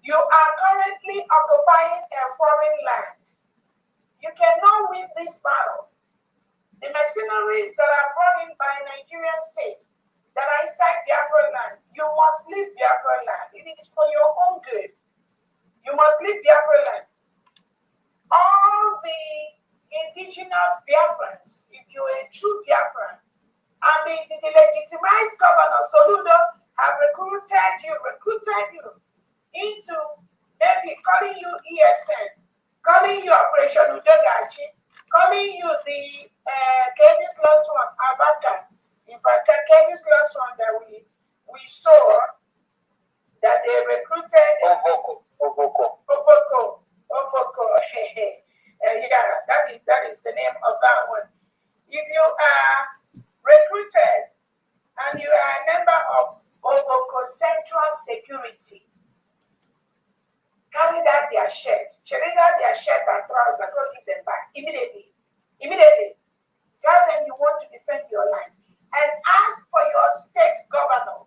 You are currently occupying a foreign land. You cannot win this battle. The mercenaries that are brought in by Nigerian state that are inside Biafra land, you must leave Biafra land. It is for your own good. You must leave Biafra land. All the indigenous Biafrans, if you're a true Biafran, and the legitimized governor, Soludo, have recruited you into maybe calling you ESN, calling you Operation Udogachi, calling you the this last one, Abaka. In fact, this last one that we saw that they recruited Ovoko. Yeah, that is the name of that one. If you are recruited and you are a member of Ovoko Central Security, carry that their shirt, and trousers, go give them back immediately. Tell them you want to defend your land and ask for your state governor.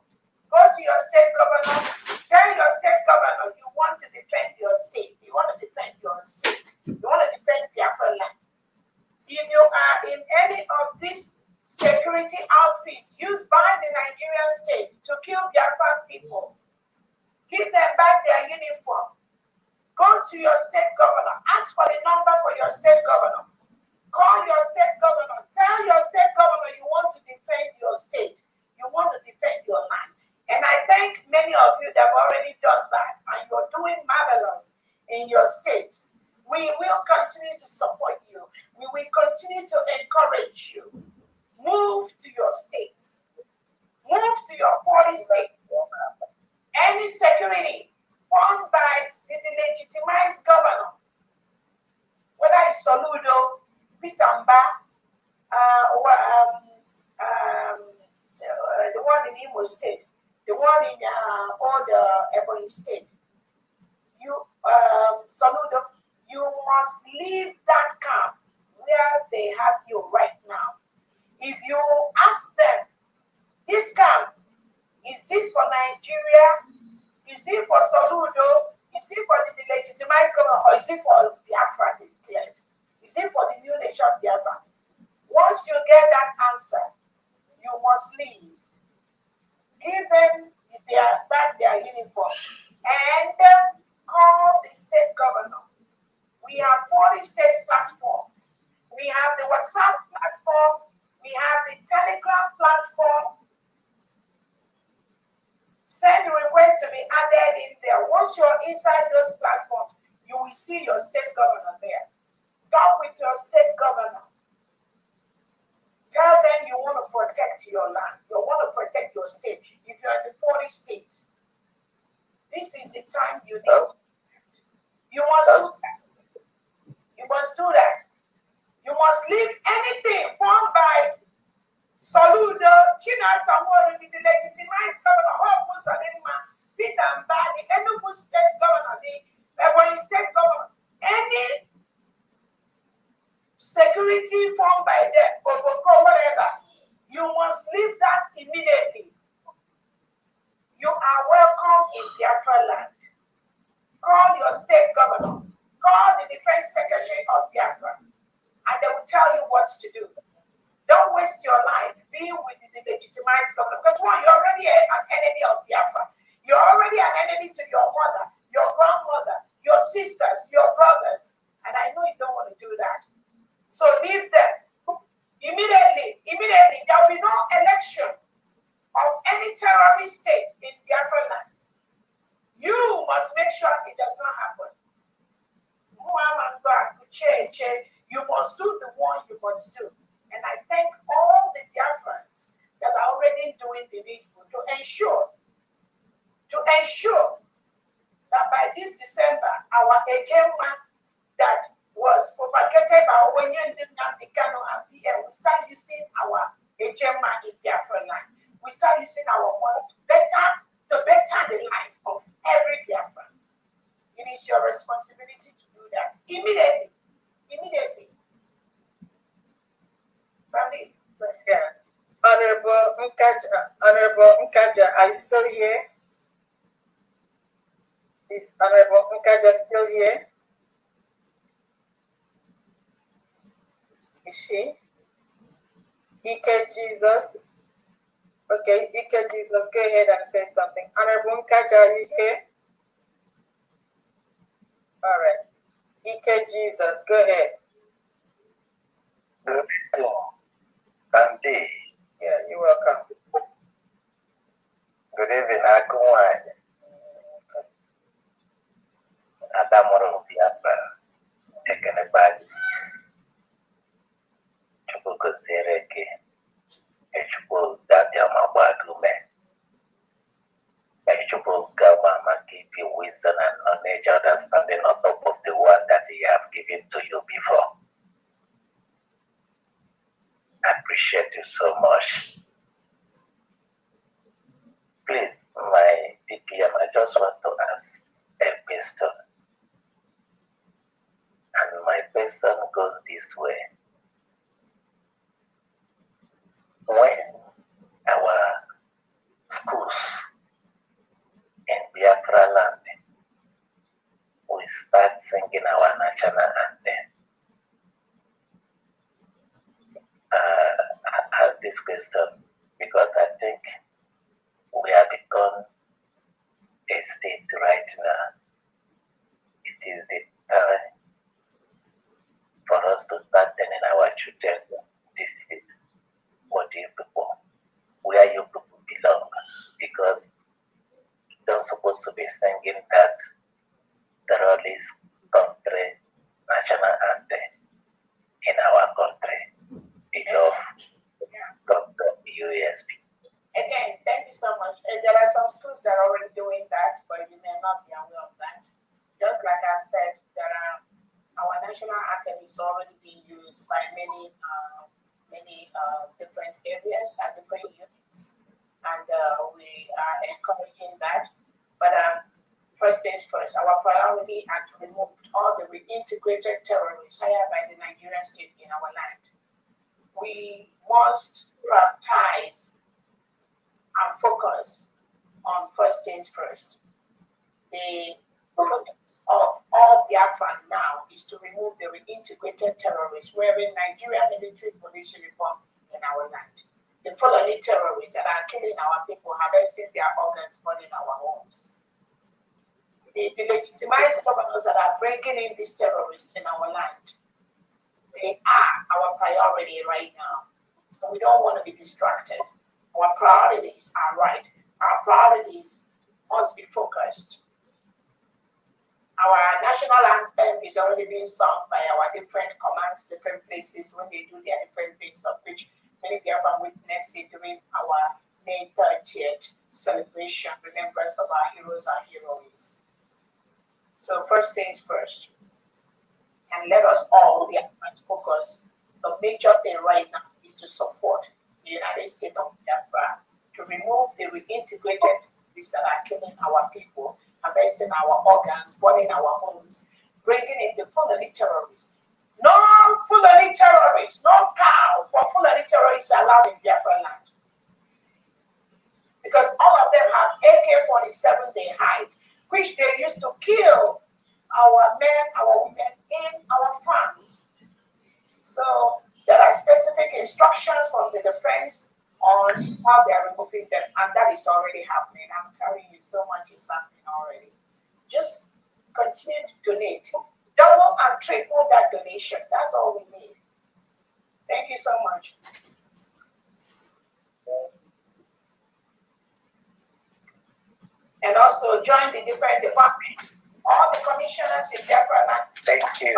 Go to your state governor, tell your state governor you want to defend your state. You want to defend your state. You want to defend Biafra land. If you are in any of these security outfits used by the Nigerian state to kill Biafran people, give them back their uniform. Go to your state governor. Ask for the number for your state governor. Call your state governor. Tell your state governor you want to defend your state. You want to defend your land. And I thank many of you that have already done that. And you're doing marvelous in your states. We will continue to support you. We will continue to encourage you. Move to your states. Move to your 40 states. Any security formed by the legitimized governor, whether it's Soludo, Pitamba, the one in Imo State, the one in Ebonyi State, Soludo, you must leave that camp where they have you right now. If you ask them, this camp, is this for Nigeria? Is it for Soludo? Is it for the legitimized government? Or is it for Biafra declared? Is it for the new nation Biafra? Once you get that answer, you must leave. Give them their uniform and call the state governor. We have 40 state platforms. We have the WhatsApp platform. We have the Telegram platform. Send requests to be added in there. Once you're inside those platforms, you will see your state governor there. Talk with your state governor. Tell them you want to protect your land. You want to protect your state. If you're in the 40 states, this is the time you need to protect. You must do that. You must do that. You must leave anything formed by Soludo, China, Samoa, the legitimized governor, Peter Mbadi, the Enugu state governor, the Ebonyi state governor, any security formed by them, or whatever, you must leave that immediately. You are welcome in Biafra land. Call your state governor, call the defense secretary of Biafra, and they will tell you what to do. Don't waste your life being with the legitimized government, because one, you're already an enemy of Biafra. You're already an enemy to your mother, your grandmother, your sisters, your brothers, and I know you don't want to do that. So leave them immediately. Immediately, there will be no election of any terrorist state in Biafra land. You must make sure it does not happen. You must do the one you must do. And I thank all the Biafrans that are already doing the needful to ensure that by this December, our agenda that was propagated by Wenyan Dikano and PM, we start using our agenda in Biafra land. We start using our money to better the life of every Biafran. It is your responsibility to do that immediately. Immediately. Yeah. Honorable Nkaja, are you still here? Is Honorable Nkaja still here? Is she? Ike Jesus. Okay, Ike Jesus, go ahead and say something. Honorable Nkaja, are you here? All right. Ike Jesus, go ahead. Good evening, Andy. Yeah, you're welcome. Good evening, Akuwan. Adamoro Biafra. Ekenebadi. Chukwuko Sereke. Echukwu Dadia Mabadume. Echukwu Gama give you wisdom and knowledge, understanding on top of the one that he have given to you before. I appreciate you so much. Please, my DPM, I just want to ask a question. And my question goes this way. When our schools in Biafra land, we start singing our national anthem, I ask this question because I think we have become a state right now. It is the time for us to start telling our children, this is what you people, where you people belong, because you're supposed to be singing that terrorist country national anthem in our country. Of Dr. USB. Again, thank you so much. There are some schools that are already doing that, but you may not be aware of that. Just like I've said, our national anthem is already being used by many different areas and different units, and we are encouraging that. But first things first, our priority is to remove all the reintegrated terrorists hired by the Nigerian state in our land. We must prioritize and focus on first things first. The focus of all Biafra now is to remove the reintegrated terrorists wearing Nigerian military police uniform in our land. The Fulani terrorists that are killing our people, harvesting their organs, burning our homes. The legitimized governors that are bringing in these terrorists in our land. They are our priority right now. So we don't want to be distracted. Our priorities are right. Our priorities must be focused. Our national anthem is already being sung by our different commands, different places when they do their different things, of which many people have witnessed it during our May 30th celebration, remembrance of our heroes and heroines. So first things first. And let us all be focused. The major thing right now is to support the United States of Biafra to remove the reintegrated terrorists that are killing our people, harvesting our organs, burning our homes, bringing in the Fulani terrorists. No Fulani terrorists, no cow for Fulani terrorists allowed in Biafra land. Because all of them have AK-47 they hide, which they used to kill our men, our women in our farms. So there are specific instructions from the defense on how they are removing them, and that is already happening. I'm telling you, so much is happening already. Just continue to donate. Double and triple that donation. That's all we need. Thank you so much. And also join the different departments. All the commissioners in Biafra land. Thank you.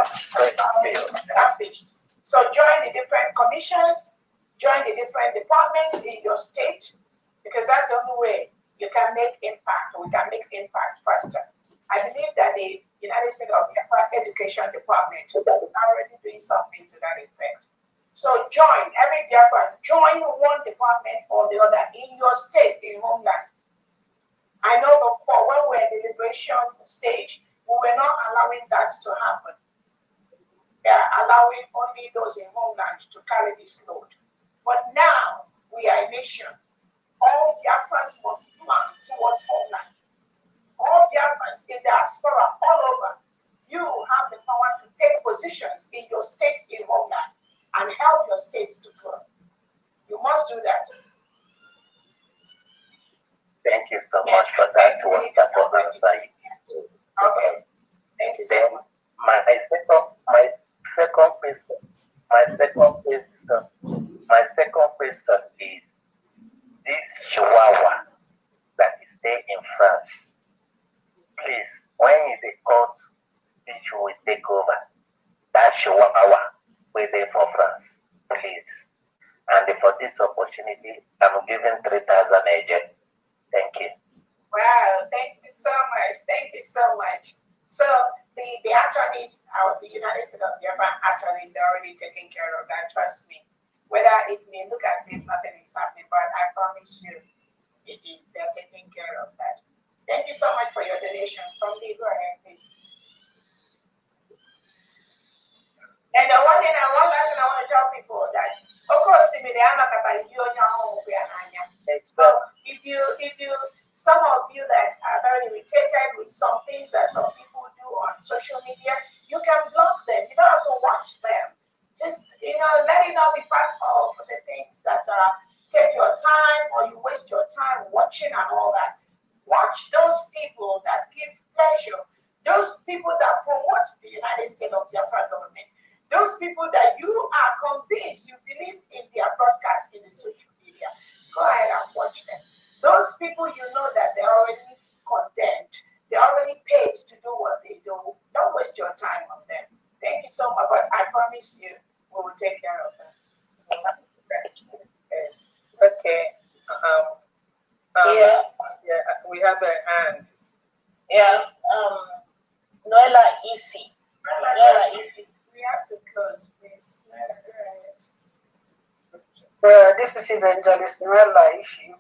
Established. So join the different commissions, join the different departments in your state, because that's the only way you can make impact. We can make impact faster. I believe that the United States of Biafra Education Department is already doing something to that effect. So join, every Biafran, join one department or the other in your state, in homeland. I know before, when we were in the liberation stage, we were not allowing that to happen. We are allowing only those in homeland to carry this load. But now, we are a nation. All Biafrans must plan towards homeland. All Biafrans in diaspora, all over, you have the power to take positions in your states in homeland and help your states to grow. You must do that. Thank you so much for that wonderful answer. Okay. Thank you so much. My second question is this Chihuahua that is there in France. Please, when the court which will take over that Chihuahua where they for France, please. And for this opportunity, I'm giving 3,000 agent. Thank you. Wow, thank you so much. Thank you so much. So the attorneys, the United States of Biafra attorneys are already taking care of that, trust me. Whether it may look as if nothing is happening, but I promise you, they're taking care of that. Thank you so much for your donation. From the go ahead, please. And one last thing I want to tell people that, of course, so if you some of you that are very irritated with some things that some people do on social media, you can block them. You don't have to watch them. Just let it not be part of the things that take your time or you waste your time watching and all that. Watch those people that give pleasure, those people that promote the United States of Biafra government, those people that you are convinced you believe in their broadcast in the social media. Go ahead and watch them. Those people, you know that they're already condemned. They're already paid to do what they do. Don't waste your time on them. Thank you so much, but I promise you, we will take care of them. Yes. Okay. Yeah, we have a hand. Yeah. Noella Ifi. We have to close, please. This is Evangelist Noella Ifi.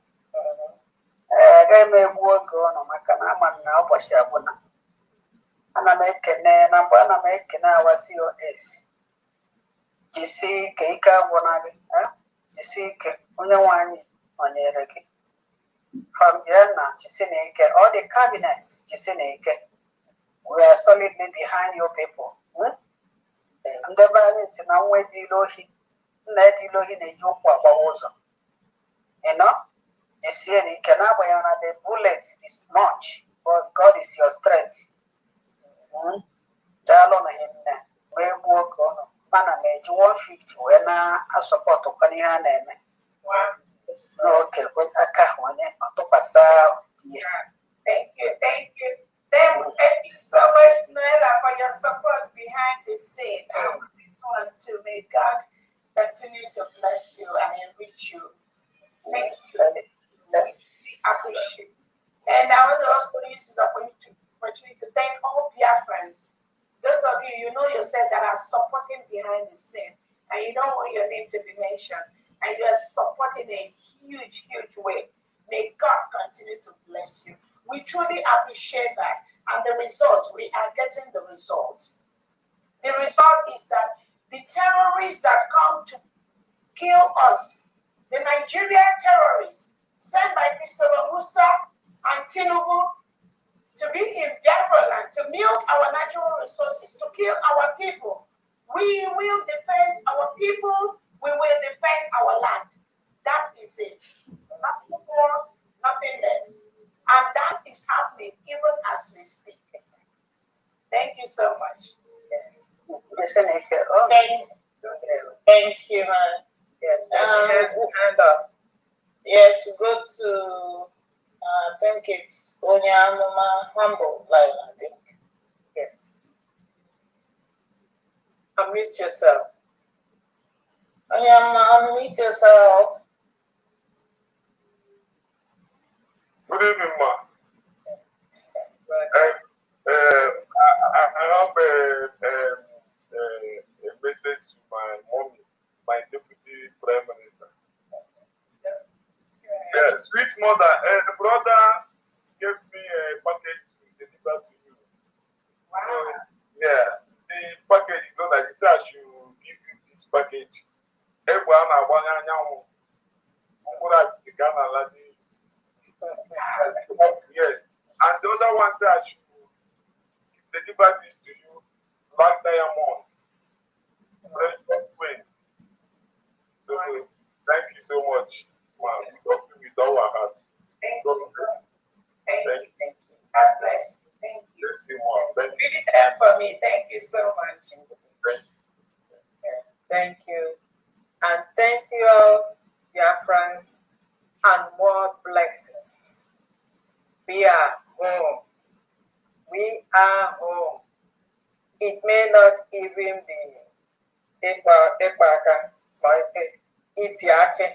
Agaghị m egbu oge ọnụ maka na ama m na ụbọchị abụna ana m ekene na mgbe ana m ekene awa COS jisi ike ike agwụna gị jisi ike onye nwe anyị nọnyere gị Famdiana jisi na ike all the cabinet jisi na ike we are solidly behind you people. Ndị be anyị si na nwa edile ohi nna edile ohi na-eji ụkwụ agbawa ụzọ you see, you cannot wear the bullet is much, but God is your strength. Jalon him may work on Mana made 150 when I support to Kanian. Okay, but I can't want it to pass out. Thank you. Thank you so much, Noella, for your support behind the scene. This one too. May God continue to bless you and enrich you. Thank you. We appreciate. And I want to also use this opportunity to thank all Biafrans. Those of you, you know yourself that are supporting behind the scene, and you don't want your name to be mentioned, and you are supporting in a huge, huge way. May God continue to bless you. We truly appreciate that. And the results, we are getting the results. The result is that the terrorists that come to kill us, the Nigerian terrorists sent by Christopher Musa and Tinubu to be in Biafra land, to milk our natural resources, to kill our people. We will defend our people, we will defend our land. That is it. Nothing more, nothing less. And that is happening even as we speak. Thank you so much. Yes. Thank you, man. Hand up. Yes, go to, I think it's Onyamama Humble Line, I think. Yes. Unmute yourself. Onyamama, unmute yourself. Good evening, ma. I have a message to my mommy, my deputy prime minister. Yeah, sweet mother, the brother gave me a package to deliver to you. Wow. So, yeah, the package is not like this. I should give you this package. Everyone, I want to yes, and the other one said I should deliver this to you, Black Diamond. So thank you so much, man. We love you with all our hearts. Thank you, sir. Thank you. God bless you. Thank you. Bless you, man. Thank you. Really there for me. Thank you so much. Thank you. And thank you all, Biafrans, and more blessings. We are home. We are home. It may not even be Epaka or Itiake.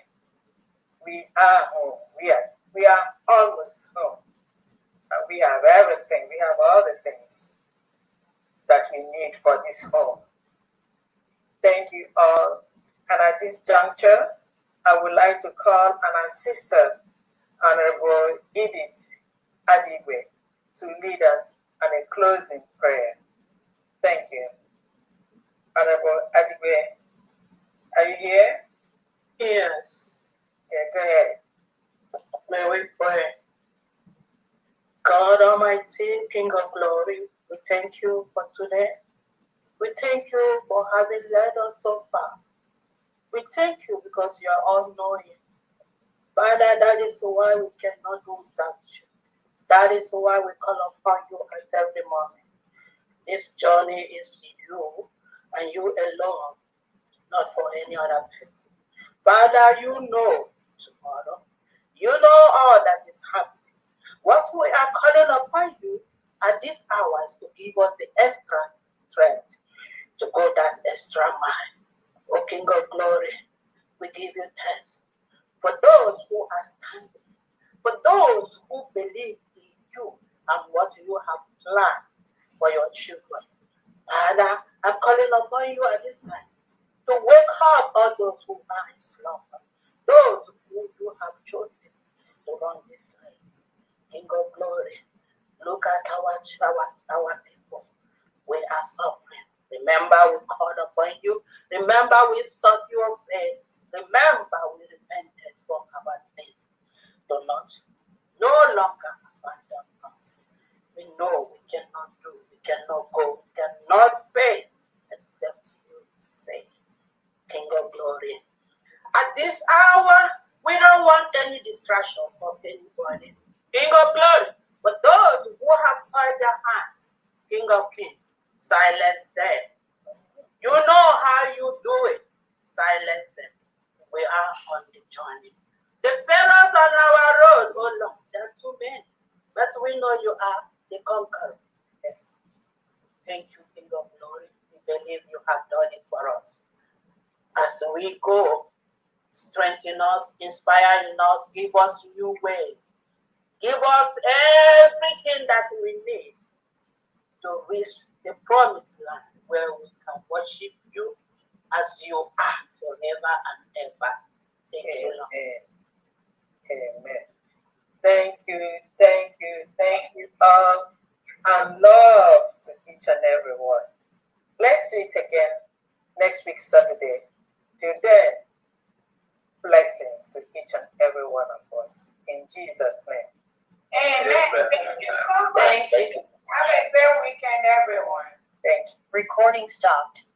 We are home. We are almost home. And we have everything. We have all the things that we need for this home. Thank you all. And at this juncture, I would like to call on our sister, Honorable Edith Adigwe, to lead us on a closing prayer. Thank you. Honorable Adigwe, are you here? Yes. Yeah, go ahead. May we pray. God Almighty, King of glory, we thank you for today. We thank you for having led us so far. We thank you because you are all-knowing. Father, that is why we cannot do without you. That is why we call upon you at every moment. This journey is you and you alone, not for any other person. Father, you know tomorrow. You know all that is happening. What we are calling upon you at this hour is to give us the extra strength to go that extra mile. O King of glory, we give you thanks for those who are standing, for those who believe in you and what you have planned for your children. Father, I'm calling upon you at this time to wake up all those who are in slumber, those who you have chosen to run this race. King of glory, look at our people. We are suffering. Remember, we called upon you. Remember, we sought your faith. Remember, we repented from our sins. Do not no longer abandon us. We know we cannot do, we cannot go, we cannot say except you say. King of glory. At this hour, we don't want any distraction from anybody. King of glory. But those who have soiled their hands, King of kings, silence them. You know how you do it. Silence them. We are on the journey. The pharaohs on our road, oh Lord, there are too many. But we know you are the conqueror. Yes. Thank you, King of glory. We believe you have done it for us. As we go, strengthen us, inspire in us, give us new ways. Give us everything that we need to reach the promised land where we can worship you as you are forever and ever. Thank you, Lord. Amen. Thank you, thank you, thank you all, and love to each and every one. Let's do it again next week, Saturday. Till then, blessings to each and every one of us. In Jesus' name. Amen. Thank you so much. Have a great weekend, everyone. Thank you. Recording stopped.